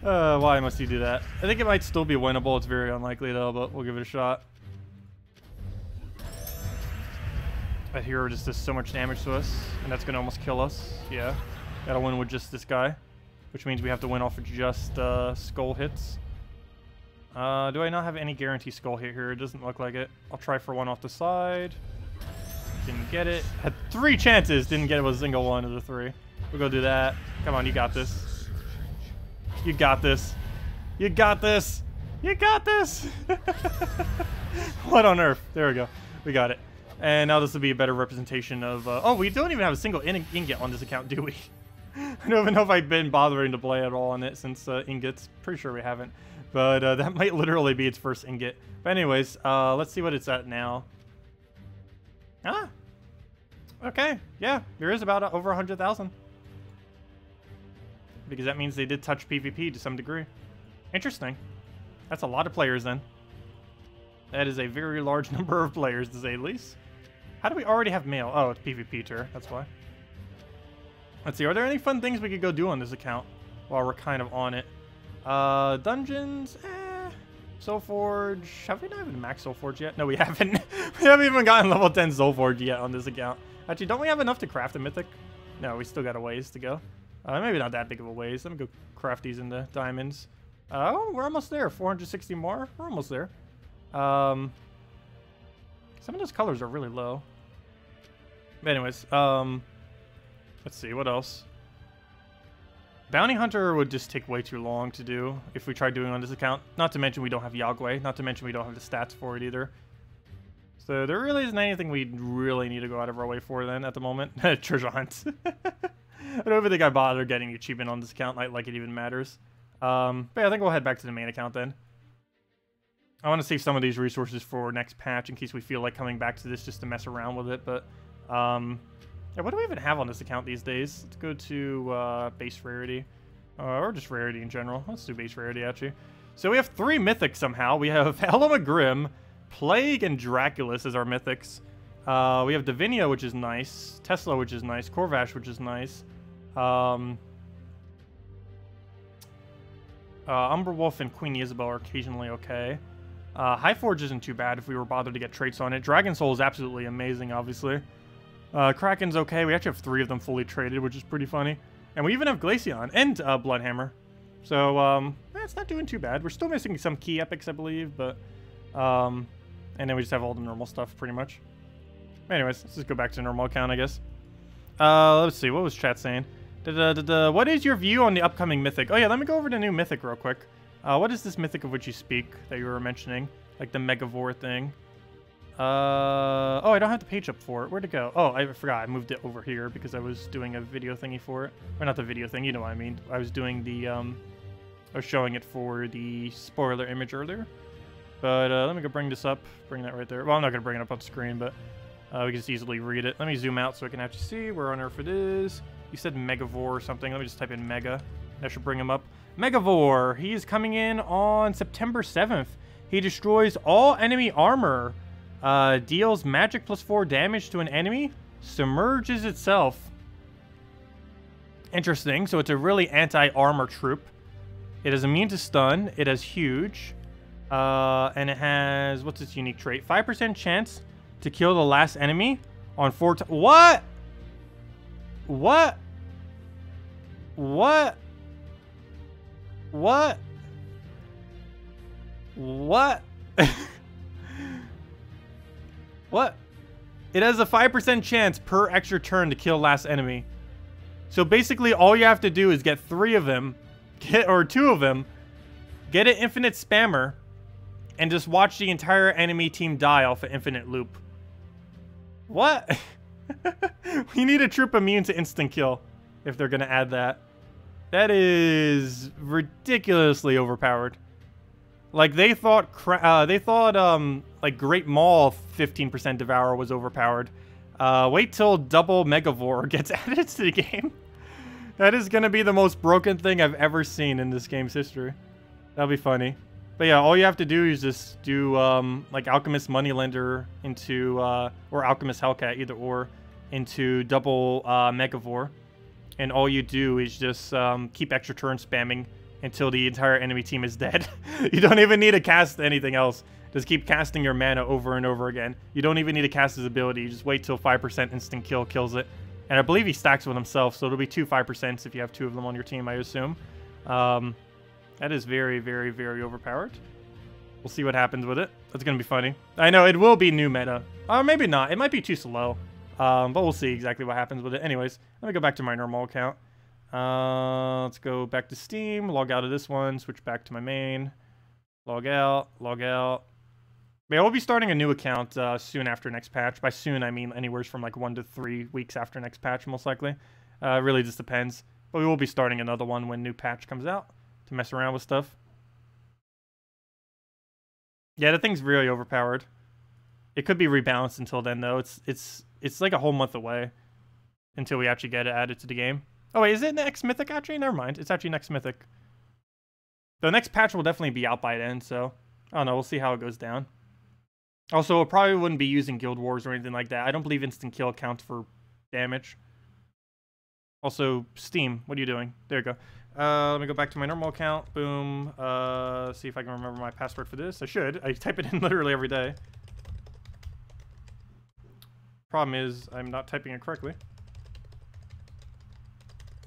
Why must you do that? I think it might still be winnable. It's very unlikely though, but we'll give it a shot. That hero just does so much damage to us, and that's gonna almost kill us. Yeah, gotta win with just this guy, which means we have to win off of just skull hits. Do I not have any guarantee skull hit here? It doesn't look like it. I'll try for one off the side. Didn't get it. Had 3 chances. Didn't get it with a single one of the 3. We'll go do that. Come on, you got this. You got this. You got this. You got this. What on earth? There we go. We got it. And now this will be a better representation of... oh, we don't even have a single ingot on this account, do we? I don't even know if I've been bothering to play at all on it since ingots. Pretty sure we haven't. But that might literally be its first ingot. But anyways, let's see what it's at now. Ah. Okay. Yeah, there is about over 100,000. Because that means they did touch PvP to some degree. Interesting. That's a lot of players then. That is a very large number of players, to say the least. How do we already have mail? Oh, it's PvP tour. That's why. Let's see. Are there any fun things we could go do on this account while we're kind of on it? Dungeons? Soulforge. Have we not even maxed Soulforge yet? No, we haven't. We haven't even gotten level 10 Soulforge yet on this account. Actually, don't we have enough to craft a mythic? No, we still got a ways to go. Maybe not that big of a ways. Let me go craft these into diamonds. Oh, we're almost there. 460 more. We're almost there. Some of those colors are really low. But anyways, let's see, what else? Bounty Hunter would just take way too long to do if we tried doing on this account. Not to mention we don't have Yagway. Not to mention we don't have the stats for it either. So there really isn't anything we really need to go out of our way for then at the moment. Treasure hunt. I don't even think I bother getting the achievement on this account like it even matters. But yeah, I think we'll head back to the main account then. I want to save some of these resources for next patch in case we feel like coming back to this just to mess around with it. But yeah, what do we even have on this account these days? Let's go to base rarity, or just rarity in general. Let's do base rarity actually. So we have 3 mythics somehow. We have Helma Grim, Plague, and Draculus as our mythics. We have Divinia, which is nice. Tesla, which is nice. Corvash, which is nice. Umberwolf and Queen Isabel are occasionally okay. Highforge isn't too bad if we were bothered to get traits on it. Dragon Soul is absolutely amazing, obviously. Kraken's okay. We actually have 3 of them fully traded, which is pretty funny. And we even have Glaceon and Bloodhammer. So, it's not doing too bad. We're still missing some key epics, I believe, but... and then we just have all the normal stuff, pretty much. Anyways, let's just go back to normal account, I guess. Let's see. What was chat saying? What is your view on the upcoming mythic? Oh, yeah, let me go over the new mythic real quick. What is this mythic of which you speak that you were mentioning? Like the Megavore thing. Oh, I don't have the page up for it. Where'd it go? Oh, I forgot. I moved it over here because I was doing a video thingy for it. Or not the video thing, you know what I mean. I was doing the, I was showing it for the spoiler image earlier. But let me go bring this up. Bring that right there. Well, I'm not going to bring it up on screen, but we can just easily read it. Let me zoom out so I can actually see where on earth it is. You said Megavore or something. Let me just type in Mega. That should bring him up. Megavore. He is coming in on September 7th. He destroys all enemy armor. Deals magic +4 damage to an enemy. Submerges itself. Interesting. So it's a really anti-armor troop. It is immune to stun. It has huge. And it has... What's its unique trait? 5% chance to kill the last enemy on 4 times. What? What? What? What? What? What? It has a 5% chance per extra turn to kill last enemy. So basically all you have to do is get 3 of them, or 2 of them, get an infinite spammer, and just watch the entire enemy team die off an infinite loop. What? We need a troop immune to instant kill if they're gonna add that. That is ridiculously overpowered. Like they thought like Great Maul 15% Devour was overpowered. Wait till double Megavore gets added to the game. That is gonna be the most broken thing I've ever seen in this game's history. That'll be funny. But yeah, all you have to do is just do like Alchemist Moneylender into or Alchemist Hellcat, either or, into double Megavore, and all you do is just keep extra turn spamming until the entire enemy team is dead. You don't even need to cast anything else. Just keep casting your mana over and over again. You don't even need to cast his ability. You just wait till 5% instant kill kills it. And I believe he stacks with himself, so it'll be 2 5% if you have 2 of them on your team, I assume. That is very, very, very overpowered. We'll see what happens with it. That's going to be funny. I know, it will be new meta. Or maybe not. It might be too slow. But we'll see exactly what happens with it. Anyways, let me go back to my normal account. Let's go back to Steam. Log out of this one. Switch back to my main. Log out. Log out. Yeah, we'll be starting a new account soon after next patch. By soon, I mean anywhere from like 1 to 3 weeks after next patch, most likely. It really just depends. But we will be starting another one when new patch comes out to mess around with stuff. Yeah, the thing's really overpowered. It could be rebalanced until then, though. It's like a whole month away until we actually get it added to the game. Oh, wait, is it next Mythic, actually? Never mind. It's actually next Mythic. The next patch will definitely be out by then, so I don't know. We'll see how it goes down. Also, it probably wouldn't be using Guild Wars or anything like that. I don't believe instant kill counts for damage. Also, Steam, what are you doing? There you go. Let me go back to my normal account. Boom. See if I can remember my password for this. I should. I type it in literally every day. Problem is, I'm not typing it correctly.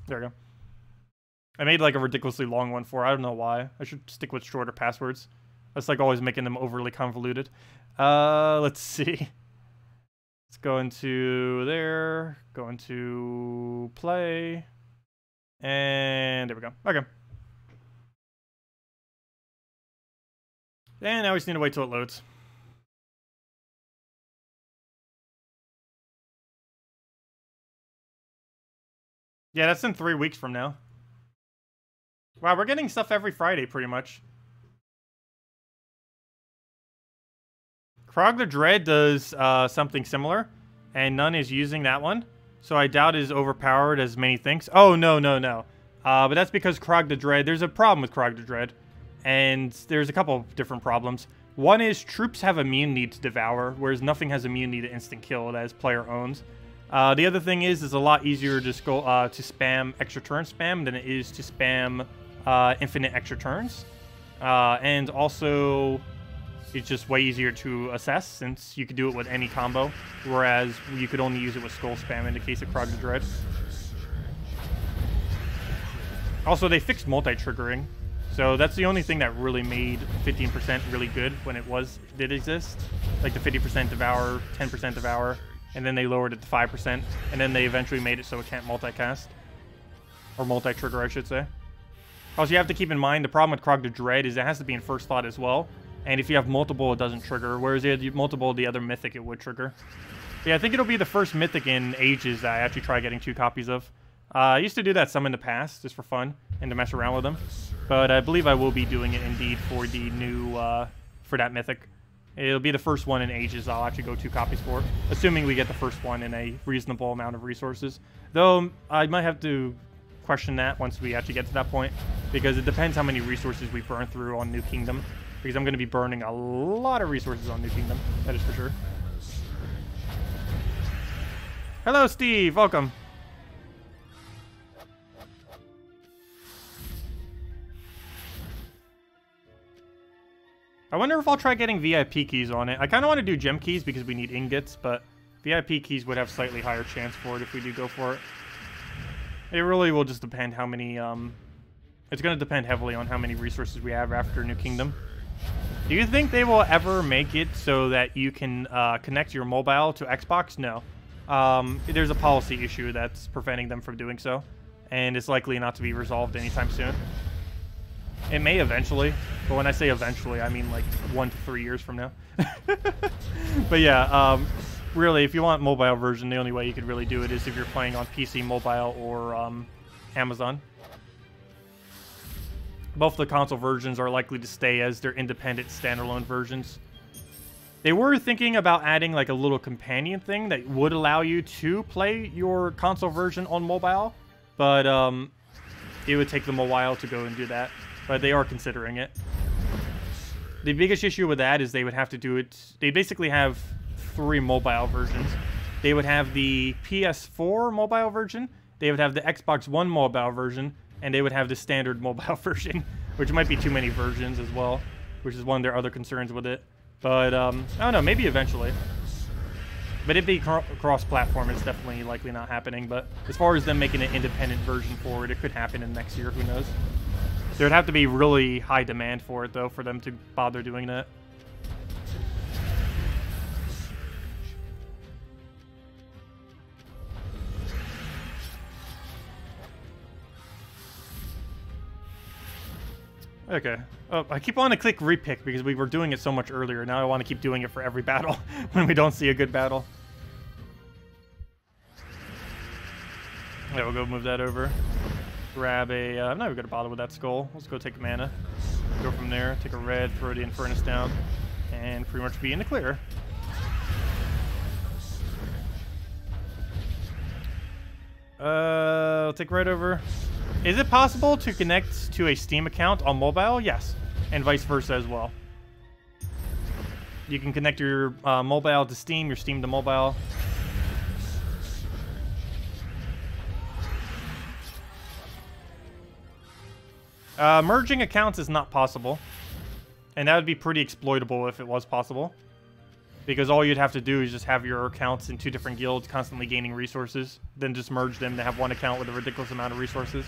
There we go. I made like a ridiculously long one for it. I don't know why. I should stick with shorter passwords. That's like always making them overly convoluted. Let's see. Let's go into there. Go into play. And there we go. Okay. And now we just need to wait till it loads. Yeah, that's in 3 weeks from now. Wow, we're getting stuff every Friday, pretty much. Krog the Dread does something similar, and none is using that one. So I doubt it is overpowered as many things. Oh, no. But that's because Krog the Dread, there's a problem with Krog the Dread. And there's a couple of different problems. One is troops have immunity to Devour, whereas nothing has immunity to instant kill that is player owns. The other thing is it's a lot easier to spam extra turn spam than it is to spam infinite extra turns. And also, it's just way easier to assess since you could do it with any combo, whereas you could only use it with skull spam in the case of Krog the Dread. Also, they fixed multi-triggering, so that's the only thing that really made 15% really good when it did exist. Like the 50% Devour, 10% Devour, and then they lowered it to 5%, and then they eventually made it so it can't multicast. Or multi-trigger, I should say. Also, you have to keep in mind, the problem with Krog the Dread is it has to be in first slot as well, and if you have multiple, it doesn't trigger, whereas if you have multiple, the other Mythic, it would trigger. But yeah, I think it'll be the first Mythic in ages that I actually try getting 2 copies of. I used to do that some in the past, just for fun, and to mess around with them. But I believe I will be doing it indeed for the new, for that Mythic. It'll be the first one in ages I'll actually go 2 copies for, assuming we get the first one in a reasonable amount of resources. Though, I might have to question that once we actually get to that point, because it depends how many resources we burn through on New Kingdom, because I'm going to be burning a lot of resources on New Kingdom, that is for sure. Hello, Steve! Welcome! I wonder if I'll try getting VIP keys on it. I kind of want to do gem keys because we need ingots, but VIP keys would have slightly higher chance for it if we do go for it. It really will just depend how many, it's going to depend heavily on how many resources we have after New Kingdom. Do you think they will ever make it so that you can connect your mobile to Xbox? No. There's a policy issue that's preventing them from doing so, and it's likely not to be resolved anytime soon. It may eventually, but when I say eventually, I mean like 1 to 3 years from now. But yeah, really, if you want mobile version, the only way you could really do it is if you're playing on PC, mobile, or Amazon. Both the console versions are likely to stay as their independent standalone versions. They were thinking about adding like a little companion thing that would allow you to play your console version on mobile, but it would take them a while to go and do that. But they are considering it. The biggest issue with that is they would have to do it... They basically have 3 mobile versions. They would have the PS4 mobile version, they would have the Xbox One mobile version, and they would have the standard mobile version, which might be too many versions as well, which is one of their other concerns with it. But, I don't know, maybe eventually. But if they cross-platform, it's definitely likely not happening. But as far as them making an independent version for it, it could happen in next year, who knows. There'd have to be really high demand for it, though, for them to bother doing that. Okay. Oh, I keep wanting to click repick because we were doing it so much earlier. Now I want to keep doing it for every battle when we don't see a good battle. Yeah, we'll go move that over. grab a... I'm not even going to bother with that skull. Let's go take a mana. Go from there, take a red, throw the Infernus down, and pretty much be in the clear. I'll take red over. Is it possible to connect to a Steam account on mobile? Yes. And vice versa as well. You can connect your mobile to Steam, your Steam to mobile. Merging accounts is not possible. And that would be pretty exploitable if it was possible. Because all you'd have to do is just have your accounts in 2 different guilds constantly gaining resources. Then just merge them to have one account with a ridiculous amount of resources.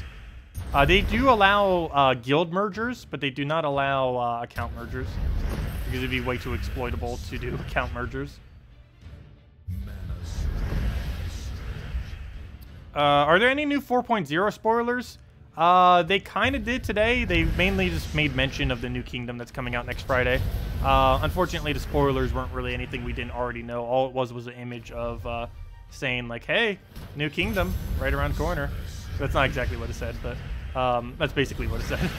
They do allow guild mergers, but they do not allow account mergers. Because it'd be way too exploitable to do account mergers. Are there any new 4.0 spoilers? They kind of did today. They mainly just made mention of the new kingdom that's coming out next Friday. Unfortunately, the spoilers weren't really anything we didn't already know. All it was an image of saying, like, hey, new kingdom right around the corner. That's not exactly what it said, but that's basically what it said.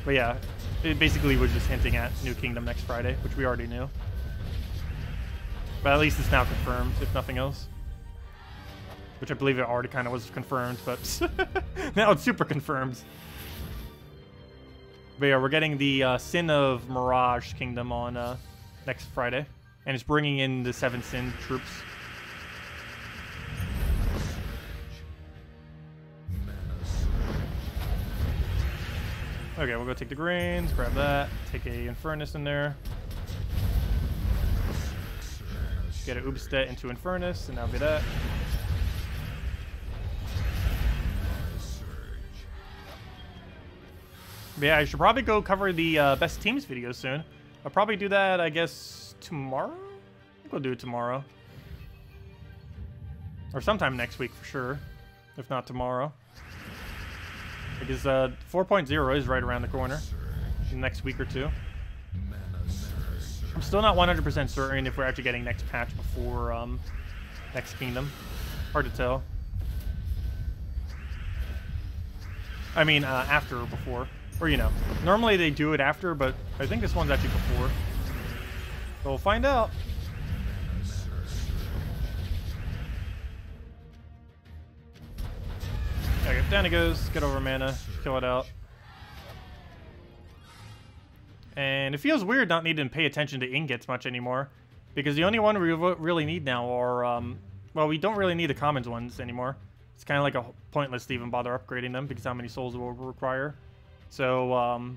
But yeah, it basically was just hinting at new kingdom next Friday, which we already knew. But at least it's now confirmed, if nothing else. Which I believe it already kind of was confirmed, but now it's super confirmed. But yeah, we're getting the Sin of Mirage Kingdom on next Friday. And it's bringing in the 7 Sin troops. Okay, we'll go take the grains, grab that, take a Infernus in there. Get an Ubstet into Infernus, and that'll be that. But yeah, I should probably go cover the best teams video soon. I'll probably do that, I guess, tomorrow? I think we'll do it tomorrow. Or sometime next week for sure, if not tomorrow. Because 4.0 is right around the corner in the next week or 2. I'm still not 100% certain if we're actually getting next patch before next kingdom. Hard to tell. I mean, after or before. Or, you know, normally they do it after, but I think this one's actually before. So we'll find out. Okay, down it goes. Get over mana. Kill it out. And it feels weird not needing to pay attention to ingots much anymore. Because the only one we really need now are, well, we don't really need the commons ones anymore. It's kind of like a pointless to even bother upgrading them because how many souls it will require. So,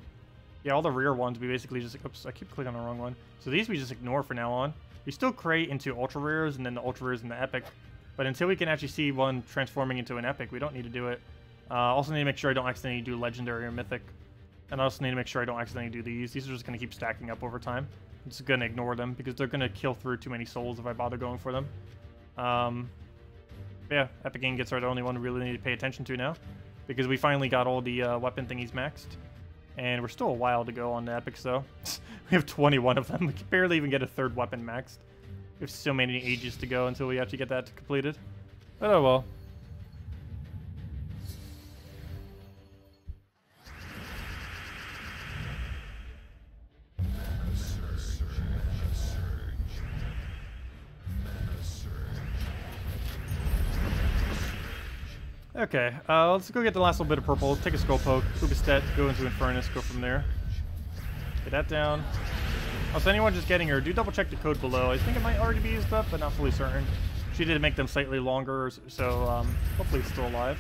yeah, all the rare ones we basically just... Oops, I keep clicking on the wrong one. So these we just ignore for now on. We still create into ultra rares and then the ultra rares and the epic. But until we can actually see one transforming into an epic, we don't need to do it. Also need to make sure I don't accidentally do legendary or mythic. And I also need to make sure I don't accidentally do these. These are just going to keep stacking up over time. I'm just going to ignore them because they're going to kill through too many souls if I bother going for them. Yeah, epic ingots are the only one we really need to pay attention to now. Because we finally got all the weapon thingies maxed. And we're still a while to go on the epics, though. We have 21 of them. We can barely even get a 3rd weapon maxed. We have so many ages to go until we actually get that completed. But oh well. Okay, let's go get the last little bit of purple, take a skull poke, Ubistet, go into Infernus, go from there. Get that down. Also, anyone just getting her, do double check the code below. I think it might already be used up, but not fully certain. She did make them slightly longer, so hopefully it's still alive.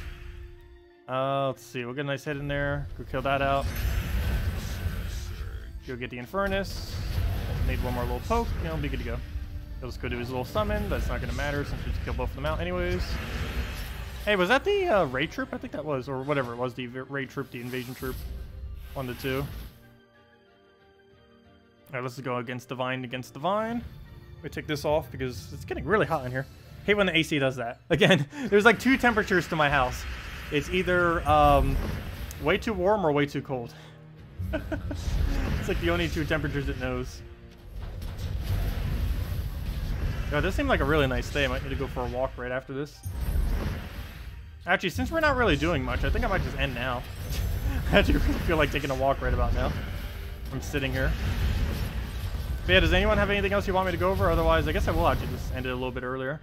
Let's see, we'll get a nice hit in there, go kill that out. Go get the Infernus. Need one more little poke, and it'll be good to go. He'll just go do his little summon, but it's not going to matter since we just kill both of them out anyways. Hey, was that the raid troop? I think that was, or whatever it was, the raid troop, the invasion troop. 1 to 2. Alright, let's go against Divine. We take this off because it's getting really hot in here. Hate when the AC does that. Again, there's like 2 temperatures to my house. It's either way too warm or way too cold. It's like the only 2 temperatures it knows. Yo, this seemed like a really nice day. I might need to go for a walk right after this. Actually, since we're not really doing much, I think I might just end now. I actually really feel like taking a walk right about now. I'm sitting here. But yeah, does anyone have anything else you want me to go over? Otherwise, I guess I will actually just end it a little bit earlier.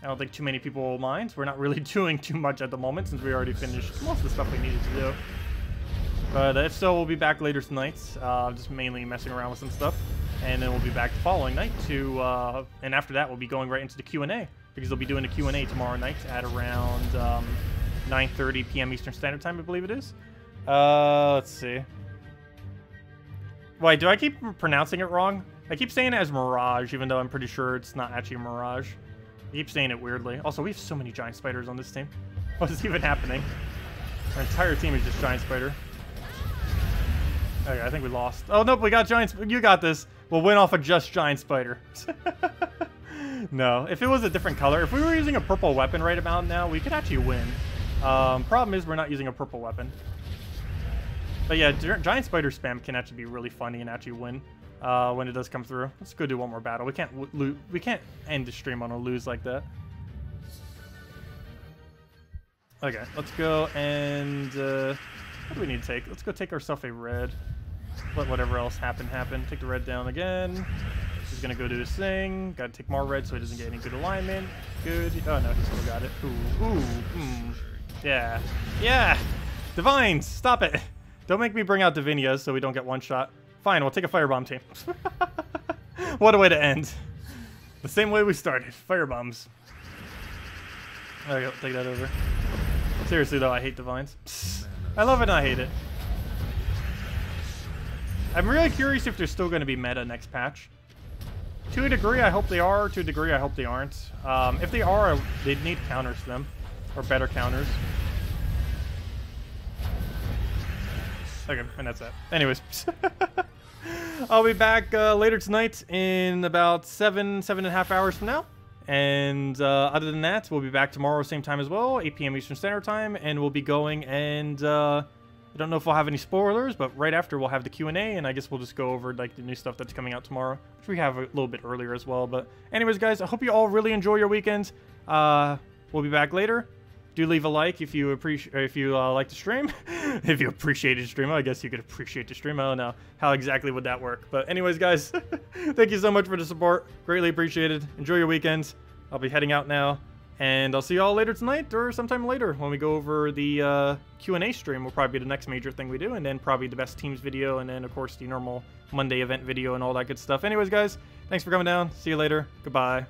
I don't think too many people will mind. We're not really doing too much at the moment since we already finished most of the stuff we needed to do. But if so, we'll be back later tonight. Just mainly messing around with some stuff. And then we'll be back the following night to... and after that, we'll be going right into the Q&A. Because they'll be doing a Q&A tomorrow night at around 9:30 p.m. Eastern Standard Time, I believe it is. Let's see. Wait, do I keep pronouncing it wrong? I keep saying it as Mirage, even though I'm pretty sure it's not actually Mirage. I keep saying it weirdly. Also, we have so many giant spiders on this team. What is even happening? Our entire team is just giant spider. Okay, I think we lost. Oh, nope, we got giant... You got this. We'll win off of just giant spider. No, if it was a different color, if we were using a purple weapon right about now, we could actually win. Problem is we're not using a purple weapon. But yeah, giant spider spam can actually be really funny and actually win when it does come through. Let's go do one more battle. We can't end the stream on a lose like that. Okay, let's go and what do we need to take? Let's go take ourselves a red. Let whatever else happen. Take the red down again. He's gonna go do his thing. Gotta take more red so he doesn't get any good alignment. Good. Oh no, he still got it. Ooh. Yeah. Yeah. Divines, stop it. Don't make me bring out Divinias so we don't get one shot. Fine, we'll take a firebomb team. What a way to end. The same way we started. Firebombs. There we go. Take that over. Seriously though, I hate Divines. I love it and I hate it. I'm really curious if they're still going to be meta next patch. To a degree, I hope they are. To a degree, I hope they aren't. If they are, they'd need counters to them. Or better counters. Okay, and that's that. Anyways. I'll be back later tonight in about 7.5 hours from now. And other than that, we'll be back tomorrow, same time as well, 8 p.m. Eastern Standard Time. And we'll be going and... I don't know if we'll have any spoilers, but right after we'll have the Q&A, and I guess we'll just go over like the new stuff that's coming out tomorrow, which we have a little bit earlier as well. But anyways, guys, I hope you all really enjoy your weekends. We'll be back later. Do leave a like if you like the stream. If you appreciated the stream, I guess you could appreciate the stream. I don't know how exactly would that work. But anyways, guys, thank you so much for the support. Greatly appreciated. Enjoy your weekends. I'll be heading out now. And I'll see you all later tonight or sometime later when we go over the Q&A stream. Will probably be the next major thing we do, and then probably the best teams video, and then, of course, the normal Monday event video and all that good stuff. Anyways, guys, thanks for coming down. See you later. Goodbye.